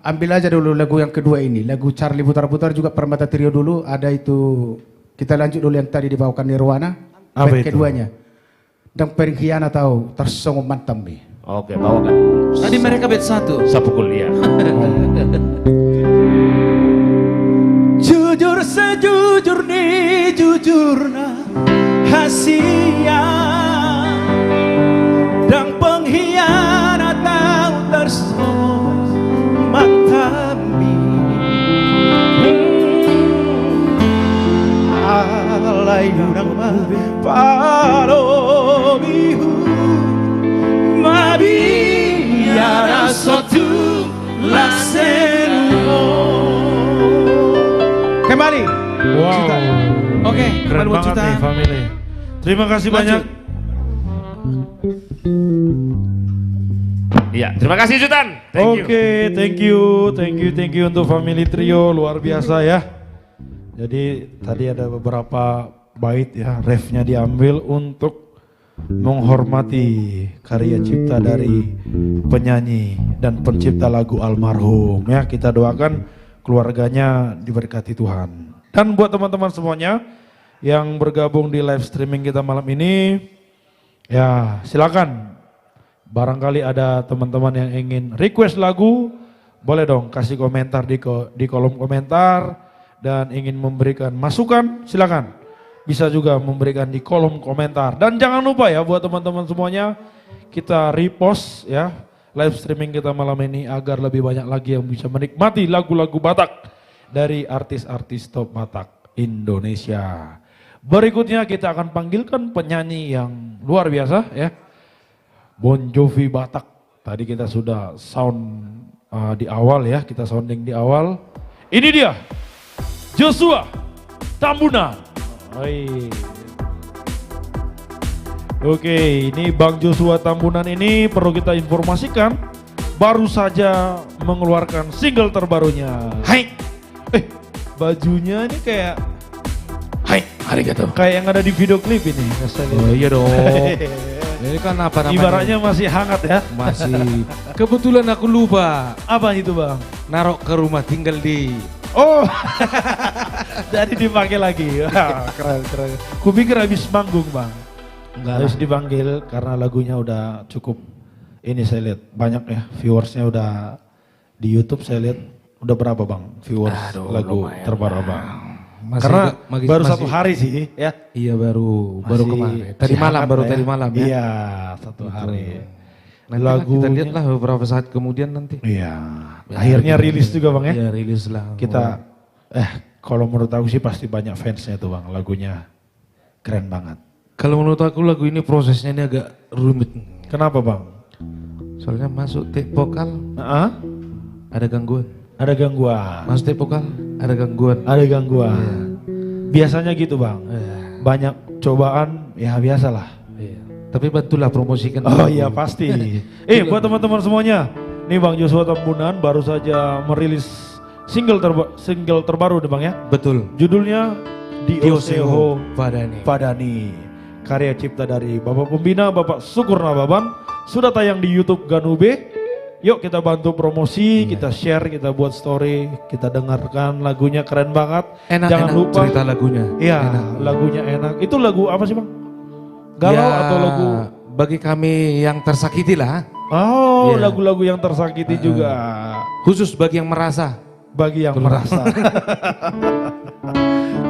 ambil aja dulu lagu yang kedua ini, lagu Charlie Putar-Putar juga Permata Trio dulu, ada itu, kita lanjut dulu yang tadi dibawakan Nirwana, Apa band itu? keduanya. Dan Pengkhianat tahu tersongong mantam nih. Oke, bawakan. Tadi mereka bed 1. Sapukul ya. Jujur sejujur nih jujurna hasia dan pengkhianat tahu tersongong mantami alay nang paro bihu mabiara sotu lasenumo. Kembali. Wow. Oke, Keren kembali buat banget Juta. nih family. Terima kasih Lanjut. banyak. Iya, terima kasih Jutan. Thank you. Oke, thank you untuk Family Trio, luar biasa ya. Jadi tadi ada beberapa bait ya, refnya diambil untuk menghormati karya cipta dari penyanyi dan pencipta lagu almarhum ya. Kita doakan keluarganya diberkati Tuhan. Dan buat teman-teman semuanya yang bergabung di live streaming kita malam ini, ya silakan. Barangkali ada teman-teman yang ingin request lagu, boleh dong kasih komentar di kolom komentar, dan ingin memberikan masukan, silakan. Bisa juga memberikan di kolom komentar. Dan jangan lupa ya buat teman-teman semuanya, kita repost ya live streaming kita malam ini agar lebih banyak lagi yang bisa menikmati lagu-lagu Batak dari artis-artis top Batak Indonesia. Berikutnya kita akan panggilkan penyanyi yang luar biasa ya, Bon Jovi Batak. Tadi kita sudah sound di awal ya, kita sounding di awal. Ini dia, Joshua Tambunan. Oke, ini Bang Joshua Tambunan ini perlu kita informasikan baru saja mengeluarkan single terbarunya. Hai. Bajunya ini kayak Arigato. kayak yang ada di video klip ini. Oh iya dong. Ini kan apa namanya? Ibaratnya masih hangat ya. Masih. Kebetulan aku lupa Apa itu bang? narok ke rumah tinggal di. Oh, jadi dipakai lagi. Wah, keren. Kupikir habis manggung bang. Harus dipanggil karena lagunya udah cukup. Ini saya lihat banyak ya viewersnya udah di YouTube saya lihat udah berapa bang viewers lagu terbaru bang. Baru satu hari sih ya. Iya baru Masih- kemarin. Tadi masih malam hangat baru lah ya. tadi malam ya. Iya, satu hari. Nanti lah kita lihatlah beberapa saat kemudian nanti. Iya. Akhirnya rilis juga bang ya. Iya rilis lah. Kita kalau menurut aku sih pasti banyak fansnya tuh bang, lagunya keren banget. Kalau menurut aku lagu ini prosesnya ini agak rumit. Kenapa bang? Soalnya masuk take vokal ada gangguan. Ada gangguan. Masuk take vokal ada gangguan. Ada gangguan. Biasanya gitu bang. Banyak cobaan ya biasalah. Tapi bantulah promosikan. Oh iya pasti. Buat teman-teman semuanya, nih Bang Joshua Tambunan baru saja merilis single terbaru deh bang ya. Betul. Judulnya Dioseho Padani. Padani. Karya cipta dari Bapak Pembina Bapak Sukur Nababan. Sudah tayang di YouTube Ganube. Yuk kita bantu promosi, kita share, kita buat story, kita dengarkan lagunya keren banget. Jangan lupa cerita lagunya. Iya, lagunya enak. Itu lagu apa sih bang? Galau atau lagu? Bagi kami yang tersakiti lah. Oh, lagu-lagu yang tersakiti juga. Khusus bagi yang merasa. Bagi yang merasa.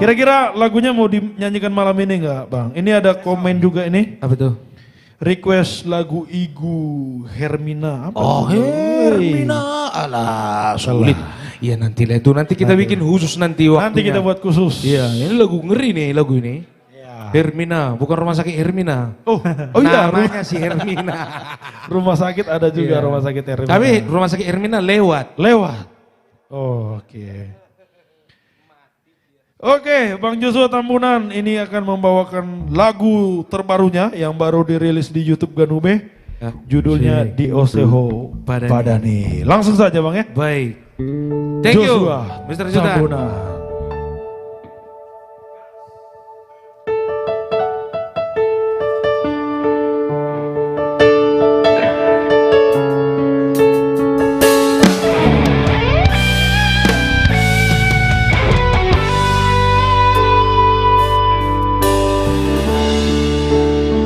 Kira-kira lagunya mau dinyanyikan malam ini enggak bang? Ini ada komen juga ini. Apa tuh? Request lagu Igu Hermina. Apa Hermina. Alah, sulit. Iya nanti lah itu. Nanti kita bikin khusus nanti waktunya. Nanti kita buat khusus. Iya, ini lagu ngeri nih lagu ini. Hermina, bukan rumah sakit Hermina. Oh iya, namanya si Hermina. Rumah sakit ada juga rumah sakit Hermina. Tapi rumah sakit Hermina lewat. Oh, Oke, Bang Joshua Tambunan ini akan membawakan lagu terbarunya yang baru dirilis di YouTube Ganube. Judulnya Dioseho Padani. Langsung saja bang ya. Baik. Thank Joshua you, Mr. Judan. Tambunan.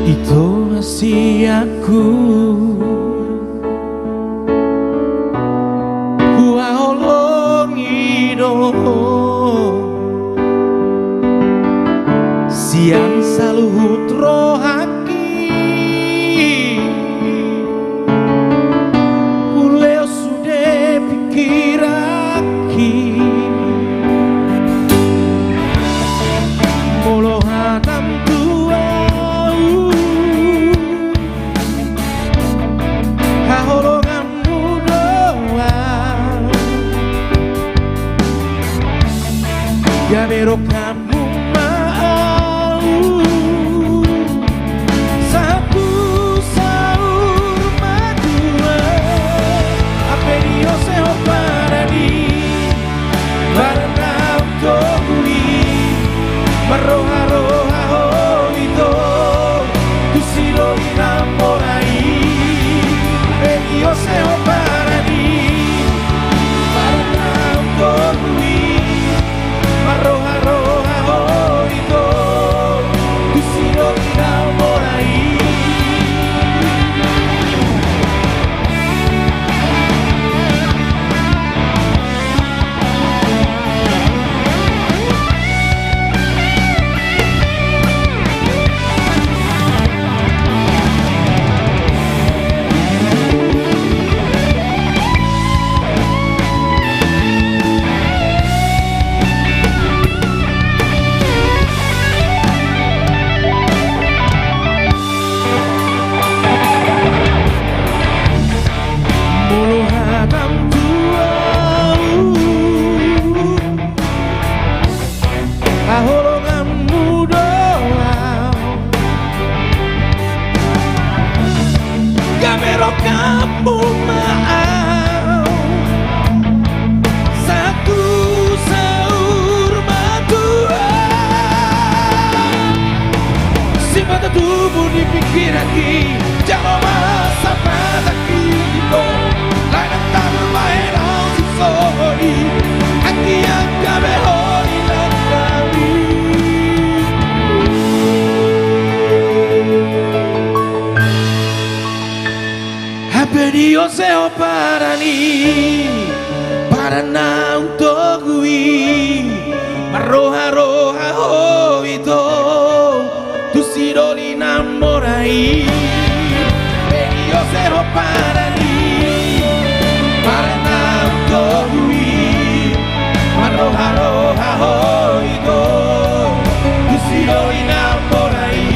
Itu masih aku waolongido siang saluhut rohaki uleo sude pikiraki molohanam ya pero kamu mau satu sahur madura apa Dioseho Padani barna togui marroja oito tu silo inamorai Dioseho Padani barna togui Roja, roja, oito, tu silo inamorai. Kamu mau satu sahur madura si mata tubuh dipikir lagi jangan masa pada kita lain tak bermain si sorry hati yang kami hori kami Dioseho Padani Padana untogui Marroja roja oito Tu siro inamorai Dioseho Padani Padana untogui Marroja roja oito Tu siro inamorai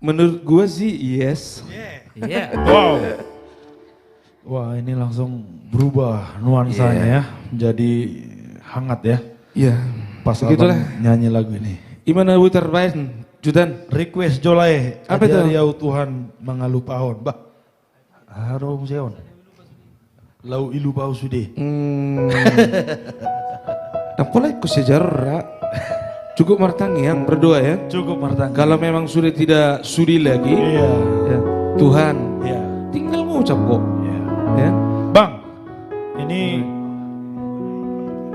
Menurut gue sih yes. Iya. Wow. Wah ini langsung berubah nuansanya ya. Jadi hangat ya. Iya. Pas Begitulah. abang nyanyi lagu ini. Gimana Bu terbaik, Judan? Request Jolai. Apa itu? Ajari Tuhan mengalu pahon. Bah. Harum seon. Lau ilu pau sude. Apalah ikut sejarah. Cukup martangi yang berdoa ya. Cukup Martang. Kalau memang sudah tidak sudi lagi, Iya. ya, Tuhan Iya. tinggal mengucap kok. Iya. Ya. Bang, ini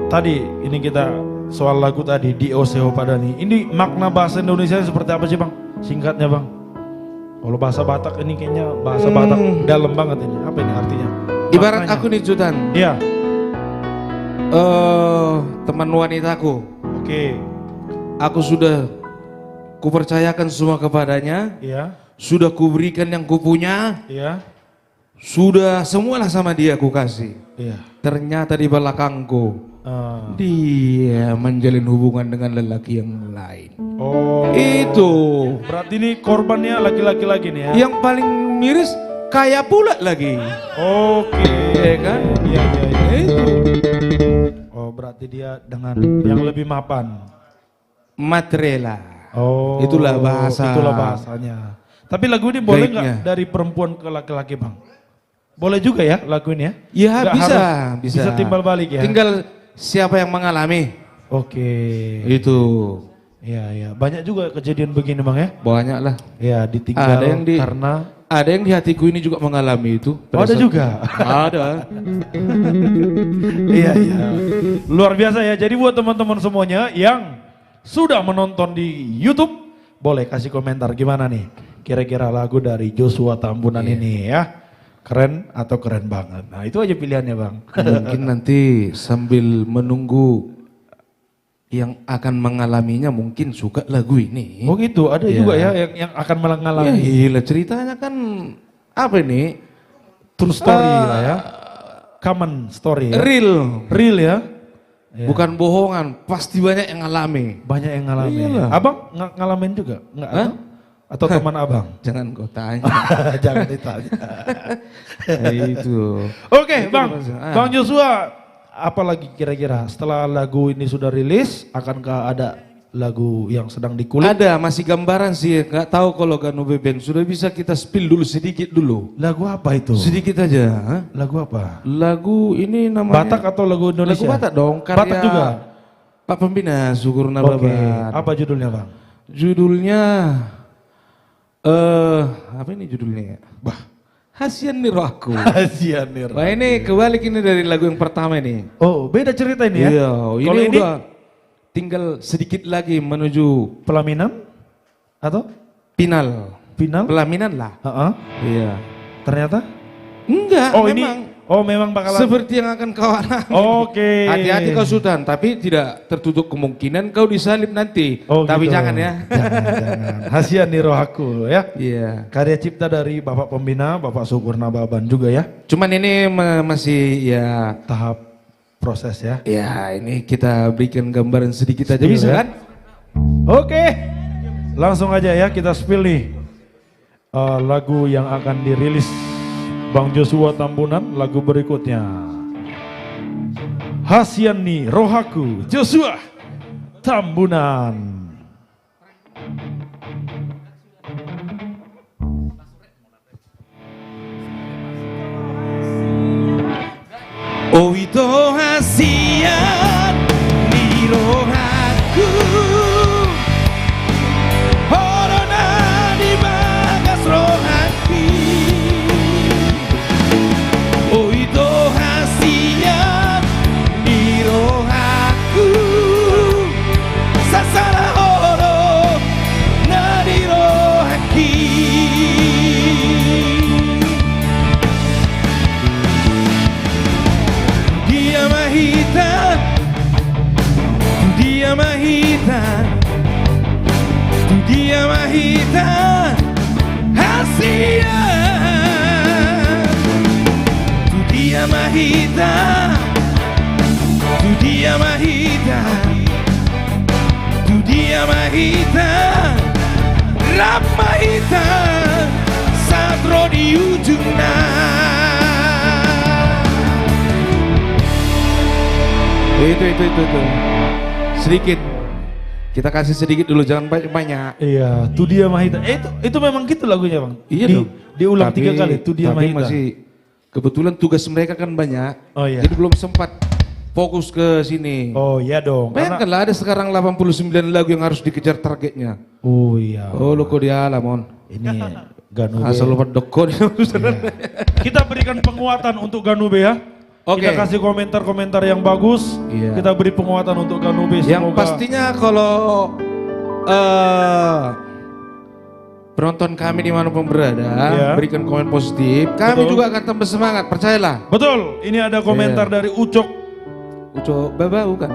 tadi ini kita soal lagu tadi di Oseo Padani. Ini makna bahasa Indonesia seperti apa sih bang? Singkatnya bang. Kalau bahasa Batak ini kayaknya bahasa Batak dalam banget ini. Apa ini artinya? Ibarat Maknanya. aku nih Judan, Iya. teman wanitaku. Oke. Aku sudah kupercayakan semua kepadanya, Iya. sudah kuberikan yang kupunya, Iya. sudah semualah sama dia aku kasih. Iya. Ternyata di belakangku Ah. dia menjalin hubungan dengan lelaki yang lain. Oh. Itu Berarti ini korbannya laki-laki lagi nih ya? yang paling miris, kaya pula lagi. Oke. Iya kan? Iya iya iya. Itu Oh berarti dia dengan yang lebih mapan. Matrela. Oh. Itulah bahasa. Itulah bahasanya. Tapi lagu ini boleh nggak Baiknya. dari perempuan ke laki-laki bang? Boleh juga ya lagu ini ya? Ya Nggak bisa, harus- bisa timbal balik ya? Tinggal siapa yang mengalami. Oke. Itu Iya iya. Banyak juga kejadian begini bang ya? banyak lah. Ya ditinggal Ada yang di- karena. Ada yang di hatiku ini juga mengalami itu. Oh, ada juga? Ada. Iya iya. Luar biasa ya. Jadi buat teman-teman semuanya yang sudah menonton di YouTube, boleh kasih komentar gimana nih kira-kira lagu dari Joshua Tambunan ini ya. Keren atau keren banget. Nah, itu aja pilihannya, Bang. Mungkin nanti sambil menunggu yang akan mengalaminya mungkin suka lagu ini. Oh gitu, ada Ya. juga ya yang akan Ya mengalami gila, ceritanya kan apa ini? true story lah ya. Common story ya. Real. Real ya. Ya. Bukan bohongan, pasti banyak yang ngalami. Banyak yang ngalamin. Iyalah. Abang ngalamin juga? Enggak? Hah? Atau teman abang? Jangan kau tanya. Jangan ditanya. Itu. Oke, Itu Bang. maksudnya. Bang Joshua, apalagi kira-kira setelah lagu ini sudah rilis, akankah ada lagu yang sedang dikulik? Ada, masih gambaran sih. Nggak tahu kalau Ganu Beben sudah bisa kita spill dulu sedikit dulu. Lagu apa itu? Sedikit aja. Hah? Lagu apa? Lagu ini namanya Batak atau lagu Indonesia? Lagu Batak dong, karya Batak juga? Pak Pembina Syukur Oke, Nababan. apa judulnya Bang? Judulnya apa ini judulnya? Bah, Hasian nih rohku. Kasihan nih. Wah ini kebalik ini dari lagu yang pertama ini. Oh, beda cerita ini ya? Iya, Kalau ini ini udah tinggal sedikit lagi menuju pelaminan atau final. final? Pelaminan lah. Heeh. Iya. Ternyata? Enggak, Oh memang. ini, oh memang bakalan. Seperti yang akan kau alami. Oke. Hati-hati kau Sultan, tapi tidak tertutup kemungkinan kau disalib nanti. Oh, tapi gitu. jangan ya. Jangan. Hasian nih rohaku ya. Iya. Karya cipta dari Bapak Pembina, Bapak Syukur Nababan juga ya. Cuman ini masih ya. Tahap proses ya. Ya ini kita berikan gambaran sedikit aja Spill bisa ya. kan? Oke. Langsung aja ya kita spill nih. Lagu yang akan dirilis Bang Joshua Tambunan, lagu berikutnya. Hasian nih rohaku, Joshua Tambunan. Oh itu hasian di rohaku, corona di bagas rohati. Oh itu hasian di rohaku, sasara horo na di rohaki. Dia mahita, dia mahita, dia mahita, hasian. Dia mahita, dia mahita, dia mahita, Lama hitam Satro di ujungnya. Itu sedikit. Kita kasih sedikit dulu, jangan banyak-banyak. Iya, Tu Dia Mahita. Itu memang gitu lagunya bang. Iya dong. Diulang 3 kali, Tu Dia tapi Mahita. masih kebetulan tugas mereka kan banyak. Oh iya. Jadi belum sempat fokus ke sini. Oh iya dong. Bayangkanlah ada sekarang 89 lagu yang harus dikejar targetnya. Oh iya. Oh lo kok dia Alamon. Ini Ganube. Asal lupa dokon. Kita berikan penguatan untuk Ganube ya. Oke. Kita kasih komentar-komentar yang bagus. Iya. Kita beri penguatan untuk Ganube. Yang pastinya kalau penonton kami dimanapun berada, Iya. berikan komen positif. Kami Betul. juga akan tambah semangat, percayalah. Betul. Ini ada komentar Iya. dari Ucok Ucok Baba bukan?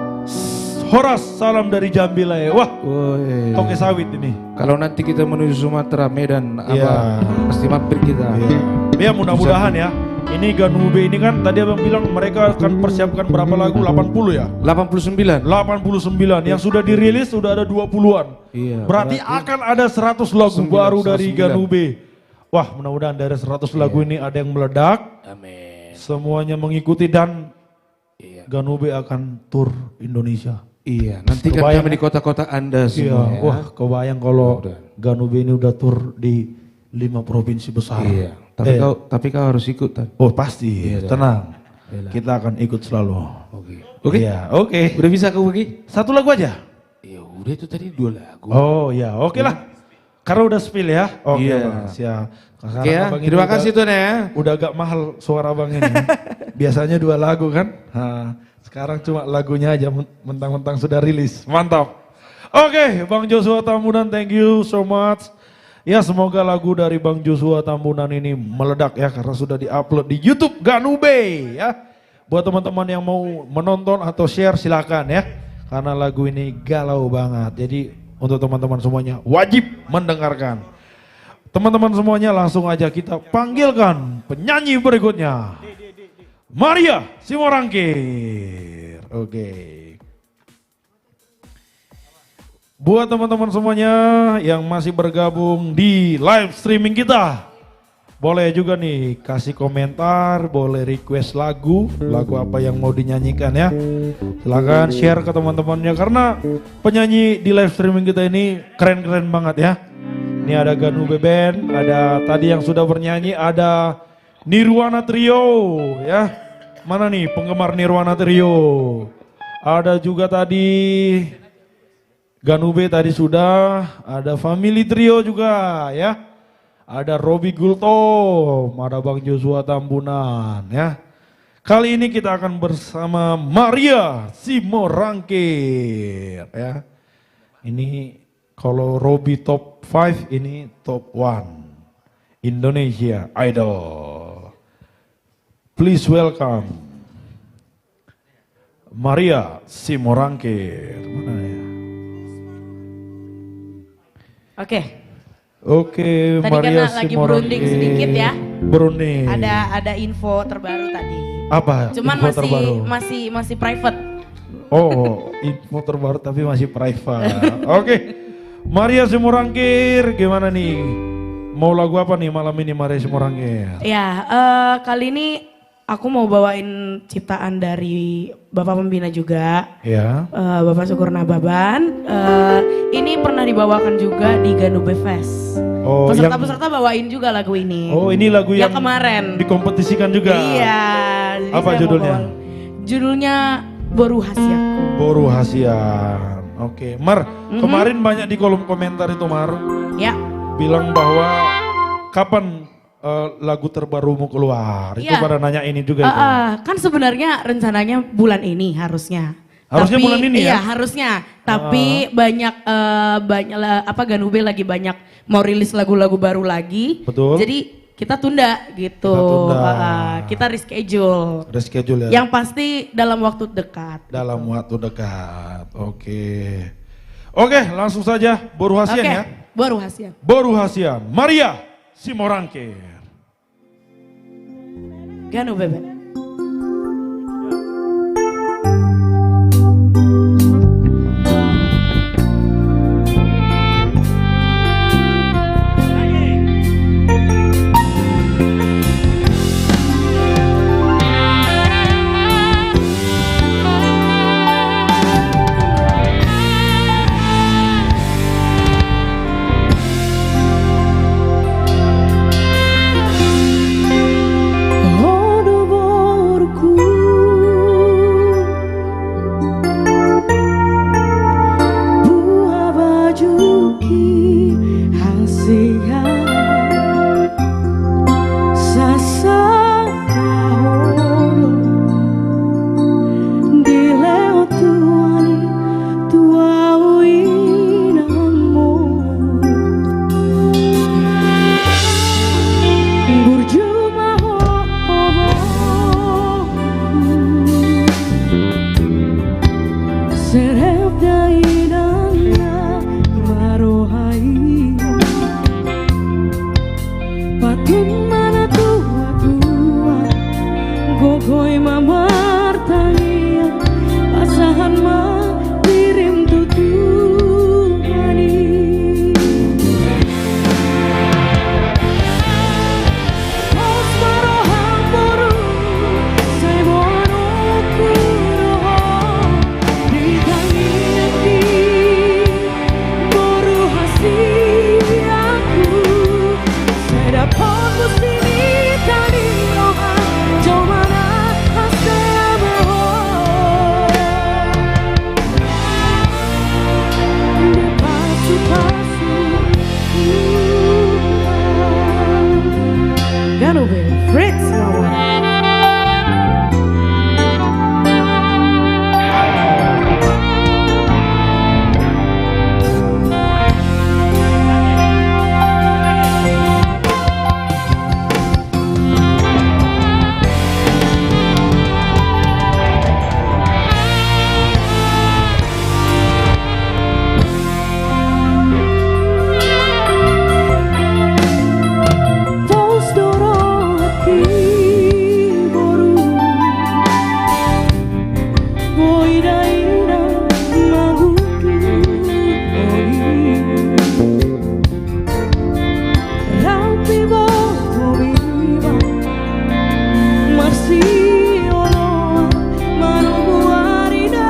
Horas, salam dari Jambi lah ya. Wah, Woi. toke sawit ini. Kalau nanti kita menuju Sumatera, Medan, Iya. pasti mampir kita. Ya mudah-mudahan ya. Ini Ganube ini kan tadi abang bilang mereka akan persiapkan berapa lagu? 80 ya? 89. 89 yang sudah dirilis sudah ada 20-an. Iya. Berarti akan ada 100 lagu 9, baru dari 109. Ganube. Wah, mudah-mudahan dari 100 lagu ini ada yang meledak. Amin. Semuanya mengikuti dan Iya. Ganube akan tur Indonesia. Iya, nanti kan Kebayang, kami di kota-kota Anda Iya, semua ya. wah kebayang kalau Udah. Ganube ini udah tur di 5 provinsi besar. Iya. Tapi kau harus ikut kan? Oh pasti, Iya, tenang. Iyalah. Kita akan ikut selalu. Oke. Oke. Iya, oke. Udah bisa kau pergi? Satu lagu aja. Ya udah itu tadi 2 lagu. Oh ya, oke lah. Karena udah spill ya. Oke, Iya. Bang, siap. Sekarang Oke ya, abang ini terima udah- kasih Tuan ya. Udah agak mahal suara bang ini. Biasanya 2 lagu kan. Sekarang cuma lagunya aja mentang-mentang sudah rilis. Mantap. Oke, Bang Joshua Tambunan, thank you so much. Ya semoga lagu dari Bang Joshua Tambunan ini meledak ya karena sudah diupload di YouTube Ganube ya. Buat teman-teman yang mau menonton atau share silakan ya. Karena lagu ini galau banget. Jadi untuk teman-teman semuanya wajib mendengarkan. Teman-teman semuanya langsung aja kita panggilkan penyanyi berikutnya. Maria Simorangkir. Oke. Buat teman-teman semuanya yang masih bergabung di live streaming kita, boleh juga nih kasih komentar, boleh request lagu apa yang mau dinyanyikan ya. Silakan share ke teman-temannya karena penyanyi di live streaming kita ini keren-keren banget ya. Ini ada Ganube Band, ada tadi yang sudah bernyanyi, ada Nirwana Trio ya. Mana nih penggemar Nirwana Trio? Ada juga tadi Ganube tadi sudah, ada Family Trio juga ya. Ada Robi Gultom, ada Bang Joshua Tambunan ya. Kali ini kita akan bersama Maria Simorangkir ya. Ini kalau Robi top 5 ini top 1 Indonesia Idol. Please welcome Maria Simorangkir. Mana ya? Oke. Oke, Tadi Maria karena lagi Simorangkir. berunding sedikit ya. Berunding. Ada info terbaru tadi. Apa? Cuman info terbaru? masih private. Oh, info terbaru tapi masih private. Oke. Maria Simorangkir, gimana nih? Mau lagu apa nih malam ini Maria Simorangkir? Ya, kali ini aku mau bawain ciptaan dari Bapak Pembina juga. Ya. Bapak Syukurna Baban. Ini pernah dibawakan juga di Ganube Fest. Oh, Peserta-peserta bawain juga lagu ini. Oh, ini lagu yang kemarin dikompetisikan juga. Iya. jadi Apa saya mau judulnya? Judulnya Boru Hasiaku. Boru Hasian. Oke, Mar, kemarin banyak di kolom komentar itu Mar. Ya. Bilang bahwa kapan lagu terbarumu keluar. Itu Iya. pada nanya ini juga itu. Kan sebenarnya rencananya bulan ini harusnya. Harusnya bulan ini ya? Iya harusnya. Tapi banyak Ganube lagi banyak mau rilis lagu-lagu baru lagi. Betul. Jadi kita tunda gitu. Kita tunda. Kita reschedule. Reschedule ya. Yang pasti dalam waktu dekat. Dalam waktu dekat. Oke. Oke, langsung saja Boru Hasian Oke, ya. Boru Hasian. Boru Hasian. Maria Simorangkir. Ganube Band. Maidana marohai Patun mana tua-tua Gogoi mamartania Pasahan ma dirim tutuani Os marohang boru Say bono kuroho Ditangi aki Boru hasi aku Say dapat musini tani oha Jomana hasema ho De pasu-pasu Ganove, Fritz lawan Vos doroti boru Boira-ira magutu Rampi boto viva Marsi oloa Mano buarina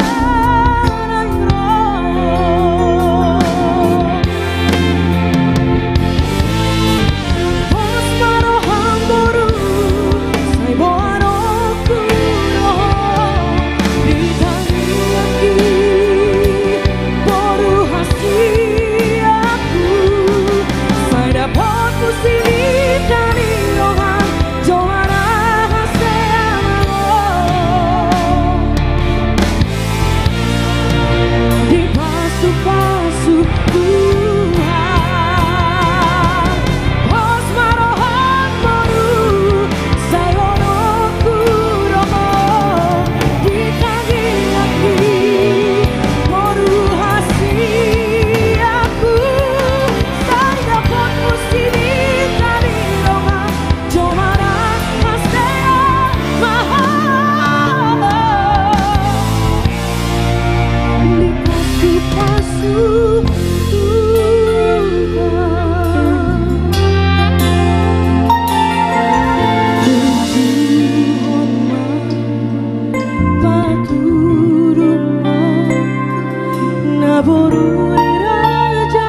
Os marohang boru Say boano kuroho Ditangi aki Boru hasi aku Say dapat musini tani oha Joana haseamo Di pasu-pasu Tuhan Os marohang boru Sayono kuroho Ditangi aki Boru hasi aku Say dapat musini tani oha Jomana haseamo Di pasu-pasu Tuhan paturun naboru raja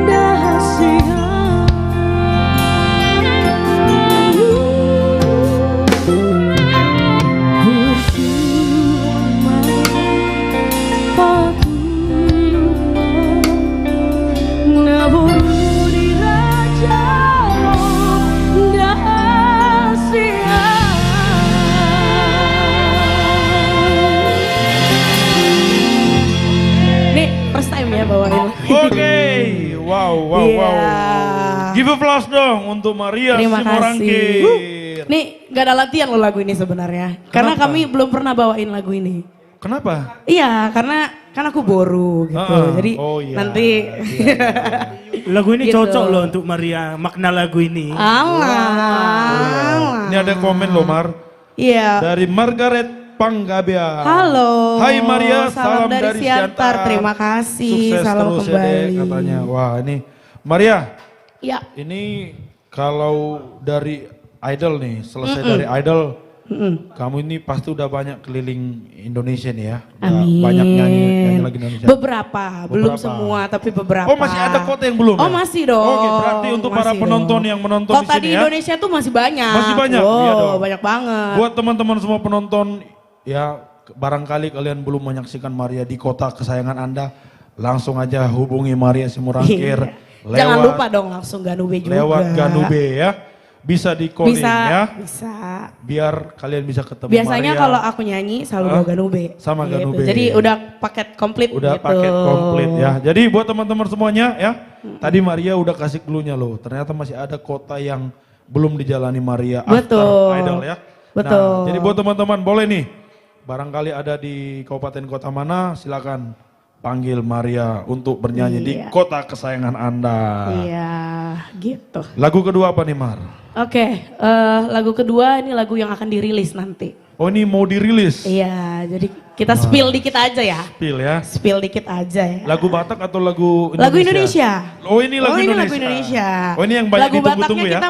dahasihan Naboru di raja dahasihan Nih first time ya bawain Oke, wow. Give applause dong untuk Maria Terima Simorangkir. kasih. Nih gak ada latihan loh lagu ini sebenarnya. Karena Kenapa? kami belum pernah bawain lagu ini. Kenapa? Iya, karena kan aku boru gitu. Jadi Oh iya. nanti Lagu ini Gitu. cocok loh untuk Maria, makna lagu ini. alah. Ini ada komen loh Mar. Iya. Dari Margaret Panggabea. Halo. Hai Maria, salam dari Siantar. Terima kasih. Sukses salam terus ya kembali. Dek, katanya. Wah ini Maria, Ya. ini kalau dari Idol nih, selesai dari Idol, kamu ini pasti udah banyak keliling Indonesia nih ya. Udah Amin. banyak nyanyi lagi Indonesia. Beberapa, belum Beberapa. semua tapi beberapa. Oh masih ada kota yang belum Oh ya? masih dong. Oke, berarti untuk para Masih penonton dong. yang menonton Kota di sini ya. Indonesia tuh masih banyak. Masih banyak? Oh, Iya dong. banyak banget. Buat teman-teman semua penonton, ya barangkali kalian belum menyaksikan Maria di kota kesayangan Anda, langsung aja hubungi Maria Simorangkir. Iya. Jangan lupa dong langsung Ganube juga. Lewat Ganube ya. Bisa di calling Bisa, ya. bisa. Biar kalian bisa ketemu Biasanya Maria. kalau aku nyanyi selalu bawa Ganube. Sama Gitu. Ganube. Jadi udah paket komplit Udah gitu. paket komplit ya. Jadi buat teman-teman semuanya ya. Tadi Maria udah kasih clue-nya loh. Ternyata masih ada kota yang belum dijalani Maria Betul. after Idol ya. Betul. Nah, jadi buat teman-teman boleh nih. Barangkali ada di kabupaten kota mana silakan panggil Maria untuk bernyanyi di kota kesayangan Anda. Iya, gitu. Lagu kedua apa nih Mar? Oke, lagu kedua ini lagu yang akan dirilis nanti. Oh ini mau dirilis? Iya, jadi kita spill dikit aja ya. Spill ya? Spill dikit aja ya. Lagu Batak atau lagu Indonesia? Lagu Indonesia. Oh ini lagu Indonesia. Lagu Indonesia. Oh ini yang banyak lagu ditunggu-tunggu Bataknya ya? kita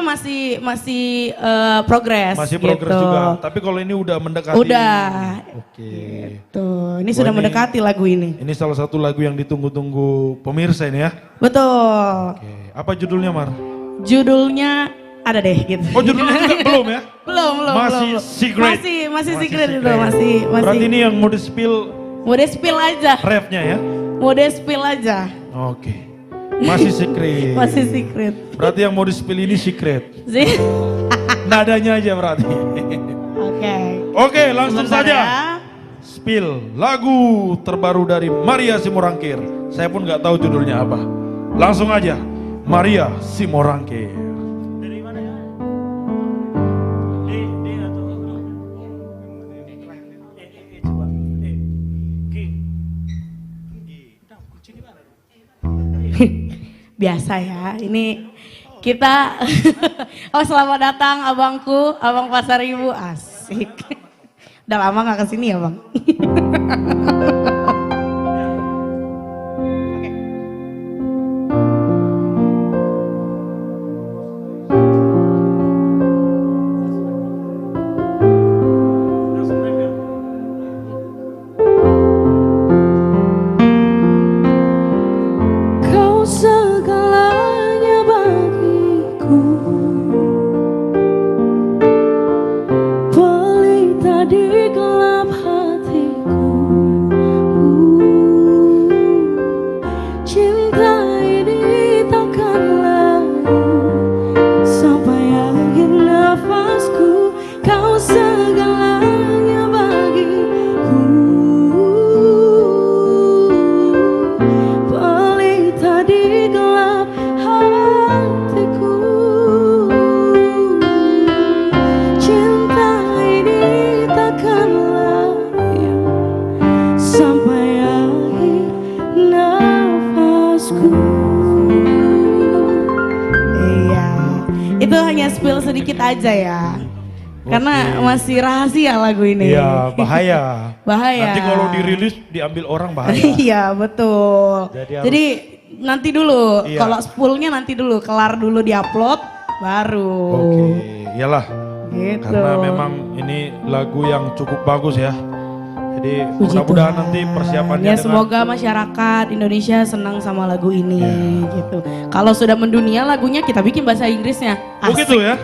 masih progres. Masih progres gitu. juga. Tapi kalau ini udah mendekati. Udah. Oke. Tuh, ini sudah mendekati lagu ini. Ini salah satu lagu yang ditunggu-tunggu pemirsa ini ya? Betul. Oke. Apa judulnya Mar? Judulnya ada deh gitu. Oh judulnya juga belum ya? Belum. Masih belum. secret. Masih secret dulu, masih. Berarti ini yang mau di-spill Mode spill aja. refnya ya? Mode spill aja. Oke. Masih secret. Masih secret. Berarti yang mau di-spill ini secret. Sih. Nadanya aja berarti. Oke, langsung Sebentar saja. ya. Spill lagu terbaru dari Maria Simorangkir. Saya pun nggak tahu judulnya apa. Langsung aja. Maria Simorangkir. Biasa ya, ini kita oh selamat datang abangku, abang Pasar Ibu, asik. Udah lama gak kesini ya bang? Spill sedikit aja ya. Karena masih rahasia lagu ini. Iya, bahaya. Bahaya. Nanti kalau dirilis diambil orang bahaya. Iya, betul. Jadi nanti dulu, Iya. kalau spoolnya nanti dulu, kelar dulu diupload, baru. Oke, iyalah. Gitu. Karena memang ini lagu yang cukup bagus ya. Jadi Puji mudah-mudahan Tuhan. nanti persiapannya Ya semoga masyarakat Indonesia senang sama lagu ini gitu. Kalau sudah mendunia lagunya kita bikin bahasa Inggrisnya. Oh Asik. gitu ya?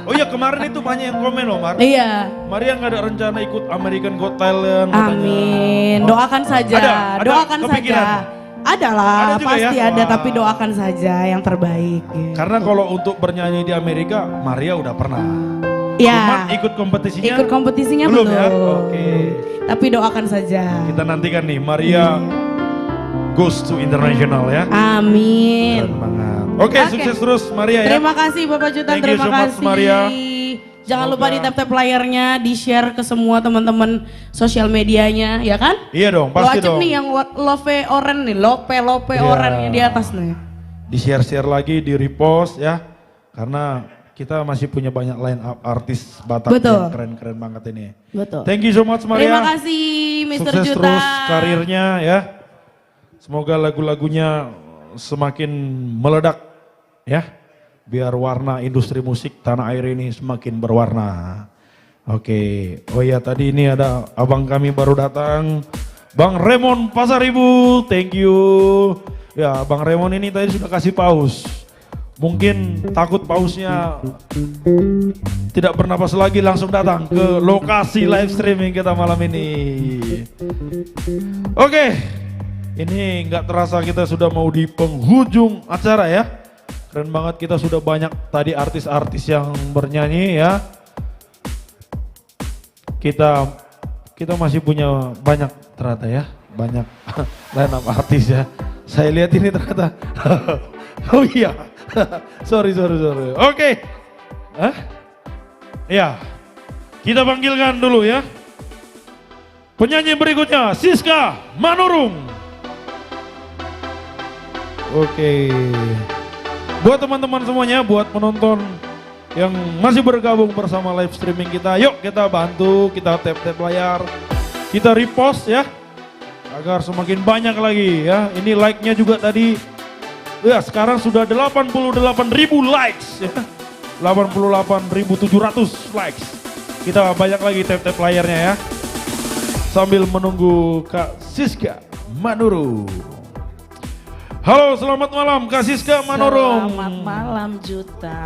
Oh iya kemarin itu banyak yang komen loh Mar. Iya. Maria nggak ada rencana ikut American Got Talent katanya. Amin. Doakan saja. Ada Doakan kepikiran? saja. Ada lah, Ada juga pasti ya? ada, Wah. tapi doakan saja yang terbaik. Gitu. Karena kalau untuk bernyanyi di Amerika, Maria udah pernah. Ya. Cuman ikut kompetisinya? Ikut kompetisinya belum. belum. Ya? Oke. Tapi doakan saja. Kita nantikan nih Maria goes to international ya. Amin. Keren banget. Oke, sukses terus Maria ya. Terima kasih Bapak Jutan, Thank you terima so much, kasih. Maria. Jangan lupa di tap-tap layarnya, di-share ke semua teman-teman sosial medianya, ya kan? Iya dong, pasti Wajib dong. nih yang Love Oren nih, Lope Iya. Orennya di atas nih. Di-share lagi, di-repost ya. Karena kita masih punya banyak line up artis Batak Betul. yang keren-keren banget ini. Betul. Thank you so much Maria. Terima kasih Mr. Sukses Juta. terus karirnya ya. Semoga lagu-lagunya semakin meledak ya. Biar warna industri musik tanah air ini semakin berwarna. Oke. Oh iya tadi ini ada abang kami baru datang. Bang Remon Pasar Ibu. Thank you. Ya Bang Remon ini tadi sudah kasih paus. Mungkin takut pausnya tidak bernapas lagi, langsung datang ke lokasi live streaming kita malam ini. Oke, ini nggak terasa kita sudah mau di penghujung acara ya. Keren banget, kita sudah banyak tadi artis-artis yang bernyanyi ya. Kita masih punya banyak ternyata ya, banyak line up artis ya. Saya lihat ini ternyata, oh iya. sorry. Oke. Ya. Kita panggilkan dulu ya. Penyanyi berikutnya Siska Manurung. Oke. Buat teman-teman semuanya, buat penonton yang masih bergabung bersama live streaming kita, yuk kita bantu, kita tap-tap layar, kita repost ya, agar semakin banyak lagi ya. Ini like-nya juga tadi, ya sekarang sudah 88.000 likes ya, 88.700 likes. Kita banyak lagi tap-tap layarnya ya, sambil menunggu Kak Siska Manurung. Halo, selamat malam Kak Siska Manurung. Selamat malam Juta.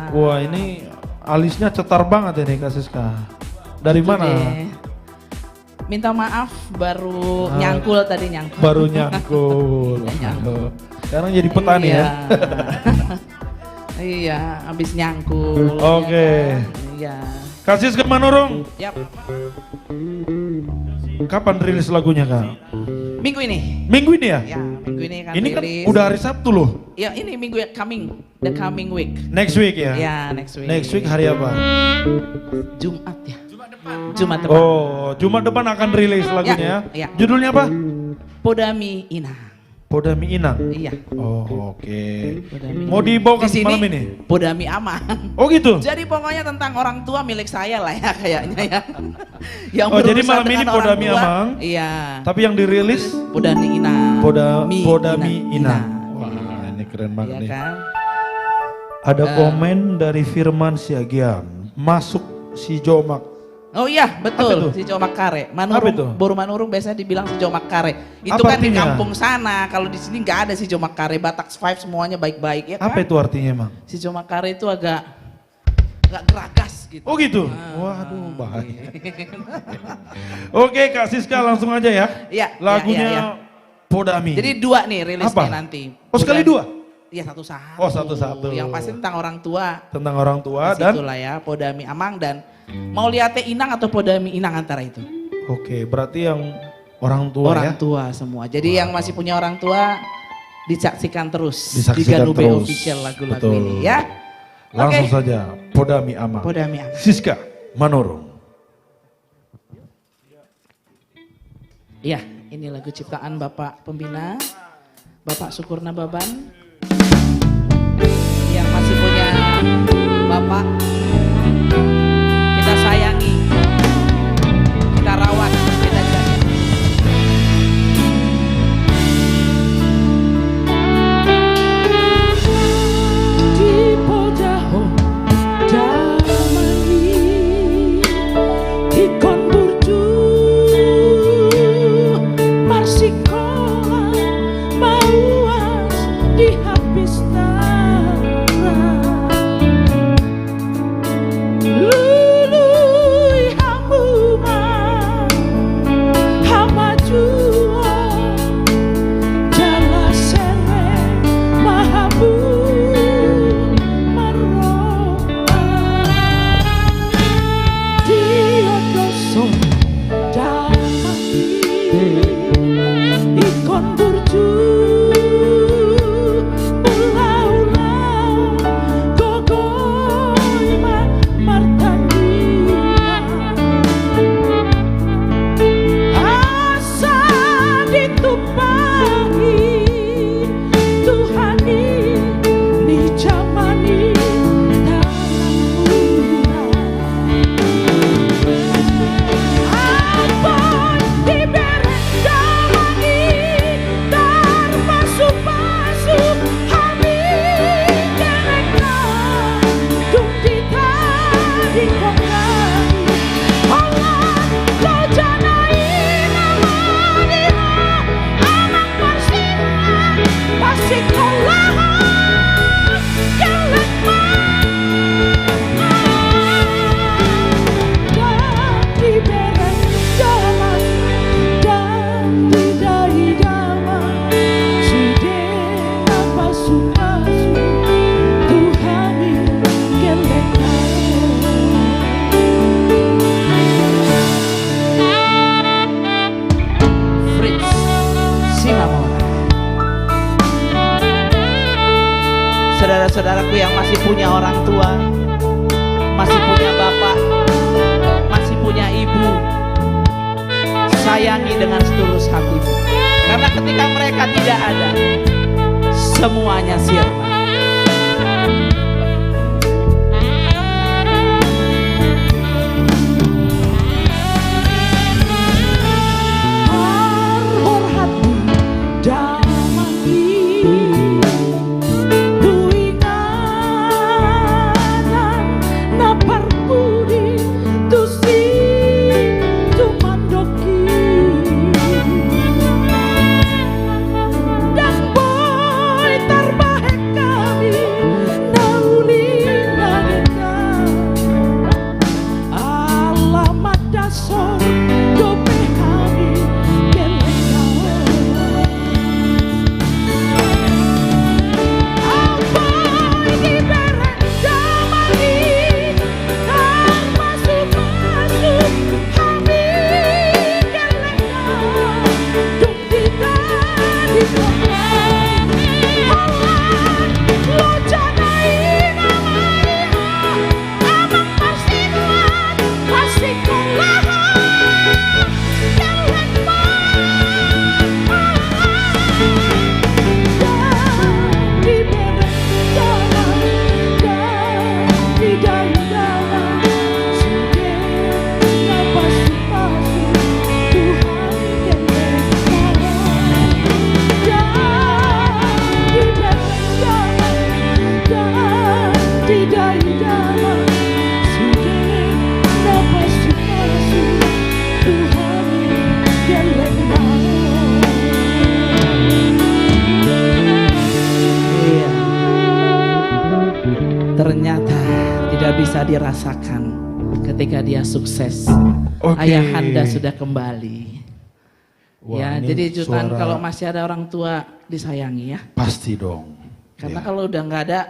Wah, ini alisnya cetar banget ini Kak Siska. Dari Gitu mana? deh. Minta maaf baru nyangkul tadi nyangkul. Baru nyangkul. Sekarang jadi petani ya. Iya, habis nyangkul. Oke. Iya. Kak Siska Manurung. Yap. Kapan rilis lagunya Kak? Minggu ini. Minggu ini ya? Ya, minggu ini akan Ini kan rilis. udah hari Sabtu loh. Ya, ini minggu yang the coming week. Next week ya? Ya, next week. Next week hari apa? Jumat ya. Jumat depan. Oh, Jumat depan akan rilis lagunya. Ya, ya. Judulnya apa? Podami Inang. Podami Inang. Iya. Oh, oke. Podami. Mau dibawakan Di sini, malam ini? Podami Amang. Oh gitu. Jadi pokoknya tentang orang tua milik saya lah ya kayaknya ya. Yang Oh, jadi berurusan malam ini dengan orang Podami tua. Amang. Iya. Tapi yang dirilis Podami Inang. Podami Inang. Wah, ini keren banget Iya nih. kan? Ada komen dari Firman Siagian. Masuk si Jomak. Oh iya Apa betul, itu? si Jomak Kare. Apa itu? Manurung, Boru Manurung biasanya dibilang si Jomak Kare. Itu Apa kan di artinya? kampung sana, kalau di sini nggak ada si Jomak Kare. Batak Five semuanya baik-baik ya kan? Apa itu artinya emang? Si Jomak Kare itu agak geragas gitu. Oh gitu? Waduh, bahaya. Oke Kak Siska langsung aja ya. Iya. Lagunya iya. Podami. Jadi dua nih rilisnya Apa? nanti. Oh sekali dua? Iya satu-satu. Oh satu-satu. Yang pasti tentang orang tua. Tentang orang tua Dan dan itulah ya, Podami Amang dan mau lihatnya Inang atau Podami Inang antara itu. oke, berarti yang orang tua Orang ya. tua semua. Jadi yang masih punya orang tua disaksikan terus di Disaksikan Ganube terus. Official lagu-lagu Betul. ini ya. Langsung Oke. saja Podami Amang. Podami Amang. Siska Manurung. Iya, ini lagu ciptaan Bapak Pembina, Bapak Sukurna Baban. Yang masih punya Bapak, kita sayangi, kita rawat, kita jaga. Di pojaho damani ikon burju marsikola mauas dihabis tara lului hamuma hamajua jala sere mahabu Diodoso damai ikon burju ulau-ulau gogoy martandina asa ditumpahi Tuhani ni jamani Ampun diberi damani terpasu-pasu hami kerekan dung ditadi kongani Allah lo janai namani amang persinan pasti kolahan kelek diberi jalan dan tidak hidaman sudah apa sukasu Tuhani kelekan Fritz Simamora. Saudara-saudaraku yang masih punya orang tua, masih punya bapak, masih punya ibu, sayangi dengan setulus hatimu. Karena ketika mereka tidak ada, semuanya sirna. Ternyata tidak bisa dirasakan ketika dia sukses. Ayahanda sudah kembali. Wah, ya, ini jadi Jutan suara- kalau masih ada orang tua disayangi ya. Pasti dong. Karena kalau udah nggak ada,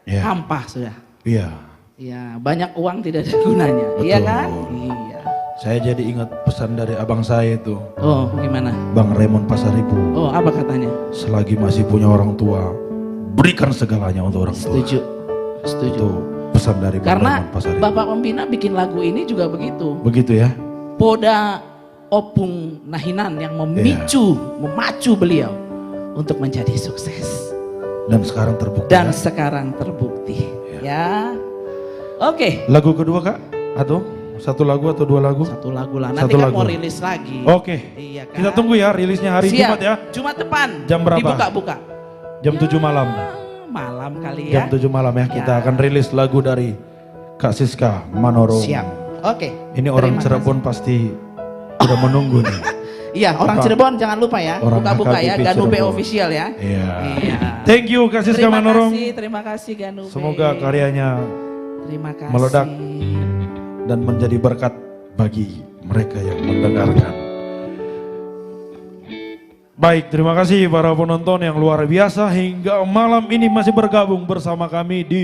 Ya. hampa sudah. Iya. Ya, banyak uang tidak ada gunanya. Iya kan? Iya. Saya jadi ingat pesan dari abang saya itu. Oh, gimana? Bang Raymond Pasaribu. Oh, apa katanya? Selagi masih punya orang tua, berikan segalanya untuk orang tua. Setuju. Setuju. Itu pesan dari Bang Karena Raymond Pasaribu. Bapak Pembina bikin lagu ini juga begitu. Begitu ya? Poda Opung Nahinan yang memacu beliau untuk menjadi sukses. Dan sekarang terbukti. Dan ya? sekarang terbukti. Ya. Oke. Lagu kedua Kak? Atau satu lagu atau dua lagu? Satu lagu lah. Nanti kan mau rilis lagi. Oke. Iya kan? Kita tunggu ya rilisnya hari Siap. Jumat ya. Jumat depan. Jam berapa? Dibuka-buka. Jam 7 malam. Malam kali ya. Jam 7 malam ya. Kita akan rilis lagu dari Kak Siska Manoro. Siap. Oke. Ini orang Terima Cirebon pasti udah menunggu nih. Iya, orang Cirebon jangan lupa ya. Orang Buka-buka ya. HKBP Ganube Cirebon. official ya. Iya. Iya. Thank you Kak Siska Manorong. Terima kasih Ganube. Semoga karyanya Terima kasih. meledak dan menjadi berkat bagi mereka yang mendengarkan. Baik, terima kasih para penonton yang luar biasa hingga malam ini masih bergabung bersama kami di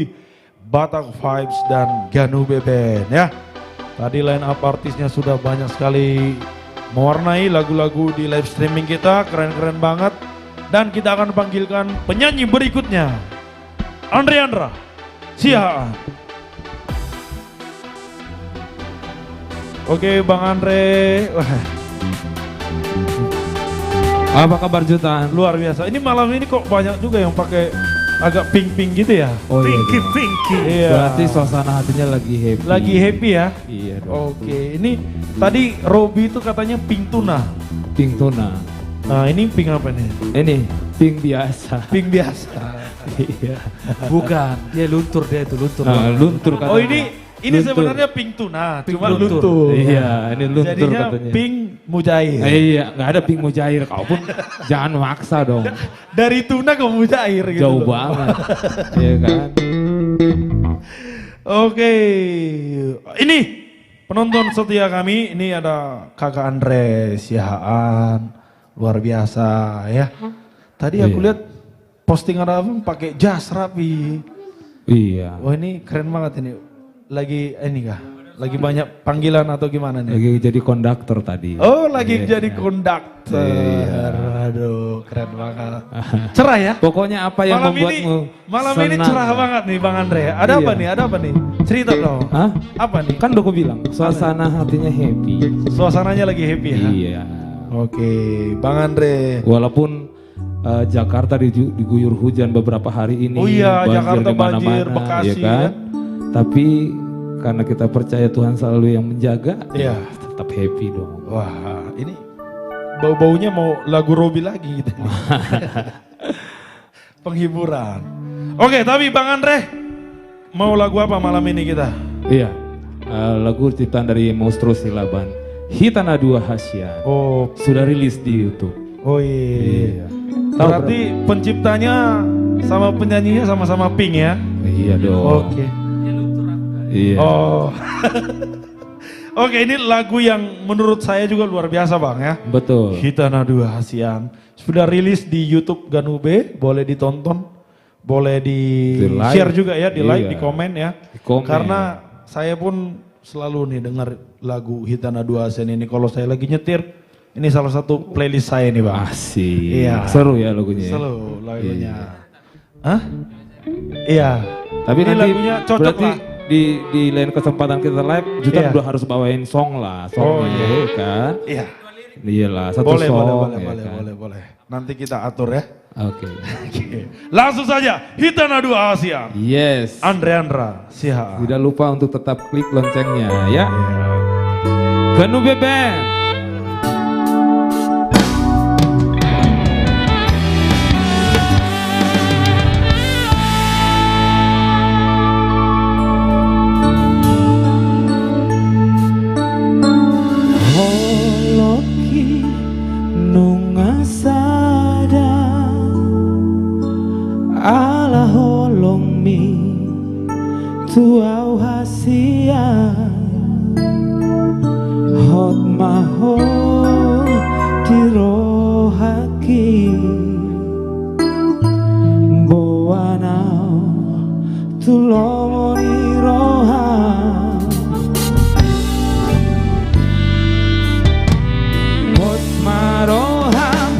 Batak Vibes dan Ganube Band ya. Tadi line up artisnya sudah banyak sekali mewarnai lagu-lagu di live streaming kita, keren-keren banget. Dan kita akan panggilkan penyanyi berikutnya, Andra Sihaan. Oke Bang Andre. Apa kabar Jutan? Luar biasa. Ini malam ini kok banyak juga yang pakai agak pink-pink gitu ya? Oh iya. Pinky. Iya. Berarti suasana hatinya lagi happy. Lagi happy ya? Iya dong. Oke, ini tadi Robi itu katanya pink tuna. Pink tuna. Nah ini pink apa nih? Ini pink biasa. Pink biasa. Iya. Bukan, dia luntur dia itu luntur. Nah, luntur katanya. Oh ini luntur. sebenarnya pink tuna, Pink cuma luntur. luntur. Iya, ini luntur Jadinya katanya. pink mujair. Iya, nggak ada pink mujair. Kau pun jangan maksa dong. Dari tuna ke mujair gitu. Jauh loh. banget. Iya kan? Oke, ini penonton setia kami, ini ada Kakak Andre Sihaan, luar biasa ya. Tadi aku lihat postingan abang pakai jas rapi. Iya. Wah ini keren banget ini. Lagi ini kah? Lagi banyak panggilan atau gimana nih? Lagi jadi konduktor tadi. Oh lagi Iya. jadi konduktor. Iya. Aduh keren banget. Cerah ya? Pokoknya apa yang membuatmu Malam ini senang. cerah banget nih Bang Andre. Ada apa Iya. nih? Ada apa nih? Cerita dong. Hah? Apa nih? Kan udah aku bilang, suasana hatinya happy. Suasananya lagi happy ya? Iya. Oke, Bang Andre. Walaupun Jakarta diguyur hujan beberapa hari ini. Oh iya, banjir Jakarta di mana-mana, banjir, Bekasi, ya kan? Tapi karena kita percaya Tuhan selalu yang menjaga, Iya. tetap happy dong. Wah, ini bau-baunya mau lagu Robi lagi gitu. Penghiburan. Oke, tapi Bang Andre, mau lagu apa malam ini kita? Iya, lagu ciptaan dari Maustro Silaban, Hitana Dua Hasya. Oh, sudah rilis di YouTube. Oh iya. Tahu Berarti penciptanya sama penyanyinya sama-sama Pink ya? Iya dong. Oke. Iya. Oh. Oke, ini lagu yang menurut saya juga luar biasa Bang ya. Betul. Hitana Dua Hasian. Sudah rilis di YouTube Ganube, boleh ditonton, boleh di Di-like. share juga ya, di like, Iya. di komen ya. Di komen. Karena saya pun selalu nih dengar lagu Hitana Dua Hasian ini kalau saya lagi nyetir. Ini salah satu playlist saya nih Bang. Asik. Iya. Seru ya lagunya. Seru lagunya. Iya. Hah? Iya. Tapi ini nanti lagunya cocok berarti lah. di lain kesempatan kita live, Juta Iya. udah harus bawain song lah, songnya iya. kan? Iya. Iyalah, satu Boleh, song. boleh, ya boleh, kan? boleh. Nanti kita atur ya. Oke. Langsung saja, Hitana Dua Asia. Yes. Andre Andra, Siha. Tidak lupa untuk tetap klik loncengnya ya. Ganube Band. Holoki nungasada ala holong mi tuau hasia hot maho dirohaki boanao tulomoni roha Hot maroham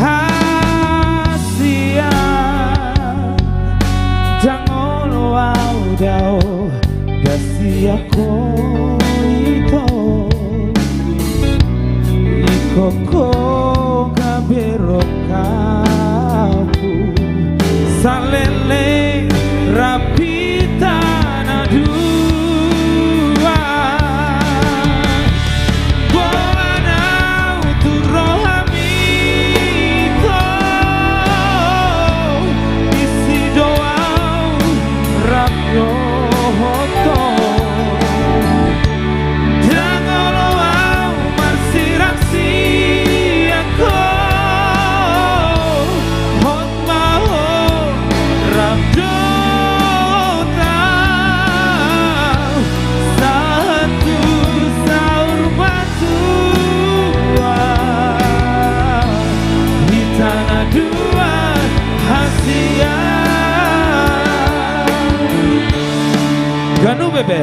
hasia Jangolo audao gasia koito Ikoko kabero kapu Salele rapita na dua Boana uturohamito Isi doau rapyo hoto Jangolo au marsiraksi ako Hot maho rapjota Satu saur batua Hitana dua hasia Ganu bebe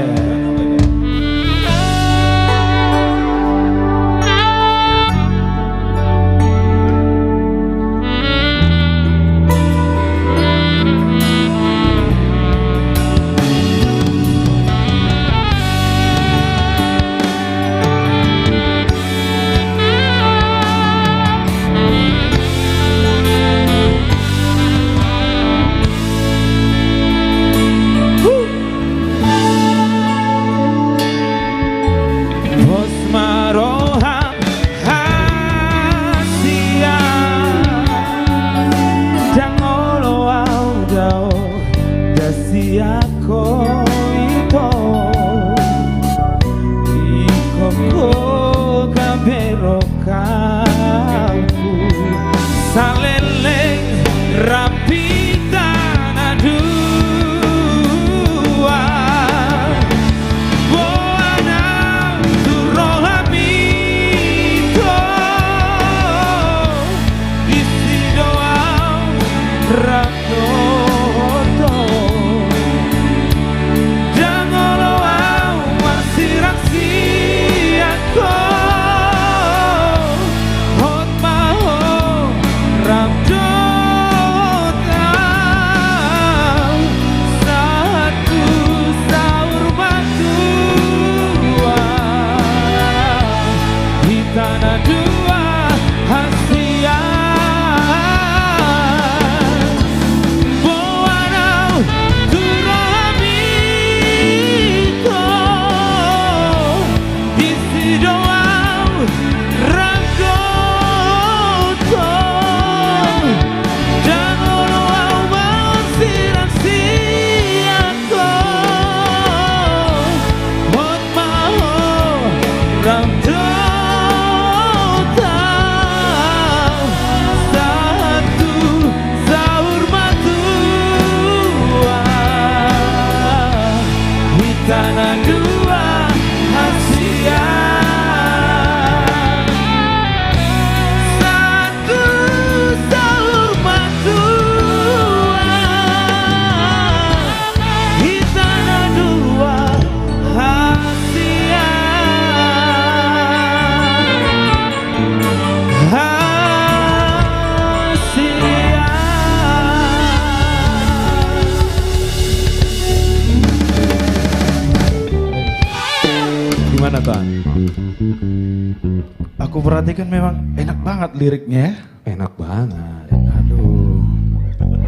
Aku perhatikan memang enak banget liriknya ya. Enak banget. Aduh.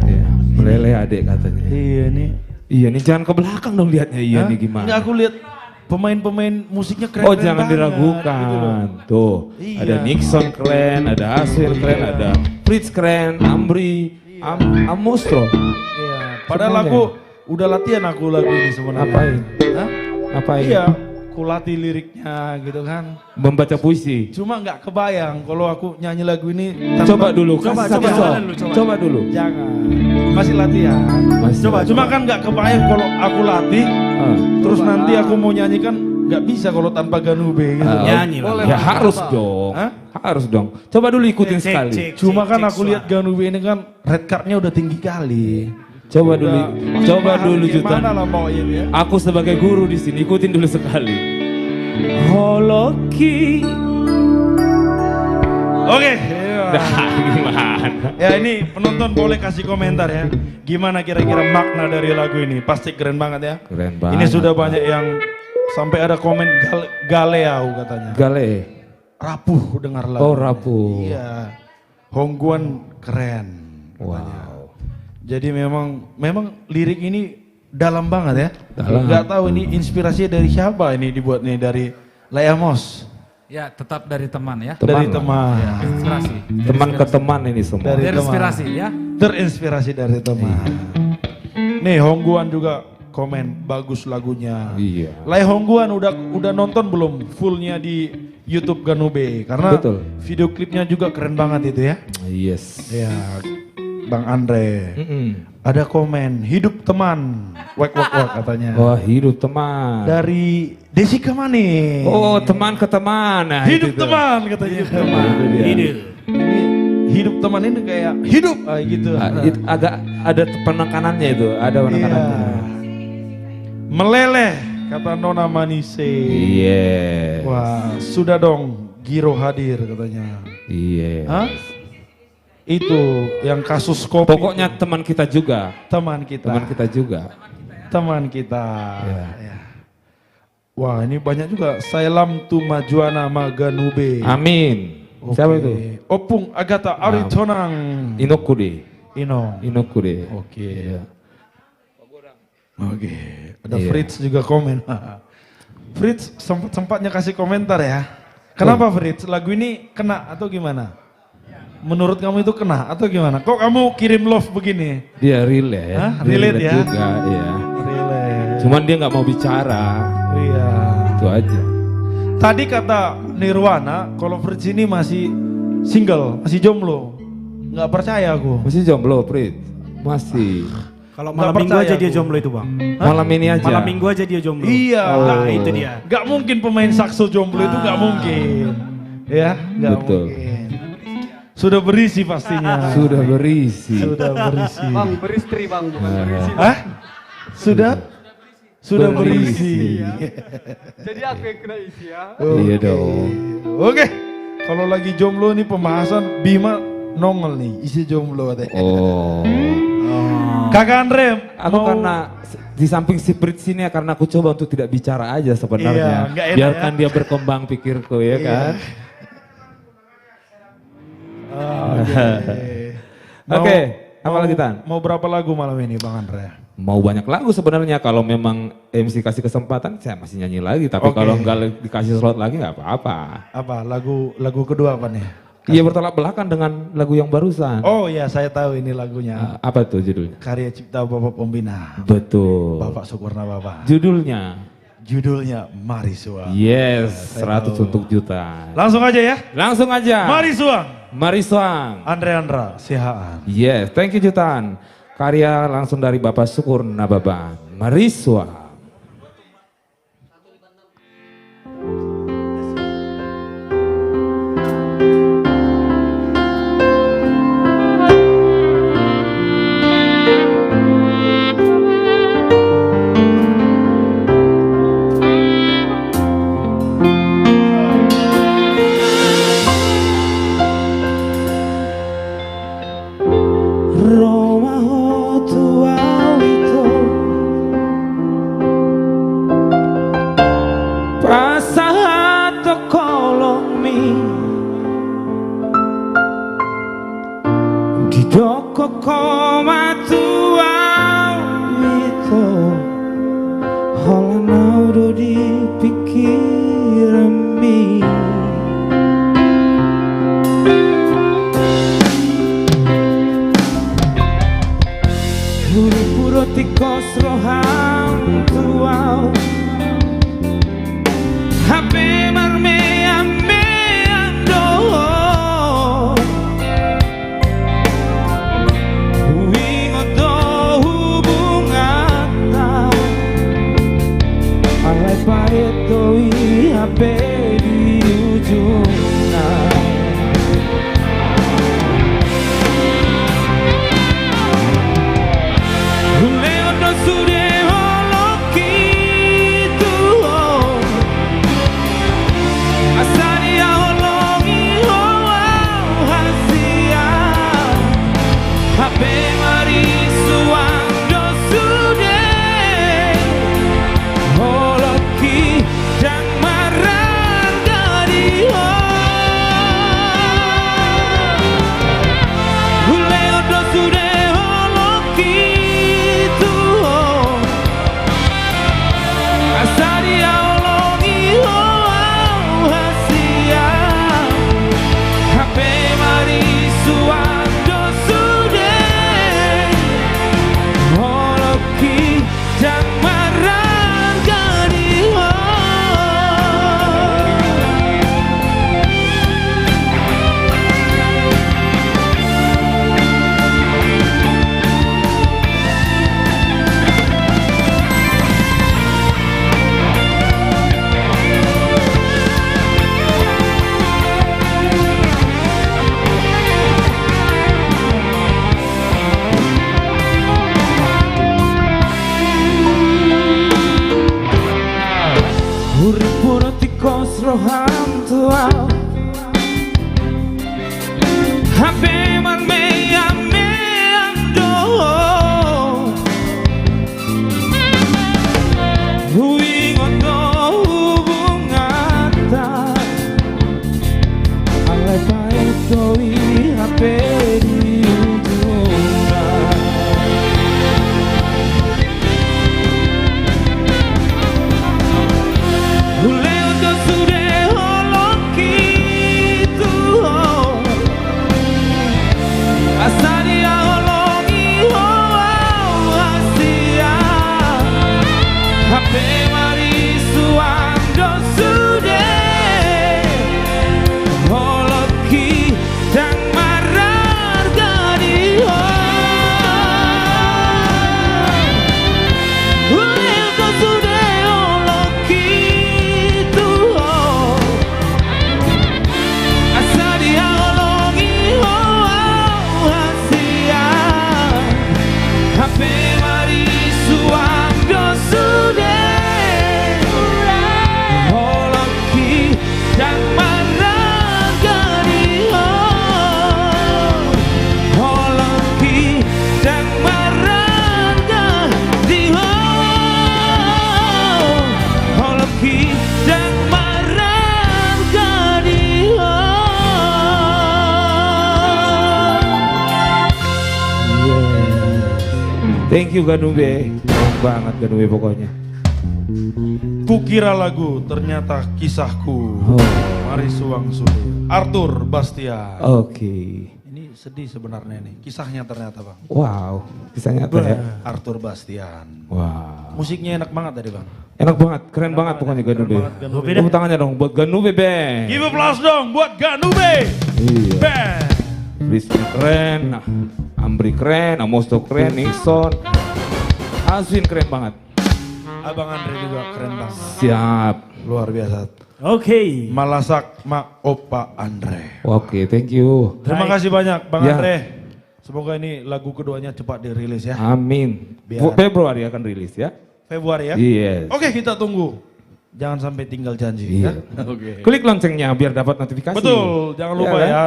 Ya, meleleh adik katanya. Iya nih. Iya nih jangan ke belakang dong lihatnya. Iya nih gimana. Enggak, aku lihat pemain-pemain musiknya keren. Oh jangan diragukan. Tuh Iya. ada Nixon keren, ada Aswin keren, ada Fritz keren, Amri, Amustro. Iya. Padahal Semuanya. aku udah latihan aku lagu ini sebenarnya. Ngapain? Hah? Ngapain? Iya, aku latih liriknya gitu kan. Membaca puisi. Cuma nggak kebayang kalau aku nyanyi lagu ini. Coba dulu, Coba kasih satu soal. dulu, Coba dulu. Jangan. Masih latihan. Masih Coba. latihan. Cuma kan nggak kebayang kalau aku latih. Terus nanti aku mau nyanyikan nggak bisa kalau tanpa Ganube gitu. Ya harus dong. Hah? Harus dong. Coba dulu ikutin sekali. Cuma kan aku lihat Ganube ini kan red cardnya udah tinggi kali. Coba dulu, coba dulu Jutan. Gimana lah mau ini ya? Aku sebagai guru di sini ikutin dulu sekali. Holoki. Oke. Nah, gimana? Ya ini penonton boleh kasih komentar ya. Gimana kira-kira makna dari lagu ini? Pasti keren banget ya. Keren banget. Ini sudah banyak yang sampai ada komen galeau katanya. Gale. Rapuh dengar lagu. Oh rapuh. Iya. Hongguan keren. Wow. Jadi memang lirik ini dalam banget ya. Dalam. Gak tahu ini inspirasinya dari siapa ini dibuat nih, dari Leamos. Ya tetap dari teman ya. Dari lah. teman. Ya, inspirasi. Teman ke teman ini semua. Dari Terinspirasi ya. Terinspirasi dari teman. Nih Hongguan juga komen bagus lagunya. Iya. Lai Hongguan udah nonton belum fullnya di YouTube Ganube? Karena Betul. video klipnya juga keren banget itu ya. Yes. Ya, Bang Andre. Ada komen hidup teman. Wak katanya. Wah hidup teman. Dari Desika Mani. Oh teman ke teman. Nah, hidup itu tuh. teman katanya. Hidup teman. Itu dia. Ini hidup teman ini kayak hidup gitu. Agak ada penekanannya itu. Ada penekanannya. Meleleh kata Nona Manise. Yes. Wah, sudah dong Giro hadir katanya. Yes. Hah? Itu yang kasus kopi. Pokoknya teman kita juga. Teman kita. Teman kita juga. Teman kita. Ya. Wah, ini banyak juga. Salam tu majuana maganube. Amin. Oke. Siapa itu? Opung Agata Aritonang. Inokude. Oke. Inokude. Iya. Oke. Ada Iya. Fritz juga komen. Fritz sempatnya kasih komentar ya. Kenapa Fritz? Lagu ini kena atau gimana? Menurut kamu itu kena atau gimana? Kok kamu kirim love begini? Dia relate. Hah? Relate ya? juga, iya. Relate. Cuman dia nggak mau bicara. Iya. Itu aja. Tadi kata Nirwana, kalau Fritz ini masih single, masih jomblo. Nggak percaya aku. Masih jomblo, Prit? Masih. Kalau Nggak malam minggu percaya aja dia aku. jomblo itu bang. Malam ini aja. Malam minggu aja dia jomblo. Iya. Nah itu dia. Nggak mungkin pemain sakso jomblo itu nggak mungkin. Ya, nggak Betul. mungkin. Sudah berisi pastinya. Sudah berisi. Sudah berisi. Bang, beristri bang, bukan berisi. Hah? Sudah berisi. Jadi aku yang kena isi ya. Iya dong. Oke. Kalau lagi jomblo nih pembahasan Bima nongol nih, isi jomblo katanya. Oh. Kakak Andre, Aku karena di samping si Prit sini ya, karena aku coba untuk tidak bicara aja Iya, sebenarnya. nggak enak Biarkan ya. dia berkembang pikirku ya kan. Oke, apa lagi Tan? Mau berapa lagu malam ini Bang Andre? Mau banyak lagu sebenarnya, kalau memang MC kasih kesempatan saya masih nyanyi lagi, tapi Oke. kalau nggak dikasih slot lagi nggak apa-apa. Apa lagu kedua apa nih? Iya bertolak belakang dengan lagu yang barusan. Oh ya, saya tahu ini lagunya. Apa tuh judulnya? Karya cipta Bapak Pembina. Betul. Bapak Sukurna Bapak. Judulnya Mari Suang. Yes, saya 100 tahu. untuk jutaan. Langsung aja ya. Langsung aja. Mari Suang. Mari Suang. Andre Andra, Sihaan. Yes, thank you jutaan. Karya langsung dari Bapak Sukurna Baban. Mari Suang. Roma ho tua wito Tidoko koma tua itu Hola naudo di pikiranmi Puro-puro tikos roham tuau Hape marme ame ando Huingo do hubungata Alay paeto I hape di ujungna Puro tikos roham tuau Hape man me ame ando Huingo do hubungata Alay paeto I hape di ujungna Thank you Ganube, banget Ganube pokoknya. Kukira lagu, ternyata kisahku. Mari suang sudu. Arthur Bastian. Oke. Ini sedih sebenarnya nih, kisahnya ternyata bang. Wow, kisahnya apa ya? Arthur Bastian. Wow. Musiknya enak banget tadi bang. Enak banget, keren banget pokoknya Ganube. Tepuk tangannya dong buat Ganube Band. Give applause dong buat Ganube Iya. Band. Rizky keren, Ambri keren, Amosto keren, Nixon, Aswin keren banget. Abang Andre juga keren banget. Siap. Luar biasa. Oke. Malasak Mak Opa Andre. Oke, thank you. Terima kasih banyak Bang Ya. Andre. Semoga ini lagu keduanya cepat dirilis ya. Amin. Biar- Februari akan rilis ya. Februari ya? Yes. Oke, kita tunggu. Jangan sampai tinggal janji Iya. ya. Oke. Klik loncengnya biar dapat notifikasi. Betul, jangan lupa Iya kan? ya.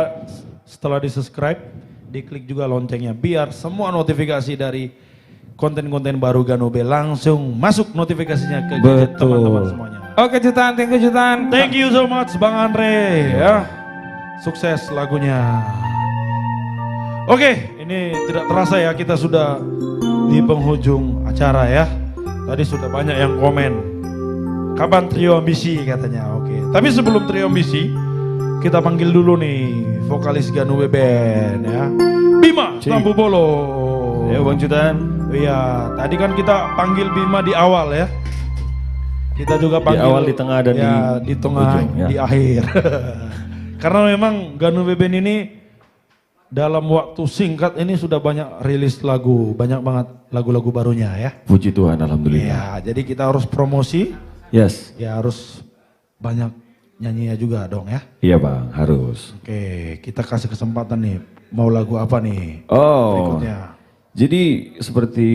Setelah di-subscribe, diklik juga loncengnya biar semua notifikasi dari konten-konten baru Ganube langsung masuk notifikasinya ke gadget teman-teman semuanya. Oke Jutan, thank you Jutan. Thank you so much Bang Andre ya. Sukses lagunya. Oke, ini tidak terasa ya kita sudah di penghujung acara ya. Tadi sudah banyak yang komen. Kapan trio ambisi katanya. Oke. Tapi sebelum trio ambisi, kita panggil dulu nih vokalis Ganube Band ya. Bima Tambu Bolo. Ya Bang Cutan. Iya, tadi kan kita panggil Bima di awal ya. Kita juga Di panggil awal, di tengah, dan di tengah, ujung, ya. di akhir. Karena memang Ganube Band ini dalam waktu singkat ini sudah banyak rilis lagu, banyak banget lagu-lagu barunya ya. Puji Tuhan, alhamdulillah. Ya, jadi kita harus promosi. Yes. Ya harus banyak nyanyinya juga dong ya. Iya Bang, harus. Oke, kita kasih kesempatan nih. Mau lagu apa nih? Oh. Berikutnya. Jadi seperti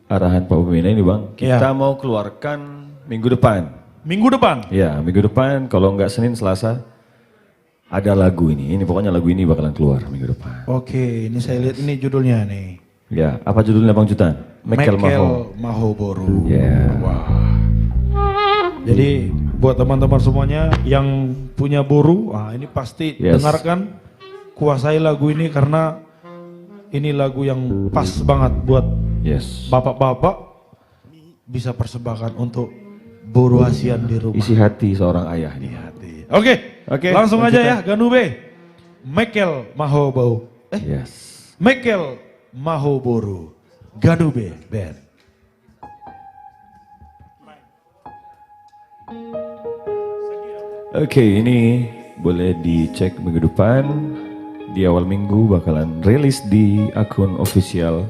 arahan Pak Pembina ini Bang, kita mau keluarkan minggu depan. Minggu depan? Ya, minggu depan kalau nggak Senin, Selasa ada lagu ini. Ini pokoknya lagu ini bakalan keluar minggu depan. Oke, ini saya lihat ini judulnya nih. Ya, apa judulnya Bang Cutan? Mekel Maho Boru. Ya. Wah. Jadi buat teman-teman semuanya yang punya boru, ini pasti dengarkan, kuasai lagu ini karena ini lagu yang pas banget buat bapak-bapak bisa persembahkan untuk boru hasian di rumah. Isi hati seorang ayah. Isi hati. Oke, langsung aja ya Ganube. Mekel Maho Bau. Mekel Maho Boru. Ganube Band. Oke, ini boleh dicek minggu depan. Di awal minggu bakalan rilis di akun official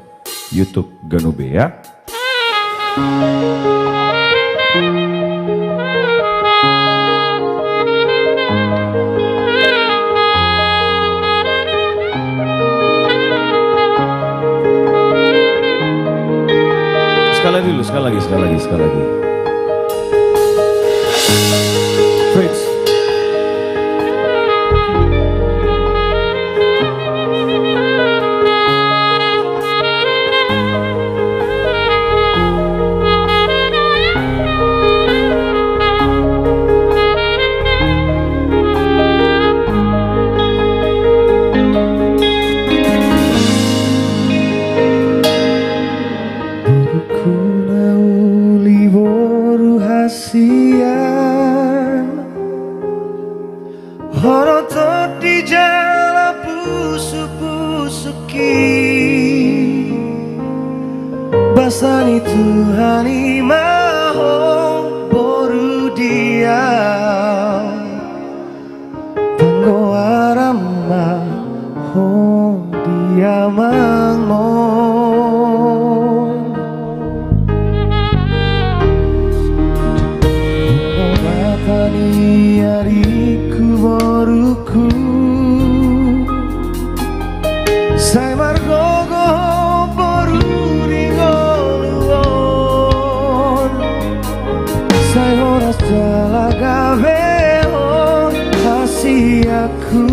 YouTube Ganube ya. Sekali lagi. Fritz. Basani Tuhani maho boru dia Tanggo arama ho dia mangon Batani ariku boruku Sai margogo boru Sai horas jalaga veo kasih aku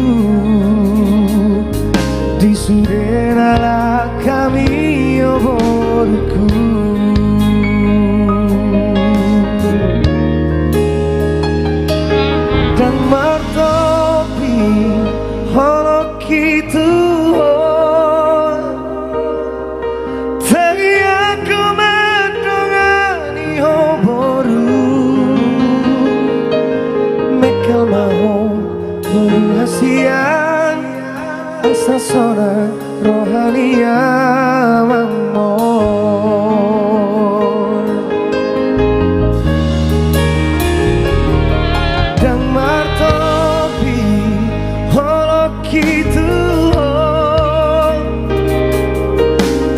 di sudena kami oborku dan martopi holo kitu tagi aku medongani oboru Mekel maho berhasian asa sona rohania mamon dan martopi holo kitu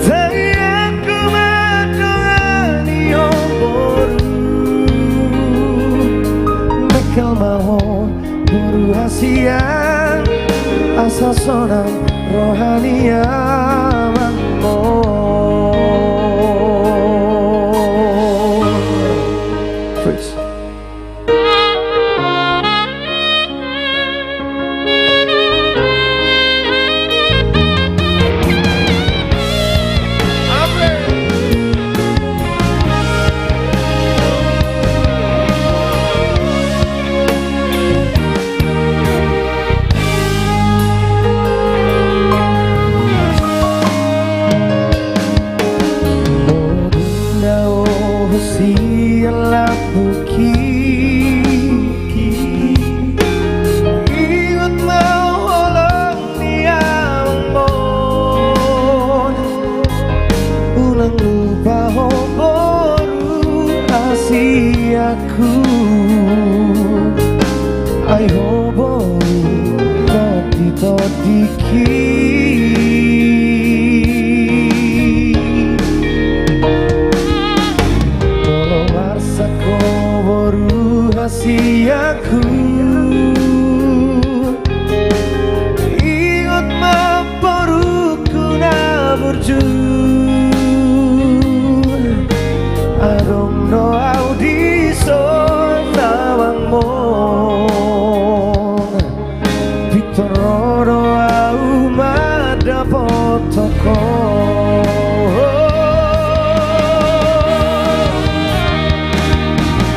tadi aku medongani oboru Mekel maho berhasian asa sonang rohania terjun. I don't know how this all nawang mo. Pitoro au madapot ako.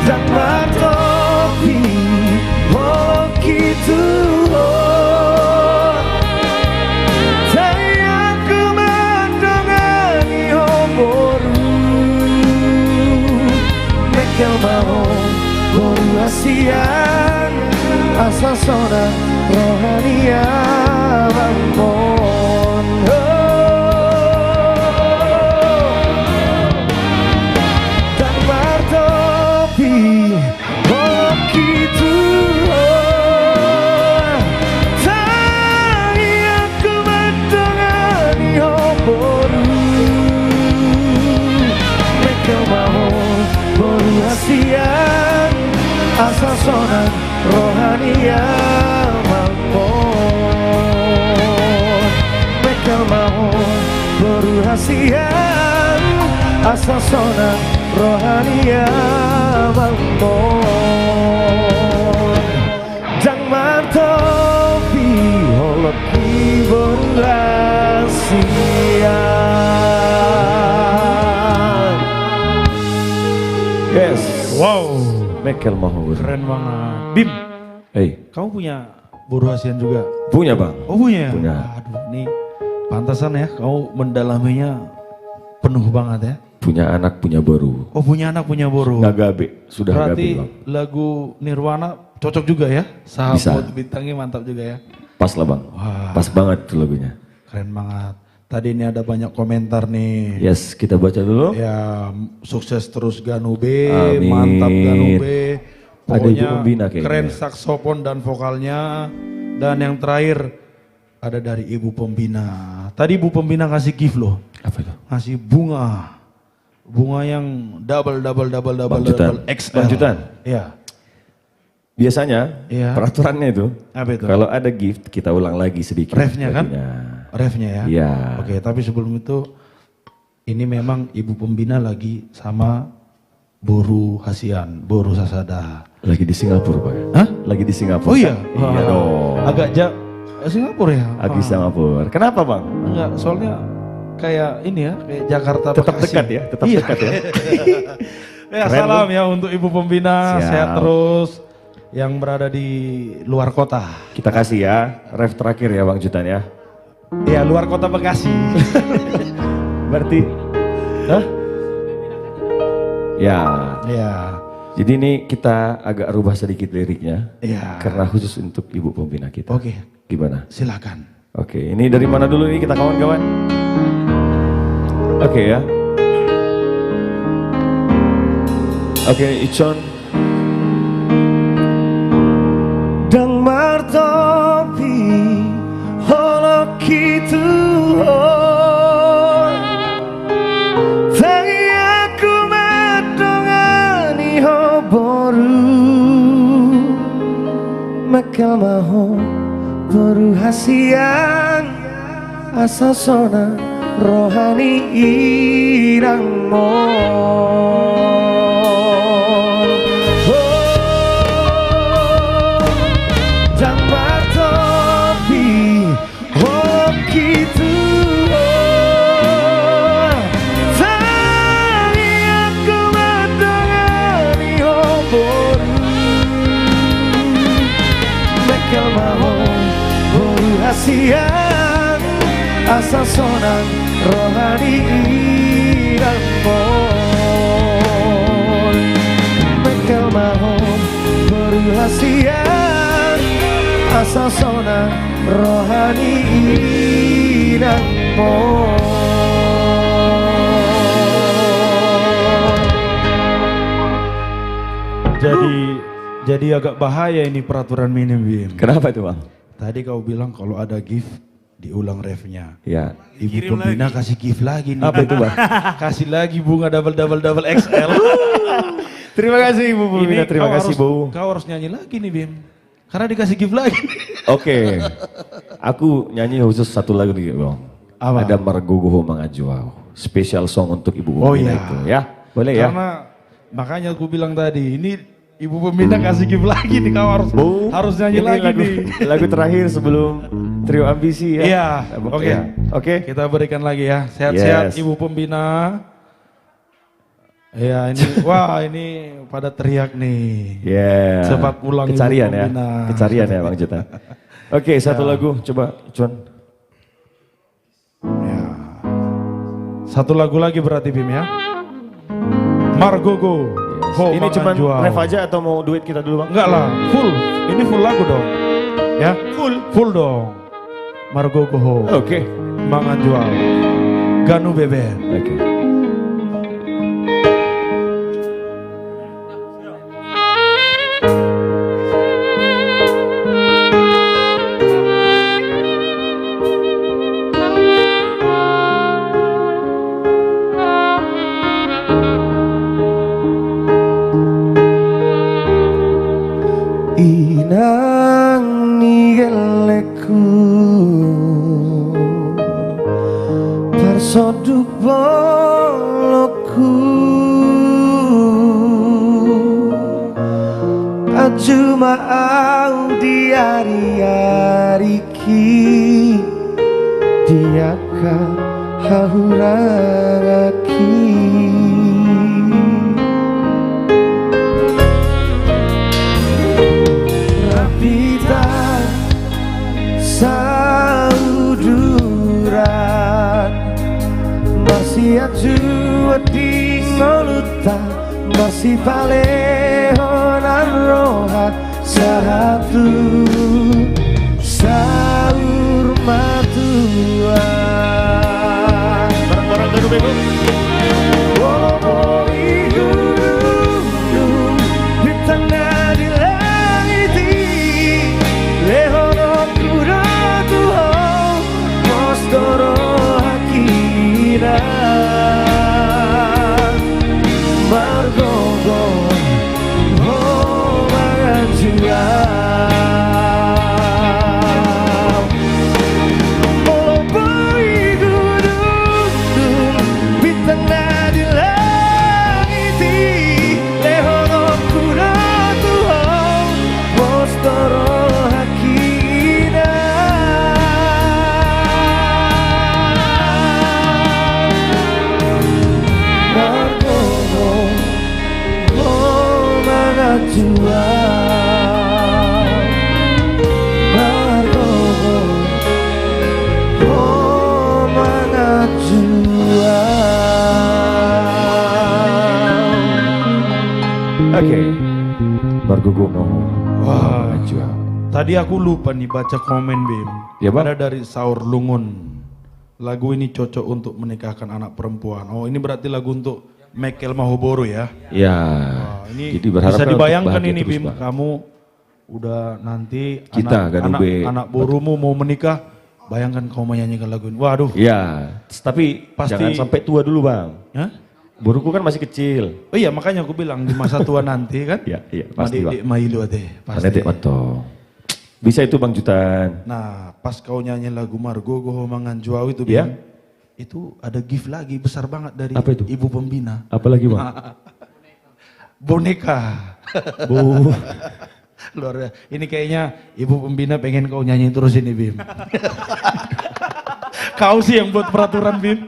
Dan matopi oh gitu. Asian asa sona rohania bangun dan martopi oh gitu saya kemandangani oboru mereka mau boru Asian asa sona rohania mamon mereka mau berhasian asa sona rohania mamon jang martopi holoki berhasian. Yes. Wow. Mekel Mahmud. Keren banget. Bim. Hey. Kamu punya boru Asian juga? Punya bang. Oh punya? Punya. Aduh ini pantasan ya kamu mendalaminya penuh banget ya. Punya anak punya boru. Oh punya anak punya boru. Nggak gabe. Sudah berarti gabe bang. lagu Nirwana cocok juga ya? Sahabat bintangnya mantap juga ya. Pas lah bang. Wah. Pas banget tuh lagunya. Keren banget. Tadi ini ada banyak komentar nih. Yes, kita baca dulu. Ya, sukses terus Ganube, Amin. mantap Ganube. Ada Ibu Pokoknya Pembina kayaknya. keren saksofon dan vokalnya. Dan yang terakhir ada dari Ibu Pembina. Tadi Ibu Pembina kasih gift loh. Apa itu? Ngasih bunga. Bunga yang double XL. Lanjutan. Iya. Biasanya Iya. peraturannya itu, Apa itu? kalau ada gift kita ulang lagi sedikit. Refnya kan? lagunya. Refnya ya? Iya. Oke, tapi sebelum itu ini memang Ibu Pembina lagi sama Boru Hasian, Boru Sasada. Lagi di Singapura Pak. Hah? Lagi di Singapura. Oh iya? Iya dong. Agak Singapura ya? Lagi Singapura. Kenapa bang? Enggak, soalnya kayak ini ya, kayak Jakarta Tetap Bekasi. dekat ya, tetap Iya. dekat ya. Ya, Keren salam lu. ya untuk Ibu Pembina, Siap. sehat terus yang berada di luar kota. Kita kasih ya, ref terakhir ya Bang Jutan ya. Ya, luar kota Bekasi. Berarti, hah? Ya. Ya. Jadi ini kita agak rubah sedikit liriknya. Ya. Karena khusus untuk Ibu Pembina kita. Oke. Gimana? Silakan. Oke, ini dari mana dulu nih kita kawan-kawan? Oke ya. Oke, Icon. Dang martopi holok itu saya ku medongani hoboru mekel maho boru hasian asa sona rohani irang mo. Hasian asa sonan rohani irang mon mekel mahon berhasian asa sonan rohani irang mon. Jadi agak bahaya ini peraturan minim Bim. Kenapa itu Bang? Tadi kau bilang kalau ada gift diulang refnya. Ya. Ibu Pembina kasih gift lagi nih. Apa itu Bang? Kasih lagi bunga double XL. Terima kasih Ibu Pembina, terima kasih Bu. Kau harus nyanyi lagi nih Bim. Karena dikasih gift lagi. Oke. Aku nyanyi khusus satu lagu nih Bang. Apa? Ada Margogoho Mangajuau. Special song untuk Ibu Oh Pembina iya. itu ya. Boleh ya? Karena makanya aku bilang tadi, ini Ibu Pembina kasih gift lagi nih, kau harus nyanyi Ini lagi lagu, nih. lagu terakhir sebelum Trio Ambisi ya. Iya, oke. Ya. Oke. Kita berikan lagi ya. Sehat-sehat Yes. Ibu Pembina. Ya ini, wah ini pada teriak nih. Yeah. Cepat pulang Kecarian Ibu ya. Pembina. Kecarian ya Bang Juta. Oke, satu Ya. lagu coba Cuan. Satu lagu lagi berarti Bim ya. Margogo. Ho Ini cuma Mangajuau. ref aja atau mau duet kita dulu Bang? Enggak lah, full. Ini full lagu dong. Ya, full dong. Margogo Ho. Oke. Mangajuau. Ganu Beben. Oke. Inang nigeleku persoduk boloku ajuma au diari-ariki diaka hahuragaki Rapita sauduran masih aju di soluta masih palehonan roha satu sahur matuan barang-barang gadu bego oh gunung di tengah di langit lehono kuda tuho mostoro hakina margogo oh mangajuau oh boy gunung di tengah di langit lehono kuda tuho mostoro hakina margogo oh mangajuau margogo oh mangajuau. Oke. Margogo mau. Wah, tadi aku lupa nih baca komen Bim. Ya, Bang. Ada dari Saur Lungun. Lagu ini cocok untuk menikahkan anak perempuan. Oh, ini berarti lagu untuk Michael Mahoboro ya. Ya. Ini Jadi berharap bisa untuk dibayangkan bahagia ini terus, Bim, Bang. kamu udah nanti Kita, anak, Ganube. anak borumu mau menikah, bayangkan kau menyanyikan lagu ini. Waduh. Ya, tapi Pasti- jangan sampai tua dulu Bang. Hah? Buruku kan masih kecil. Oh iya, makanya aku bilang di masa tua nanti kan. Iya, pasti Bang. Mailu ade, pasti. Panetik betul. Bisa itu Bang Jutan. Nah, pas kau nyanyi lagu Margogo Mangajuau itu Iya. Bim, itu ada gift lagi besar banget dari Apa itu? Ibu Pembina. Apalagi Bang? Boneka. Bu. Luar biasa. Ini kayaknya Ibu Pembina pengen kau nyanyi terus ini Bim. Kau sih yang buat peraturan Bim.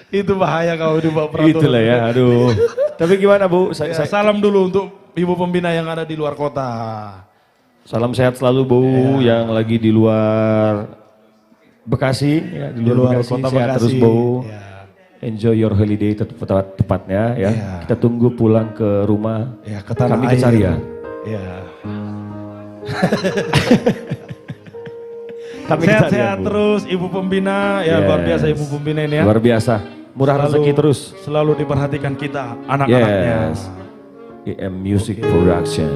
Itu bahaya kau dibawa peraturan. Itulah ya, aduh. Tapi gimana Bu? Ya, salam dulu untuk Ibu Pembina yang ada di luar kota. Salam sehat selalu Bu yang lagi di luar Bekasi, ya, di luar Bekasi, kota sehat Bekasi. terus Bu. Enjoy your holiday tepatnya ya. Kita tunggu pulang ke rumah. Ya, ke tanah Kami air. ke Carian. Ya. Kami ke Sehat-sehat Carian, Bu. terus Ibu Pembina, ya luar biasa Ibu Pembina ini ya. Luar biasa. Murah rezeki terus. Selalu diperhatikan kita anak-anaknya. Yes. IM Music Production.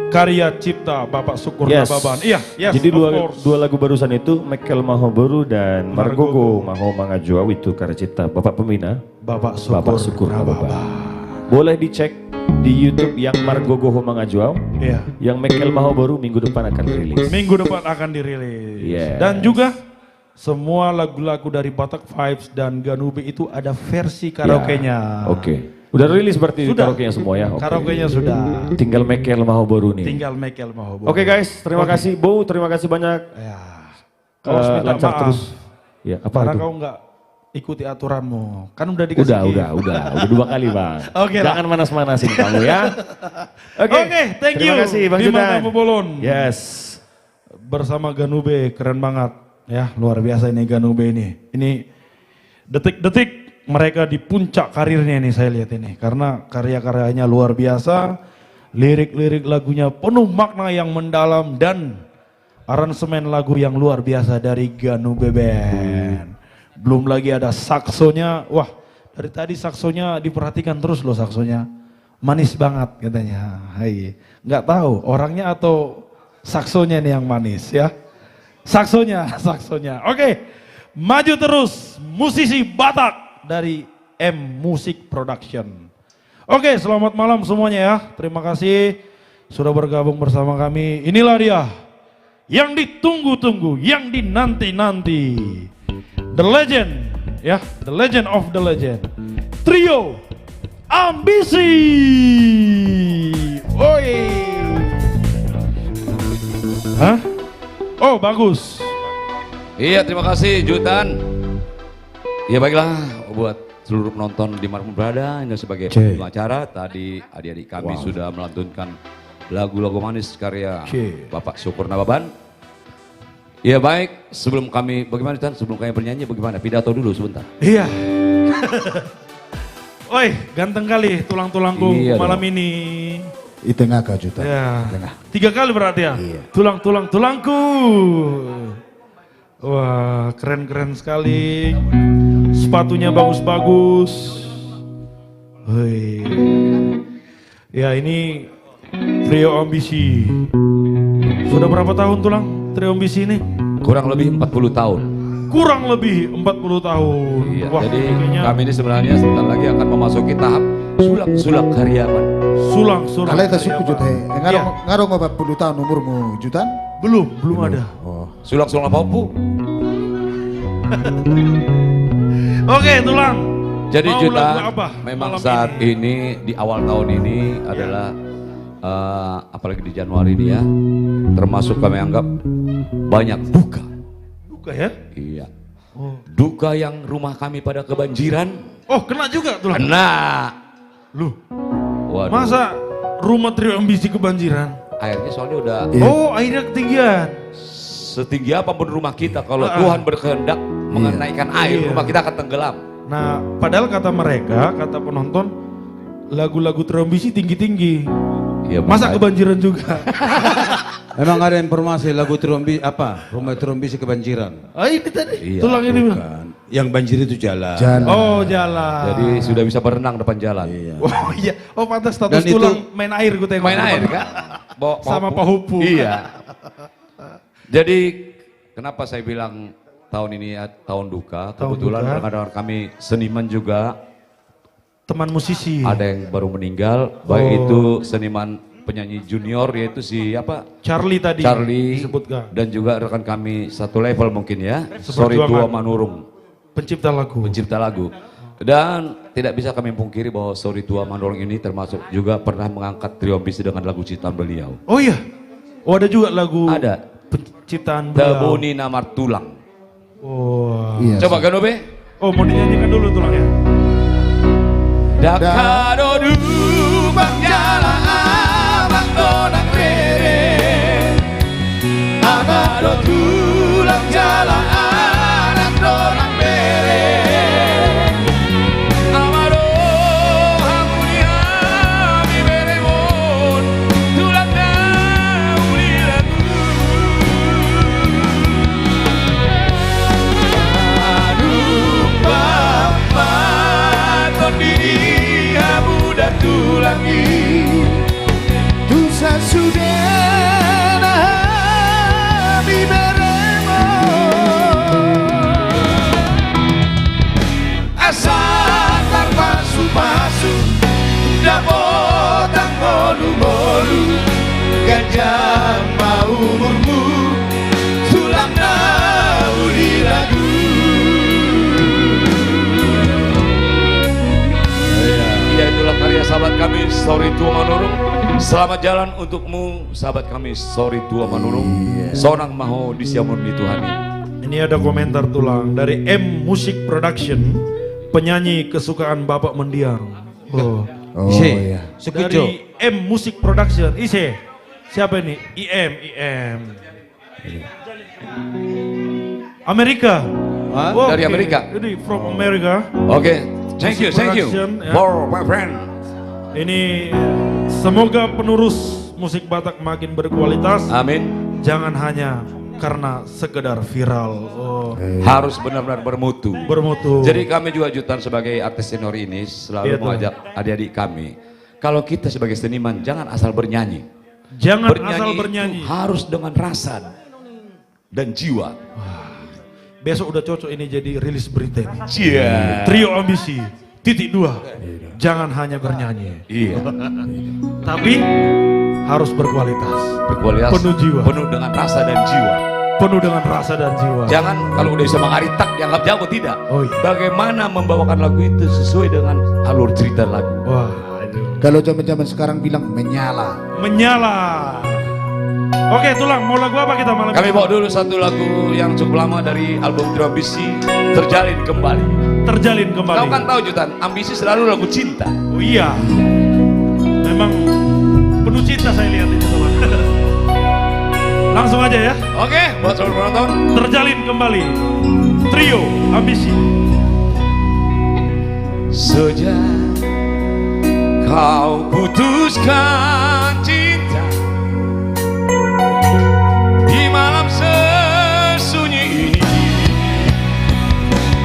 Karya cipta Bapak Syukur Nababan. Iya, yes, Jadi of dua course. lagu barusan itu Michael Mahoboro dan Margogo Maho Mangajuau itu karya cipta Bapak Pembina. Bapak Syukur Nababan. Boleh dicek di YouTube yang Margogo Mangajuau. Iya. Yang Michael Mahoboro minggu depan akan rilis. Minggu depan akan dirilis. Yes. Dan juga semua lagu-lagu dari Batak Vibes dan Ganube itu ada versi karaoke-nya. Oke. Udah rilis berarti Sudah. karaoke-nya semua ya? Oke. Karaoke-nya sudah. Tinggal Mekel Mahoboru nih. Tinggal Mekel Mahoboru. Oke guys, terima kasih Bu, terima kasih banyak. Ya. Kau harus minta lancar maaf. terus. Ya, apa Karena itu? kau nggak ikuti aturanmu. Kan udah dikasih. Udah 2 kali Bang. Oke lah. Jangan manas-manasin kamu ya. Oke, thank you. Terima kasih Bang Bima Judan. Tamu Bolon. Yes. Bersama Ganube, keren banget. Ya, luar biasa ini Ganube ini. Ini detik-detik mereka di puncak karirnya ini saya lihat ini. Karena karya-karyanya luar biasa. Lirik-lirik lagunya penuh makna yang mendalam dan aransemen lagu yang luar biasa dari Ganube Band. Belum lagi ada saksonya. Wah, dari tadi saksonya diperhatikan terus loh saksonya. Manis banget katanya. Hai, nggak tahu orangnya atau saksonya nih yang manis ya. Saksonya. Oke, maju terus musisi Batak dari M Music Production. Oke, selamat malam semuanya ya. Terima kasih sudah bergabung bersama kami. Inilah dia yang ditunggu-tunggu, yang dinanti-nanti. The legend, ya, the legend of the legend. Trio Ambisi. Oi. Hah? Oh, bagus. Iya, terima kasih Jutan. Ya baiklah, buat seluruh penonton di mana berada, ini sebagai acara tadi adik-adik kami sudah melantunkan lagu-lagu manis karya Bapak Syukur Nababan. Ya baik, sebelum kami, bagaimana Jutan? Sebelum kami bernyanyi bagaimana? Pidato dulu sebentar. Iya. Oi, ganteng kali tulang-tulangku Iya malam dong. ini. Di tengah Kak Jutan. Ya. Tengah. 3 kali berarti ya? Tulangku. Wah, keren-keren sekali. Sepatunya bagus-bagus. Hei. Ya, ini Trio Ambisi. Sudah berapa tahun tulang Trio Ambisi ini? Kurang lebih 40 tahun. Kurang lebih 40 tahun. Iya, Wah, jadi kayaknya kami ini sebenarnya sebentar lagi akan memasuki tahap sulak-sulak karyawan. sulang. Kalau kita suku Juta, ngaruh 40 tahun umurmu Jutan? Belum ada. Oh. Sulak-sulak apa Bu? Oke, tulang. Jadi Mau Jutan, lagu apa memang malam saat ini di awal tahun ini adalah apalagi di Januari ini ya, termasuk kami anggap banyak duka. Duka ya? Iya. Duka yang rumah kami pada kebanjiran. Oh, kena juga tulang. Kena. Lu. Waduh. Masa rumah Trio Ambisi kebanjiran? Airnya soalnya udah. Oh, airnya ketinggian. Setinggi apapun rumah kita, kalau Tuhan berkehendak mengenaikan air, rumah kita akan tenggelam. Nah, padahal kata mereka, kata penonton, lagu-lagu Trio Ambisi tinggi-tinggi. Ya, masa kebanjiran juga? Emang ada informasi lagu Trombi apa? Rumah Trombisi kebanjiran. Oh, ini tadi. Iya, Tulang ini. bukan. Yang banjir itu jalan. Oh, jalan. Jadi sudah bisa berenang depan jalan. Oh iya. Oh, pantas status Dan itu- tulang main air gue tengok. Main air kan? Sama Pak Hupu. Iya. Jadi kenapa saya bilang tahun ini tahun duka? Tahun Kebetulan duka. rekan-rekan kami seniman juga. Teman musisi. Ada yang baru meninggal, baik itu seniman penyanyi junior yaitu si apa? Charlie tadi Charlie disebutkan. dan juga rekan kami satu level mungkin ya. Sorry Seperjuangan. Tua Manurung. Pencipta lagu. Pencipta lagu. Dan tidak bisa kami pungkiri bahwa Sorry Tua Manurung ini termasuk juga pernah mengangkat Trio Ambisi dengan lagu ciptaan beliau. Oh iya. Oh, ada juga lagu Ada. penciptaan beliau. Tabuni Namar Tulang. Oh. Iya. Coba Ganobe. Oh, mau dinyanyikan dulu tulangnya. Dakado du bang jala abang donang rere Agado tulang jala anak donang bere Amado hamuni hami beremon Tulang dauli lagu Aduh papa kondiri muda tulangi Tusa sudah di beremo Asal pasu-pasu Dapotang bolu-bolu Gajah mau umurmu Tulang dauli lagu Sorry Tua Manurung. Selamat jalan untukmu sahabat kami Sorry Tua Manurung. Seorang maho disiamun di Tuhani. Ini ada komentar tulang dari M Music Production, penyanyi kesukaan Bapak Mendiang. Iya. Dari M Music Production. Ise. Siapa ini? IM. Amerika. Dari Amerika. Ini from America. Oke, thank you Production, ya. for my friend. Ini semoga penerus musik Batak makin berkualitas. Amin. Jangan hanya karena sekedar viral. Harus benar-benar bermutu. Bermutu. Jadi kami juga Jutan sebagai artis senior ini selalu Iya, mengajak adik-adik kami. Kalau kita sebagai seniman jangan asal bernyanyi. Jangan asal bernyanyi. Itu harus dengan rasa dan jiwa. Besok udah cocok ini jadi rilis berita ini. Iya. Trio Ambisi .2. Jangan hanya bernyanyi. Iya. Tapi harus berkualitas. Berkualitas. Penuh jiwa. Penuh dengan rasa dan jiwa. Penuh dengan rasa dan jiwa. Jangan kalau udah bisa mengaritak dianggap jago, tidak. Oh, iya. Bagaimana membawakan lagu itu sesuai dengan alur cerita lagu. Wah. Kalau zaman-zaman sekarang bilang menyala. Menyala. Oke, tulang, mau lagu apa kita malam Kami ini? bawa dulu satu lagu yang cukup lama dari album Trio Ambisi, Terjalin Kembali. Terjalin Kembali. Kau kan tahu Jutan, ambisi selalu lagu cinta. Oh iya. Memang penuh cinta saya lihat itu teman. Langsung aja ya. Oke, buat seluruh penonton. Terjalin Kembali. Trio Ambisi. Sejak kau putuskan cinta di malam sesunyi ini,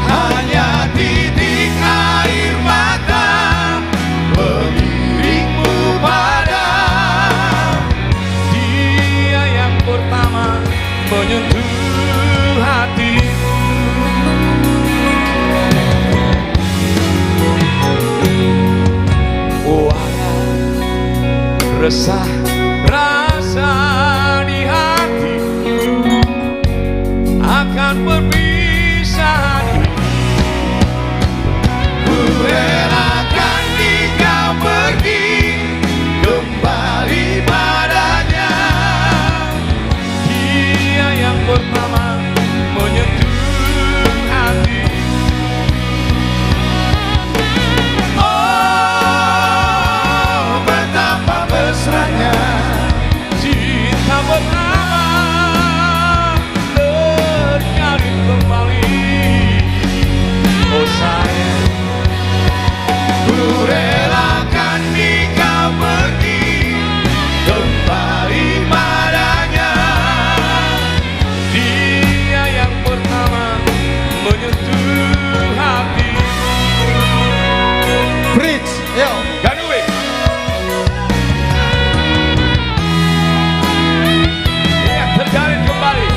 hanya titik air mata mengiringmu pada dia yang pertama menyentuh hatimu. Resah rasa di hatiku akan berpisah ini. Ku relakan jika pergi kembali padanya. Dia yang pertama menyentuh hati. Oh, betapa mesranya cinta pertama terjalin kembali. Oh sayang, ku relakan jika pergi kembali padanya. Dia yang pertama menyentuh hati. Fritz, yo. Ganue. Ya, terjalin kembali.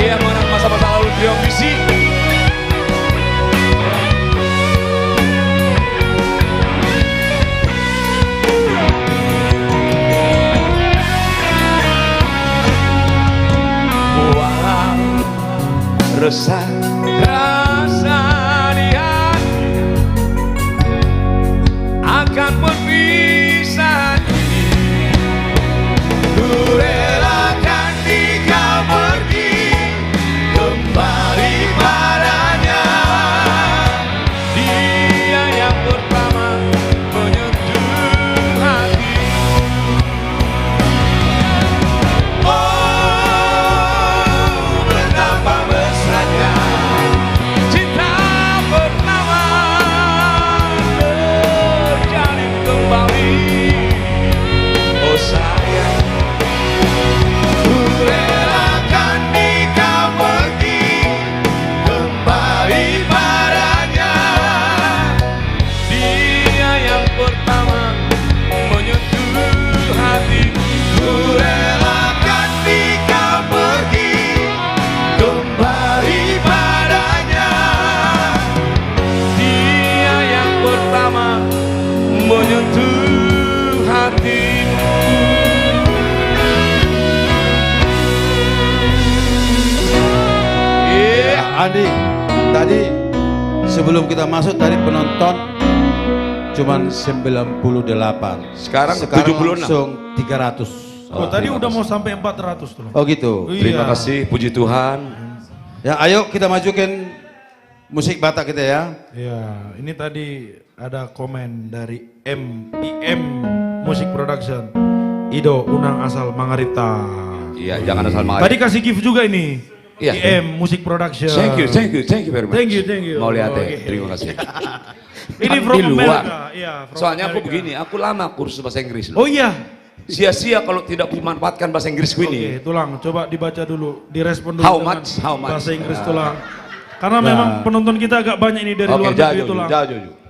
Ia mengenang masa-masa lalu Trio Ambisi. Walau resah rasa di hati akan berpisah ini, ku relakan jika pergi kembali padanya. Dia yang pertama menyentuh hati. Oh, betapa mesranya cinta pertama terjalin kembali. Oh sayang, ku relakan jika pergi kembali padanya. Dia yang pertama menyentuh hati. Ku relakan jika pergi kembali padanya. Dia yang pertama menyentuh hatimu. Andi, tadi sebelum kita masuk tadi penonton cuman 98. Sekarang 76. langsung 300. Oh, tadi udah mau sampai 400 tuh. Oh gitu. Terima kasih, puji Tuhan. Ya, ayo kita majukan musik Batak kita ya. Ya, ini tadi ada komen dari IM Music Production. Ido Unang asal Mangarita. Iya, jangan asal Mangarita. Tadi kasih gift juga ini. Iya. IM Music Production. Thank you very much. Thank you. Mau lihat ya, Oke. terima kasih. Ini Kan from di luar. Amerika. Iya, from Soalnya aku Amerika. begini, aku lama kursus bahasa Inggris. Oh iya. Sia-sia kalau tidak dimanfaatkan bahasa Inggrisku ini. Oke, Tulang, coba dibaca dulu, direspon dulu How dengan much? How much? bahasa Inggris Ya. Tulang. Karena Ya. memang penonton kita agak banyak ini dari luar negeri Tulang.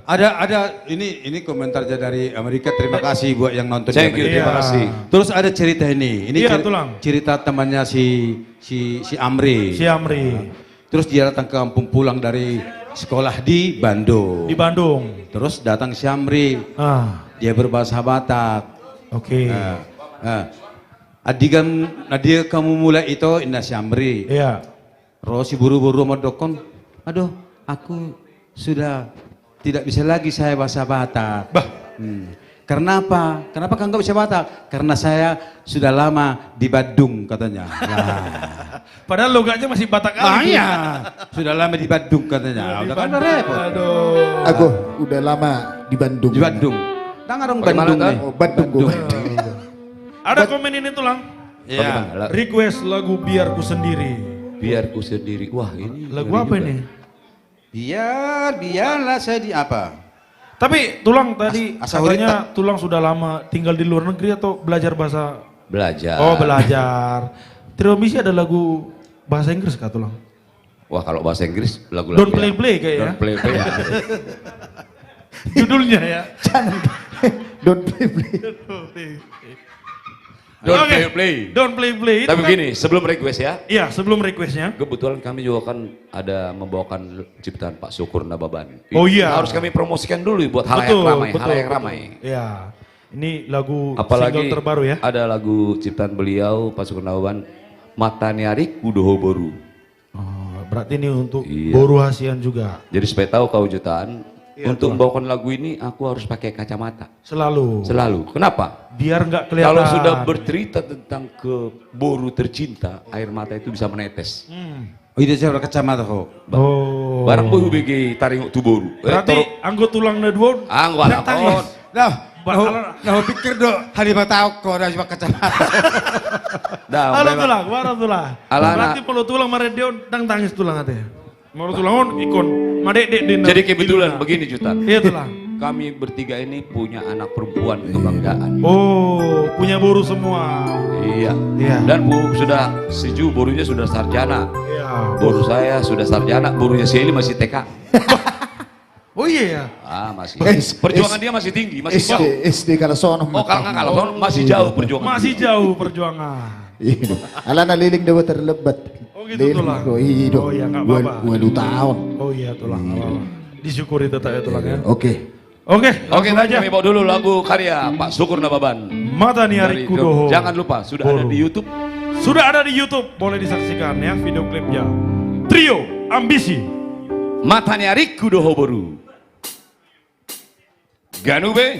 Ada ini komentarnya dari Amerika. Terima kasih buat yang nonton. Thank you, di terima Amerika. kasih. Terus ada cerita ini. Ini Iya, Tulang. cerita temannya si Amri. Si Amri. Terus dia datang ke kampung pulang dari sekolah di Bandung. Di Bandung. Terus datang si Amri. Dia berbahasa Batak. Oke. Adia kamu mulai itu indah si Amri. Iya. Rosi buru-buru sama dokon. Aduh, aku sudah tidak bisa lagi saya bahasa Batak. Karena apa? Kenapa kamu nggak bisa Batak? Karena saya sudah lama di Bandung katanya. Padahal logatnya masih Batak kali. Iya, sudah lama di Bandung katanya. Udah kan udah repot. Aduh. Aku udah lama di Bandung. Di Bandung. Tangan orang Bagaimana, Bandung Tan? nih. Oh, Bandung. Ada komen ini Tulang. Iya. Request lagu Biarku Sendiri. Biarku Sendiri. Wah, ini Lagu apa ini? Biarlah saya di apa? Tapi Tulang tadi Asa katanya Tulang sudah lama tinggal di luar negeri atau belajar bahasa? Belajar. Oh, belajar. Trio Misi ada lagu bahasa Inggris kah Tulang? Wah, kalau bahasa Inggris lagu-lagu Don't Play Play kayaknya. Don't Play Play. Judulnya ya. Don't play play. Don't Oke. Play Play. Don't Play Play. Itu Tapi kan- begini, sebelum request ya. Iya, sebelum requestnya. Kebetulan kami juga kan ada membawakan ciptaan Pak Syukur Nababan. Oh iya. Harus kami promosikan dulu buat halayak ramai, halayak ramai. Iya. Ini lagu Apalagi single terbaru ya. ada lagu ciptaan beliau Pak Syukur Nababan, Mata Niarik Kudoho Boru. Oh, berarti ini untuk Iya. Boru Hasian juga. Jadi supaya tahu kau jutaan, Iya, untuk Tuhan. membawakan lagu ini aku harus pakai kacamata. Selalu. Selalu. Kenapa? Biar nggak kelihatan. Kalau sudah bercerita tentang ke boru tercinta, air mata itu bisa menetes. Oh, itu saya berkacamata kok. Oh. Barang bohu BG taring tu boru. Berarti anggo tulang na dua. Anggo alapon. Nah, pikir dong hari tahu kok ada cuma kacamata. Halo tulang, warna tulang. Alana. Berarti kalau tulang maredio tang tangis tulang katanya. Mau tulang on ikon. Madek dek Jadi kebetulan begini Jutan. Iya tulang. Kami bertiga ini punya anak perempuan kebanggaan. Oh, punya boru semua. Iya. Iya. Dan bu sudah seju borunya sudah sarjana. Iya. Boru saya sudah sarjana, borunya si Eli masih TK. Oh iya ya. Ah masih. Perjuangan dia masih tinggi, masih jauh. SD kalau sono. Oh kalau nggak kalau sono masih jauh perjuangan. Masih jauh perjuangan. Iya. Ala naliling daw terlebat. Oh gitu tulang. Oh iya. Oh iya nggak apa-apa. 2 tahun. Oh iya tulang. nggak apa-apa. Disyukuri tetap ya tulang ya. Oke. Oke. Oke, langsung nanti kami bawa dulu lagu karya Pak Syukur Nababan. Mata Niarik Dari- Kudoho. Jangan lupa sudah ada Boru. di YouTube. Sudah ada di YouTube, boleh disaksikan ya video klipnya. Trio Ambisi. Mata Niarik Kudoho Boru. Ganube.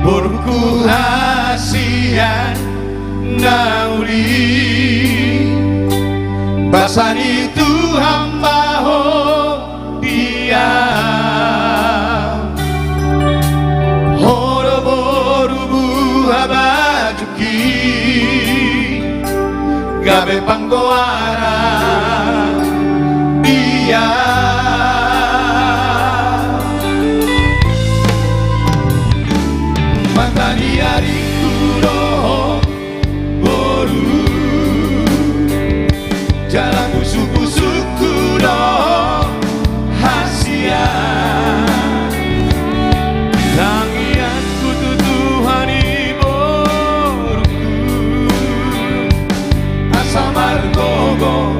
Burku hasian nauli basani tu hamba ho dia horo boru buha bajuki gabe panggoara dia Matani hari kudoho boru jalan busuk-busuk kudoho hasian tangian kututuhani boruku asal margogo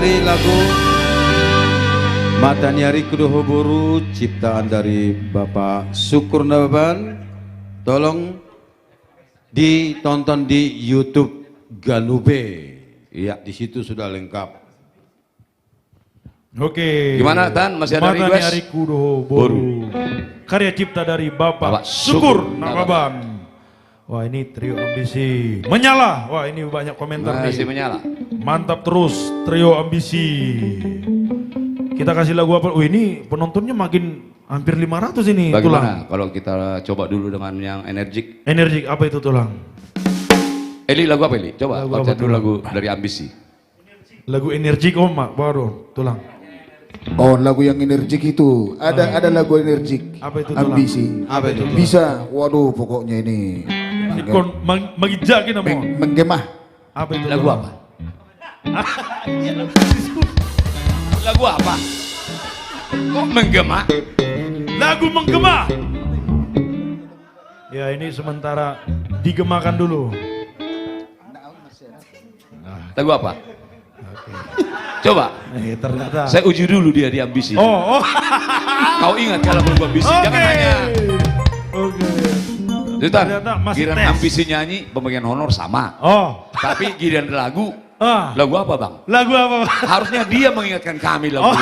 dari lagu Mata Nyari Kudohoburu, ciptaan dari Bapak Syukur Nababan. Tolong ditonton di YouTube Ganube. Iya, di situ sudah lengkap. Oke. Gimana Tan? Masih ada Mata request? Nyari Kudohoburu. Karya cipta dari Bapak Syukur Nababan. Wah, ini trio ambisi menyala. Wah, ini banyak komentar Masih nih. menyala. Mantap terus trio ambisi. Kita kasih lagu apa? Oh, ini penontonnya makin hampir 500 ini. Bagaimana Tulang. kalau kita coba dulu dengan yang energik? Energik apa itu Tulang? Eli, lagu apa Eli? Coba Lagu baca apa, dulu Tulang? lagu dari Ambisi. Lagu energik Om, Mak. Baru Tulang. Oh, lagu yang energik itu. Ada lagu energik. Apa itu, Tulang? Ambisi. Apa itu, Tulang? Bisa. Waduh, pokoknya ini. Ikon magijakin apa? Menggemah. Apa itu? Lagu Tulang? apa? Lagu apa? Kok menggema? Lagu menggema. Ya, ini sementara digemakan dulu. Lagu apa? Coba. Ternyata. Saya uji dulu dia di Ambisi. Oh. Kau ingat kalau lagu Ambisi? Jangan hanya. Oke. Jutan, Ternyata masih giliran tes. Ambisi nyanyi, pembagian honor sama. Oh. Tapi giliran lagu, lagu apa Bang? Lagu apa? Harusnya dia mengingatkan kami lagu Oh.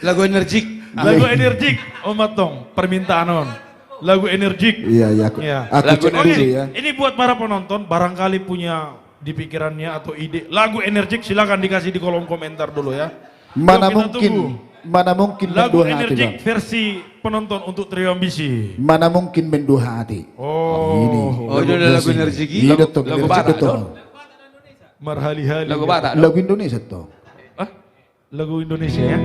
Lagu energik. Lagu energik. Om Matong, permintaan on. Lagu energik. Iya, iya. Aku Lagu cek dulu energik. ya. Ini buat para penonton, barangkali punya di pikirannya atau ide lagu energik, silakan dikasih di kolom komentar dulu ya. Mana Yuk, kita mungkin, tunggu. mana mungkin Lagu mendua hati, energik Bang. versi penonton untuk trio ambisi. Mana mungkin mendua hati. Oh, ini. Oh, itu ada lagu energik. Iya, betul. lagu Energik Batak, betul. Marhali-hali. Lagu Batak. Lagu Indonesia tuh. Lagu Indonesia ya.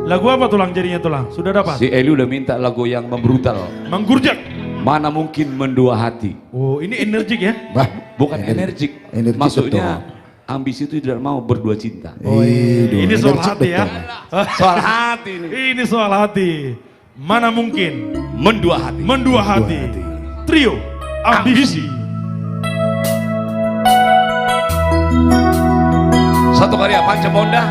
Lagu apa Tulang jadinya Tulang? Sudah dapat? Si Eli udah minta lagu yang membrutal. Menggurjak. Mana mungkin mendua hati. Oh, ini energik ya? Bukan energik. Energik Maksudnya ambisi itu tidak mau berdua cinta. Oh, Ini soal hati ya. Soal hati ini. Ini soal hati. Mana mungkin Mendua hati. mendua hati. Trio ambisi. Satu karya Pancamonda.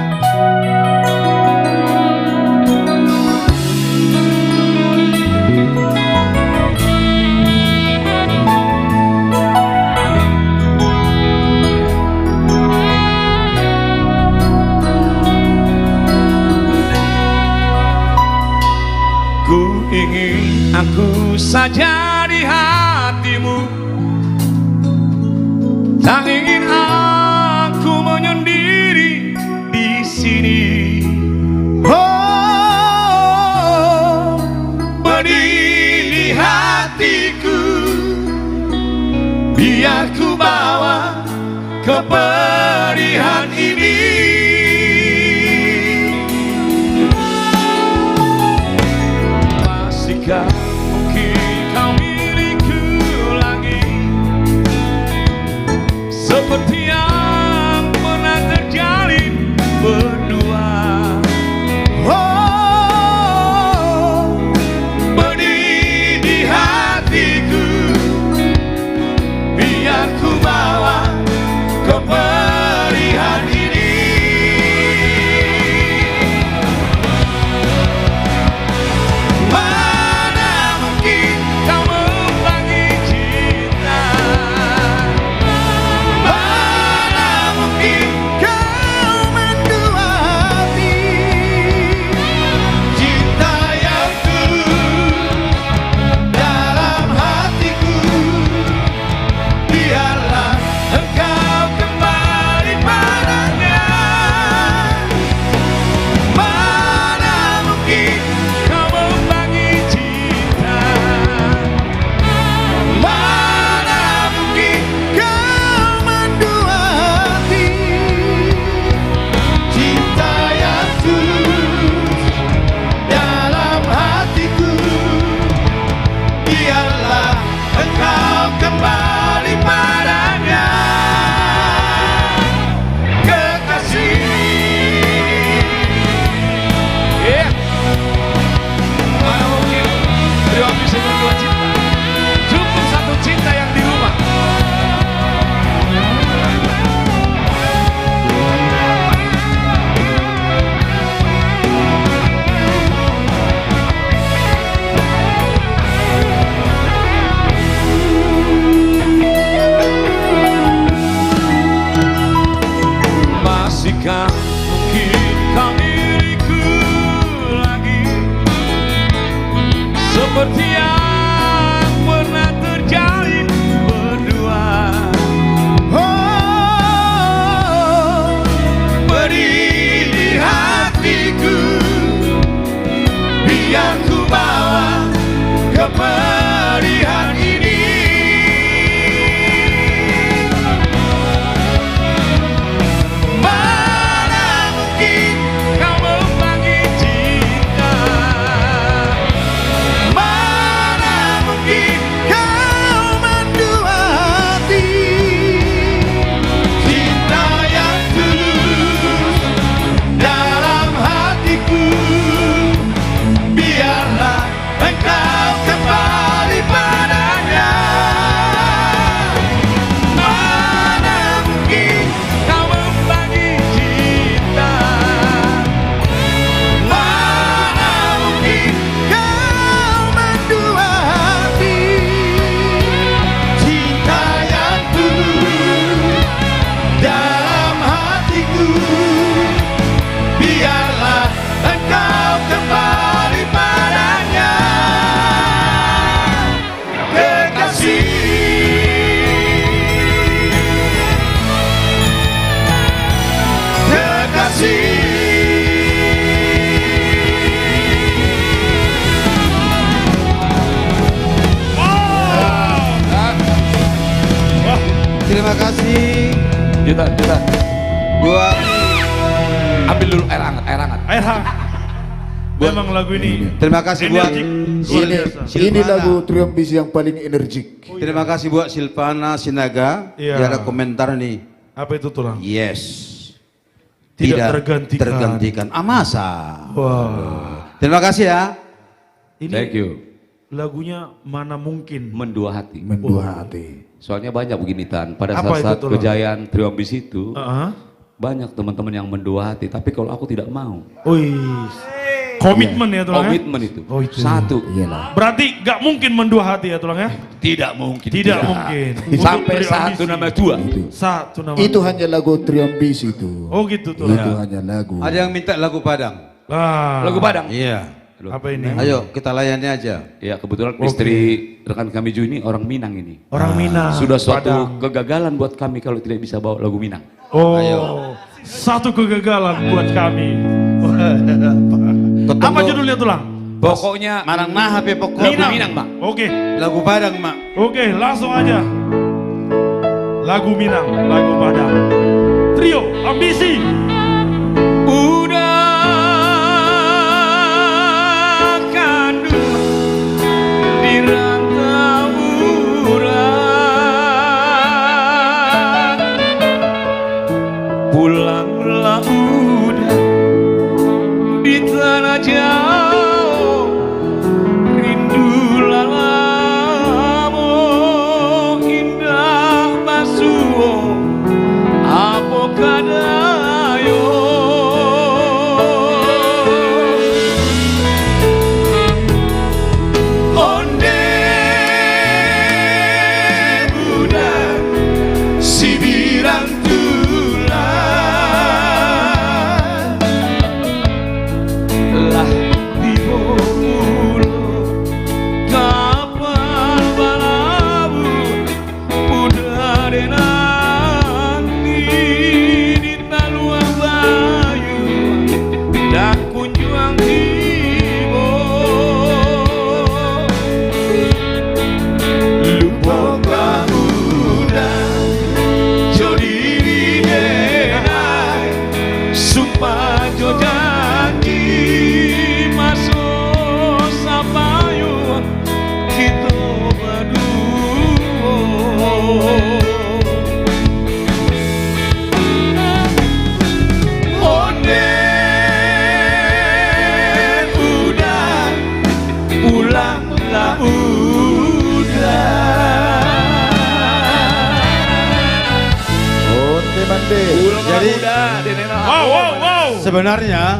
Ku ingin aku saja di hatimu, tak ingin aku menyendiri di sini. Oh, pedih di hatiku, biar ku bawa kepedihan ini. Masihkah mungkin kau milikku lagi, seperti yang pernah terjalin berdua. Oh, pedih di hatiku, biar ku bawa kepedihan ini. yang pernah terjalin berdua. Oh, beri di hatiku, biar ku bawa kemeriahan ini. Mana mungkin kau membagi cinta, mana mungkin kau mendua hati. Cinta yang tulus dalam hatiku, biarlah engkau kembali padanya. Mana mungkin kau membagi cinta, mana mungkin kau mendua hati. Cinta yang tulus dalam hatiku, biarlah engkau kembali padanya. Kekasih, kekasih. Terima kasih. Juta. Buat Ambil dulu air hangat. Air hangat. Memang lagu ini. Terima kasih buat Ini lagu Triumpisi yang paling energik. Terima kasih buat Silvana Sinaga. Iya. Dia ada komentar nih. Apa itu tulang? Yes. Tidak tergantikan. tergantikan. Masa? Wah. Terima kasih ya. Ini Thank you. lagunya mana mungkin. Mendua hati. Mendua hati. Soalnya banyak begini Tan. Pada Apa saat itu, Tulang? kejayaan Triumpis itu, Heeh. banyak teman-teman yang mendua hati. Tapi kalau aku tidak mau. Wih. Komitmen ya tulang ya? Komitmen itu. Oh itu. Satu. Iyalah. Berarti gak mungkin mendua hati ya tulang ya? Tidak mungkin. Tidak mungkin. Sampai Untuk satu Triumpisi. nama dua. Satu nama. Itu hanya lagu Triumpisi itu. Oh gitu tulang. Itu hanya lagu. Ada yang minta lagu Padang. Ah. Lagu Padang. Iya. Apa ini? Ayo kita layani aja. Ya kebetulan istri rekan kami Juni orang Minang ini. Orang Minang. Sudah suatu Padang. kegagalan buat kami kalau tidak bisa bawa lagu Minang. Oh. Ayo. Satu kegagalan buat kami. Apa judulnya tulang? Pokoknya Marang nah HP pokok. lagu Minang, Mak. Oke. Lagu Padang, Mak. Oke, langsung aja. Lagu Minang, lagu Padang. Trio Ambisi. Udah kandung di rantau urat, pulanglah udah di tanah jauh, rindulah lamo indah basuh apa kadayo. Onde budak si birang tulang lah tiba mulu kapan balabu udah denangi di taluang bayu dan kunjuang tiba lupakan udah jadi denai sumpah jo janji masuk sapayu kita berdua. Onde udah pulanglah Onde mande. Jadi Wow. sebenarnya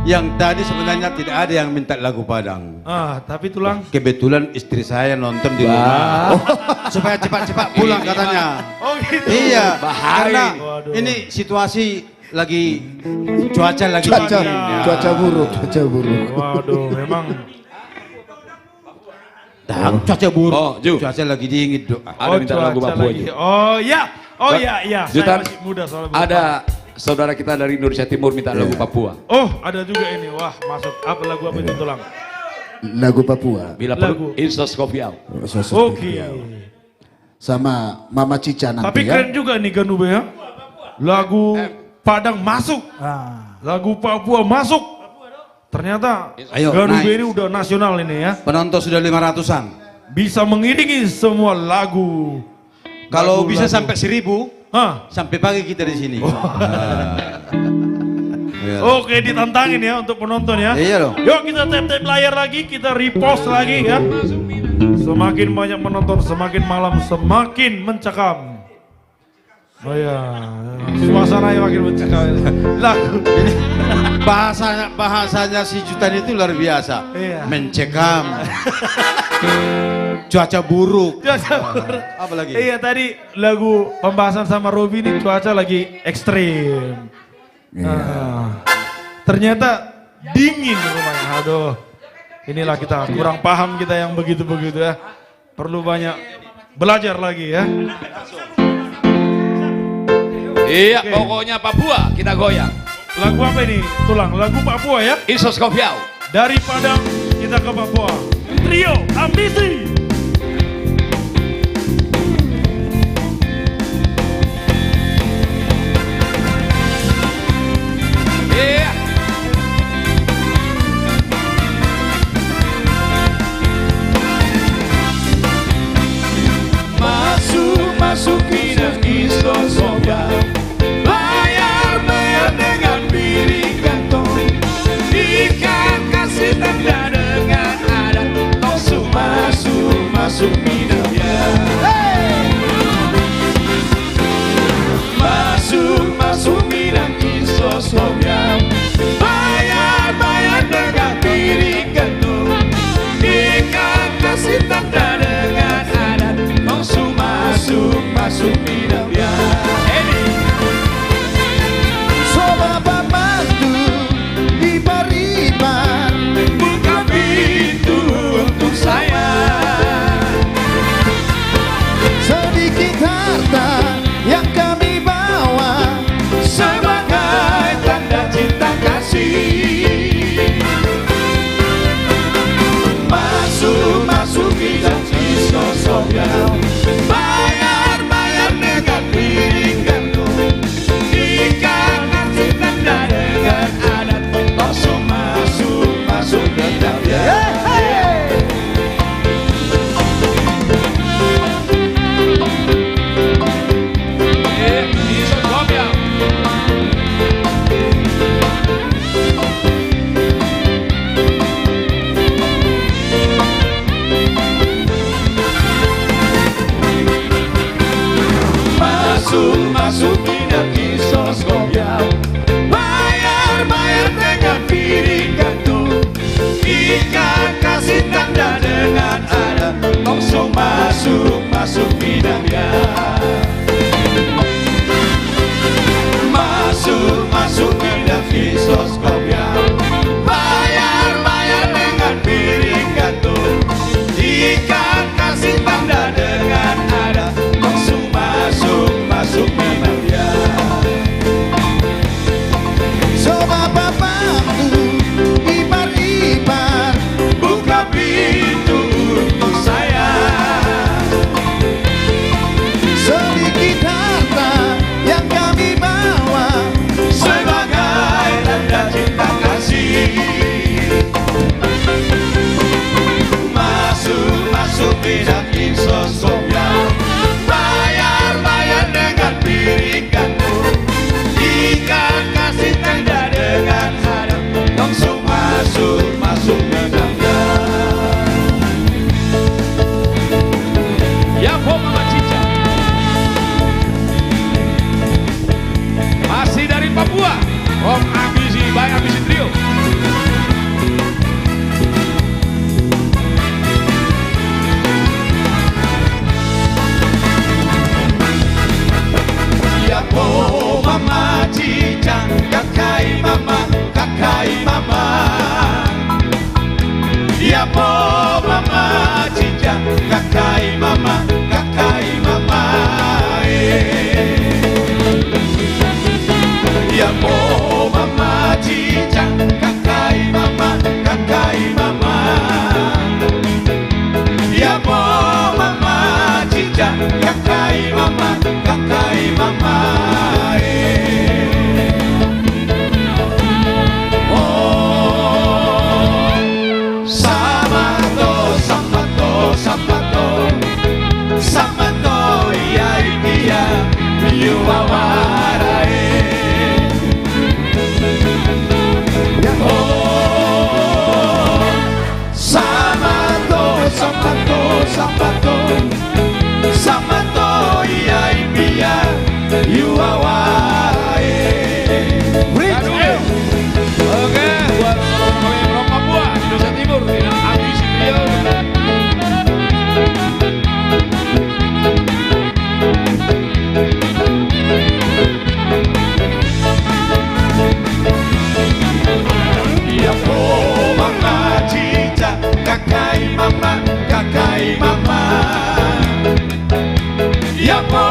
yang tadi sebenarnya tidak ada yang minta lagu Padang. Ah, tapi tulang. Kebetulan istri saya nonton di rumah. Supaya cepat-cepat pulang katanya. Oh gitu. Iya, Bahaya karena ini. Waduh. ini situasi lagi cuaca lagi Cuaca, dingin. Ya. cuaca buruk, cuaca buruk. Waduh, memang Cuaca buruk. Oh, Ju. Cuaca lagi dingin, Dok. Ada minta lagu cuaca Papua, lagi. Ju. Oh ya, oh ya, ya. Jutan, Saya masih muda soalnya. belum ada saudara kita dari Indonesia Timur minta lagu Papua. Oh, ada juga ini. Wah, masuk apa lagu apa itu tulang? Lagu Papua. Bila perlu, Insos Kopiau. Oke. Sama Mama Cica nanti Tapi ya. keren juga nih Ganube ya. Lagu Padang masuk. Lagu Papua masuk. Ternyata Ayo, Ganube naik. ini udah nasional ini ya. Penonton sudah 500-an. Bisa mengiringi semua lagu. Kalau bisa Lagu-lagu. sampai 1000, sampai pagi kita di sini. Oke, ditantangin ya untuk penonton ya. Iya dong. Yuk kita tap-tap layar lagi, kita repost lagi ya. Semakin banyak menonton, semakin malam semakin mencekam. Oh ya, suasananya makin mencekam. Lagu ini Bahasanya si Jutan itu luar biasa. Iya. Mencekam. Cuaca buruk. Apa lagi? Iya tadi lagu pembahasan sama Robi ini cuaca lagi ekstrim. Ternyata dingin rumahnya. Aduh. Inilah kita kurang paham kita yang begitu-begitu ya. Perlu banyak belajar lagi ya. Iya, pokoknya Papua kita goyang. Lagu apa ini? Tulang, lagu Papua ya? Insos Kopiau. Dari Padang kita ke Papua. Trio Ambisi. Iya. Masuk bidang Insos Kopiau. Bayar dengan piring kantong. Ikan kasih tanda dengan adat. Masuk bidangnya. Masuk bidang Insos Kopiau. Bayar dengan piring kantong. Ikan kasih tanda dengan adat. Masuk bidangnya. Soba pembantu ipar-ipar, buka pintu untuk saya. sedikit harta yang kami bawa Sebagai tanda cinta kasih. Masuk bidang Insos Kopiau. Bayar dengan piring gantung. Ikan kasih tanda dengan adat. Langsung masuk bidangnya. Insos Kopiau. Masuk bidang Insos Kopiau. Bayar dengan piring gantung. Ikan kasih tanda dengan adat. Langsung masuk bidangnya. Masuk bidang Insos Kopiau. Bayar dengan piring gantung. Ikan kasih tanda dengan adat. Langsung masuk bidangnya. soba pembantu ipar-ipar, Buka pintu untuk saya. sedikit harta yang kami bawa Sebagai tanda cinta kasih. Masuk bidang Insos Kopiau. Bayar dengan piring gantung. Ikan kasih tanda dengan adat. Langsung masuk bidangnya. Ya Mama Cica. Masih dari Papua. Om Ambisi, by Ambisi Trio. cica kakai mama ya mo mama cica kakai mama ya mo mama cica kakai mama Samato ya dia yuwawarae oh Samato ya dia yuwawarae. Oke, buat orang Papua, Indonesia Timur, ambisi beliau. Ya po mama cica kakai mama ya po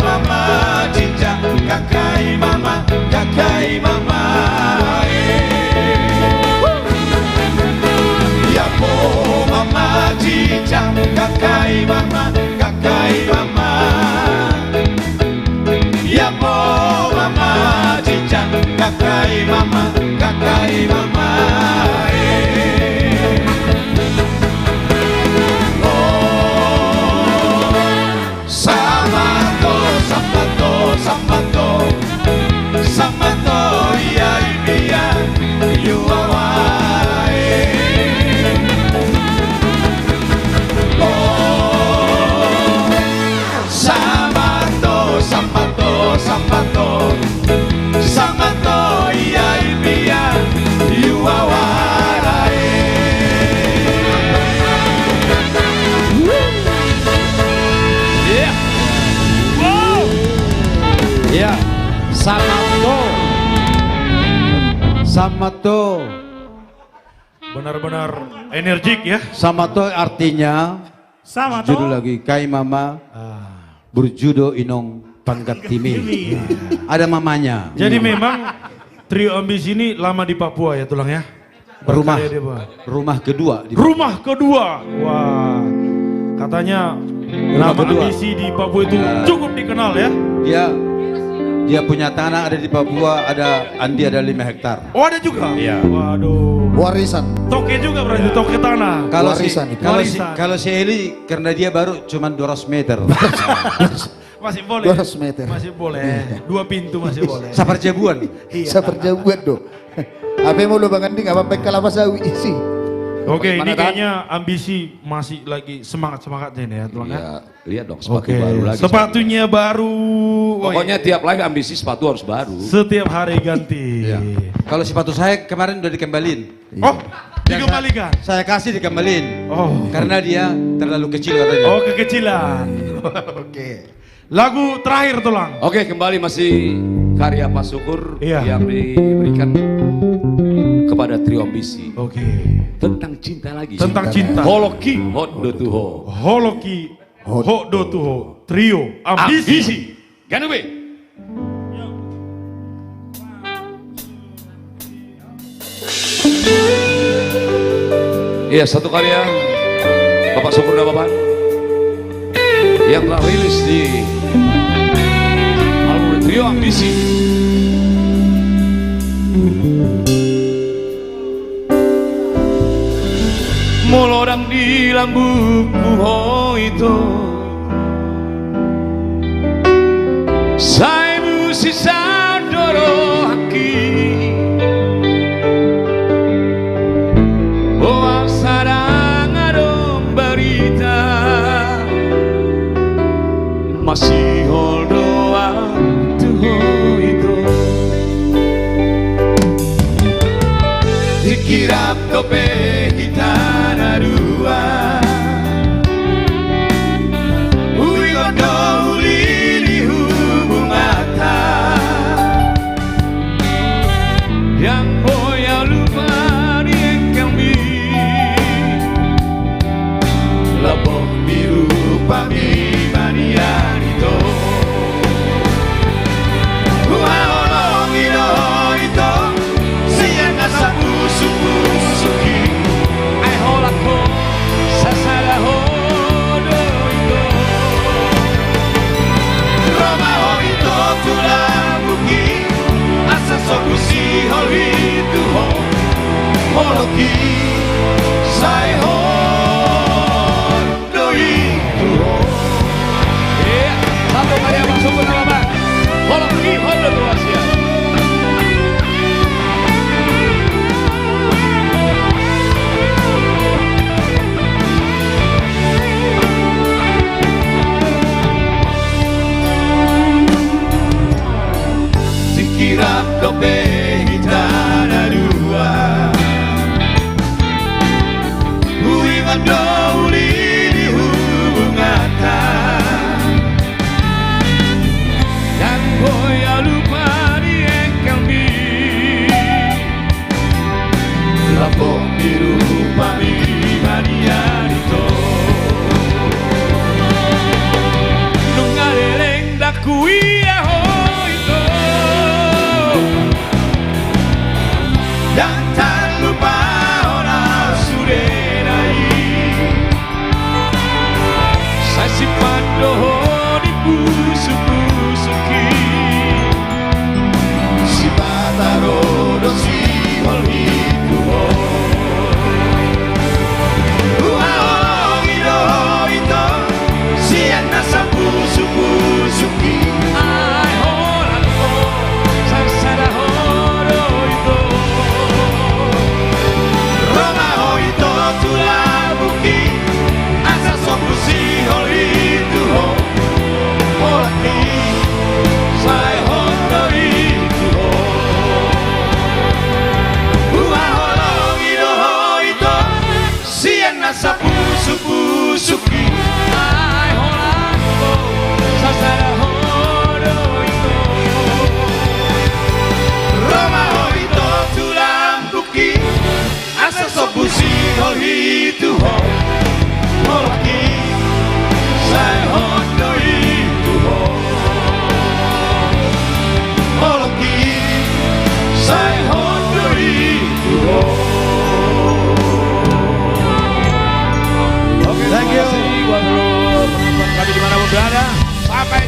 mama cica kakai mama ya po mama cica kakai mama ya po mama cica kakai mama Samato ya dia yuwawarae oh Samato ya dia yuwawarae. Yeah. Wow. Ya, Samato. Benar-benar energik ya. Samato artinya Samato. judul lagi Kai Mama berjudo inong pangkat timi. Ada mamanya. Jadi memang trio ambisi ini lama di Papua ya tulang ya. Rumah kedua. Rumah kedua. Wah. Katanya nama ambisi di Papua itu cukup dikenal ya. Dia punya tanah ada di Papua, ada 5 hektar. Oh ada juga? Iya. Waduh. Warisan. Toke juga berarti, toke tanah. Kalau si Eli karena dia baru cuma 200 meter. Masih boleh. 200 meter. Masih boleh. 2 pintu masih boleh. Saperjabuan. Saperjabuan doh. Apa mau lu Bang Anding apa kelapa sawit isi? Oke, ini kayaknya ambisi masih lagi semangat-semangatnya ini ya tulang ya. Lihat dong sepatu baru lagi. Sepatunya baru. Pokoknya tiap live ambisi sepatu harus baru. Setiap hari ganti. Ya. Kalau sepatu saya kemarin udah dikembalin. Oh, dikembalikan? Saya kasih dikembalin. Oh. Karena dia terlalu kecil katanya. Oh, kekecilan. Oke. Lagu terakhir tulang. Oke, kembali masih karya Pak Syukur yang diberikan kepada trio ambisi. Oke. Tentang cinta lagi. Tentang cinta. Holoki Hodo Tuho. Holoki Hodo Tuho. Trio ambisi. Ganube. Iya, satu karya Bapak Syukur dan Bapak yang telah rilis di album trio ambisi. Molodang di lambungku ho itu saibu sisa doro haki boang sarang adom berita masih holdoa tuho itu dikirap tope hitana dua ui kondo ulili hubungata yang boya lupa di kami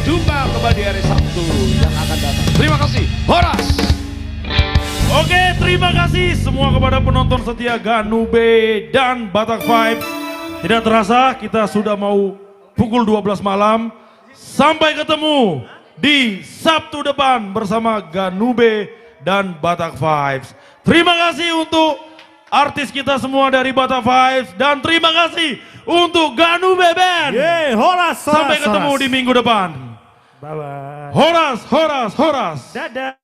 jumpa kembali hari Sabtu yang akan datang. Terima kasih, Horas. Oke, terima kasih semua kepada penonton setia Ganube dan Batak Vibes. Tidak terasa kita sudah mau pukul 12 malam. Sampai ketemu di Sabtu depan bersama Ganube dan Batak Vibes. Terima kasih untuk artis kita semua dari Batak Vibes dan terima kasih untuk Ganube Band. Horas, Sampai ketemu di minggu depan. Bye bye. Horas, Horas, Horas. Dadah.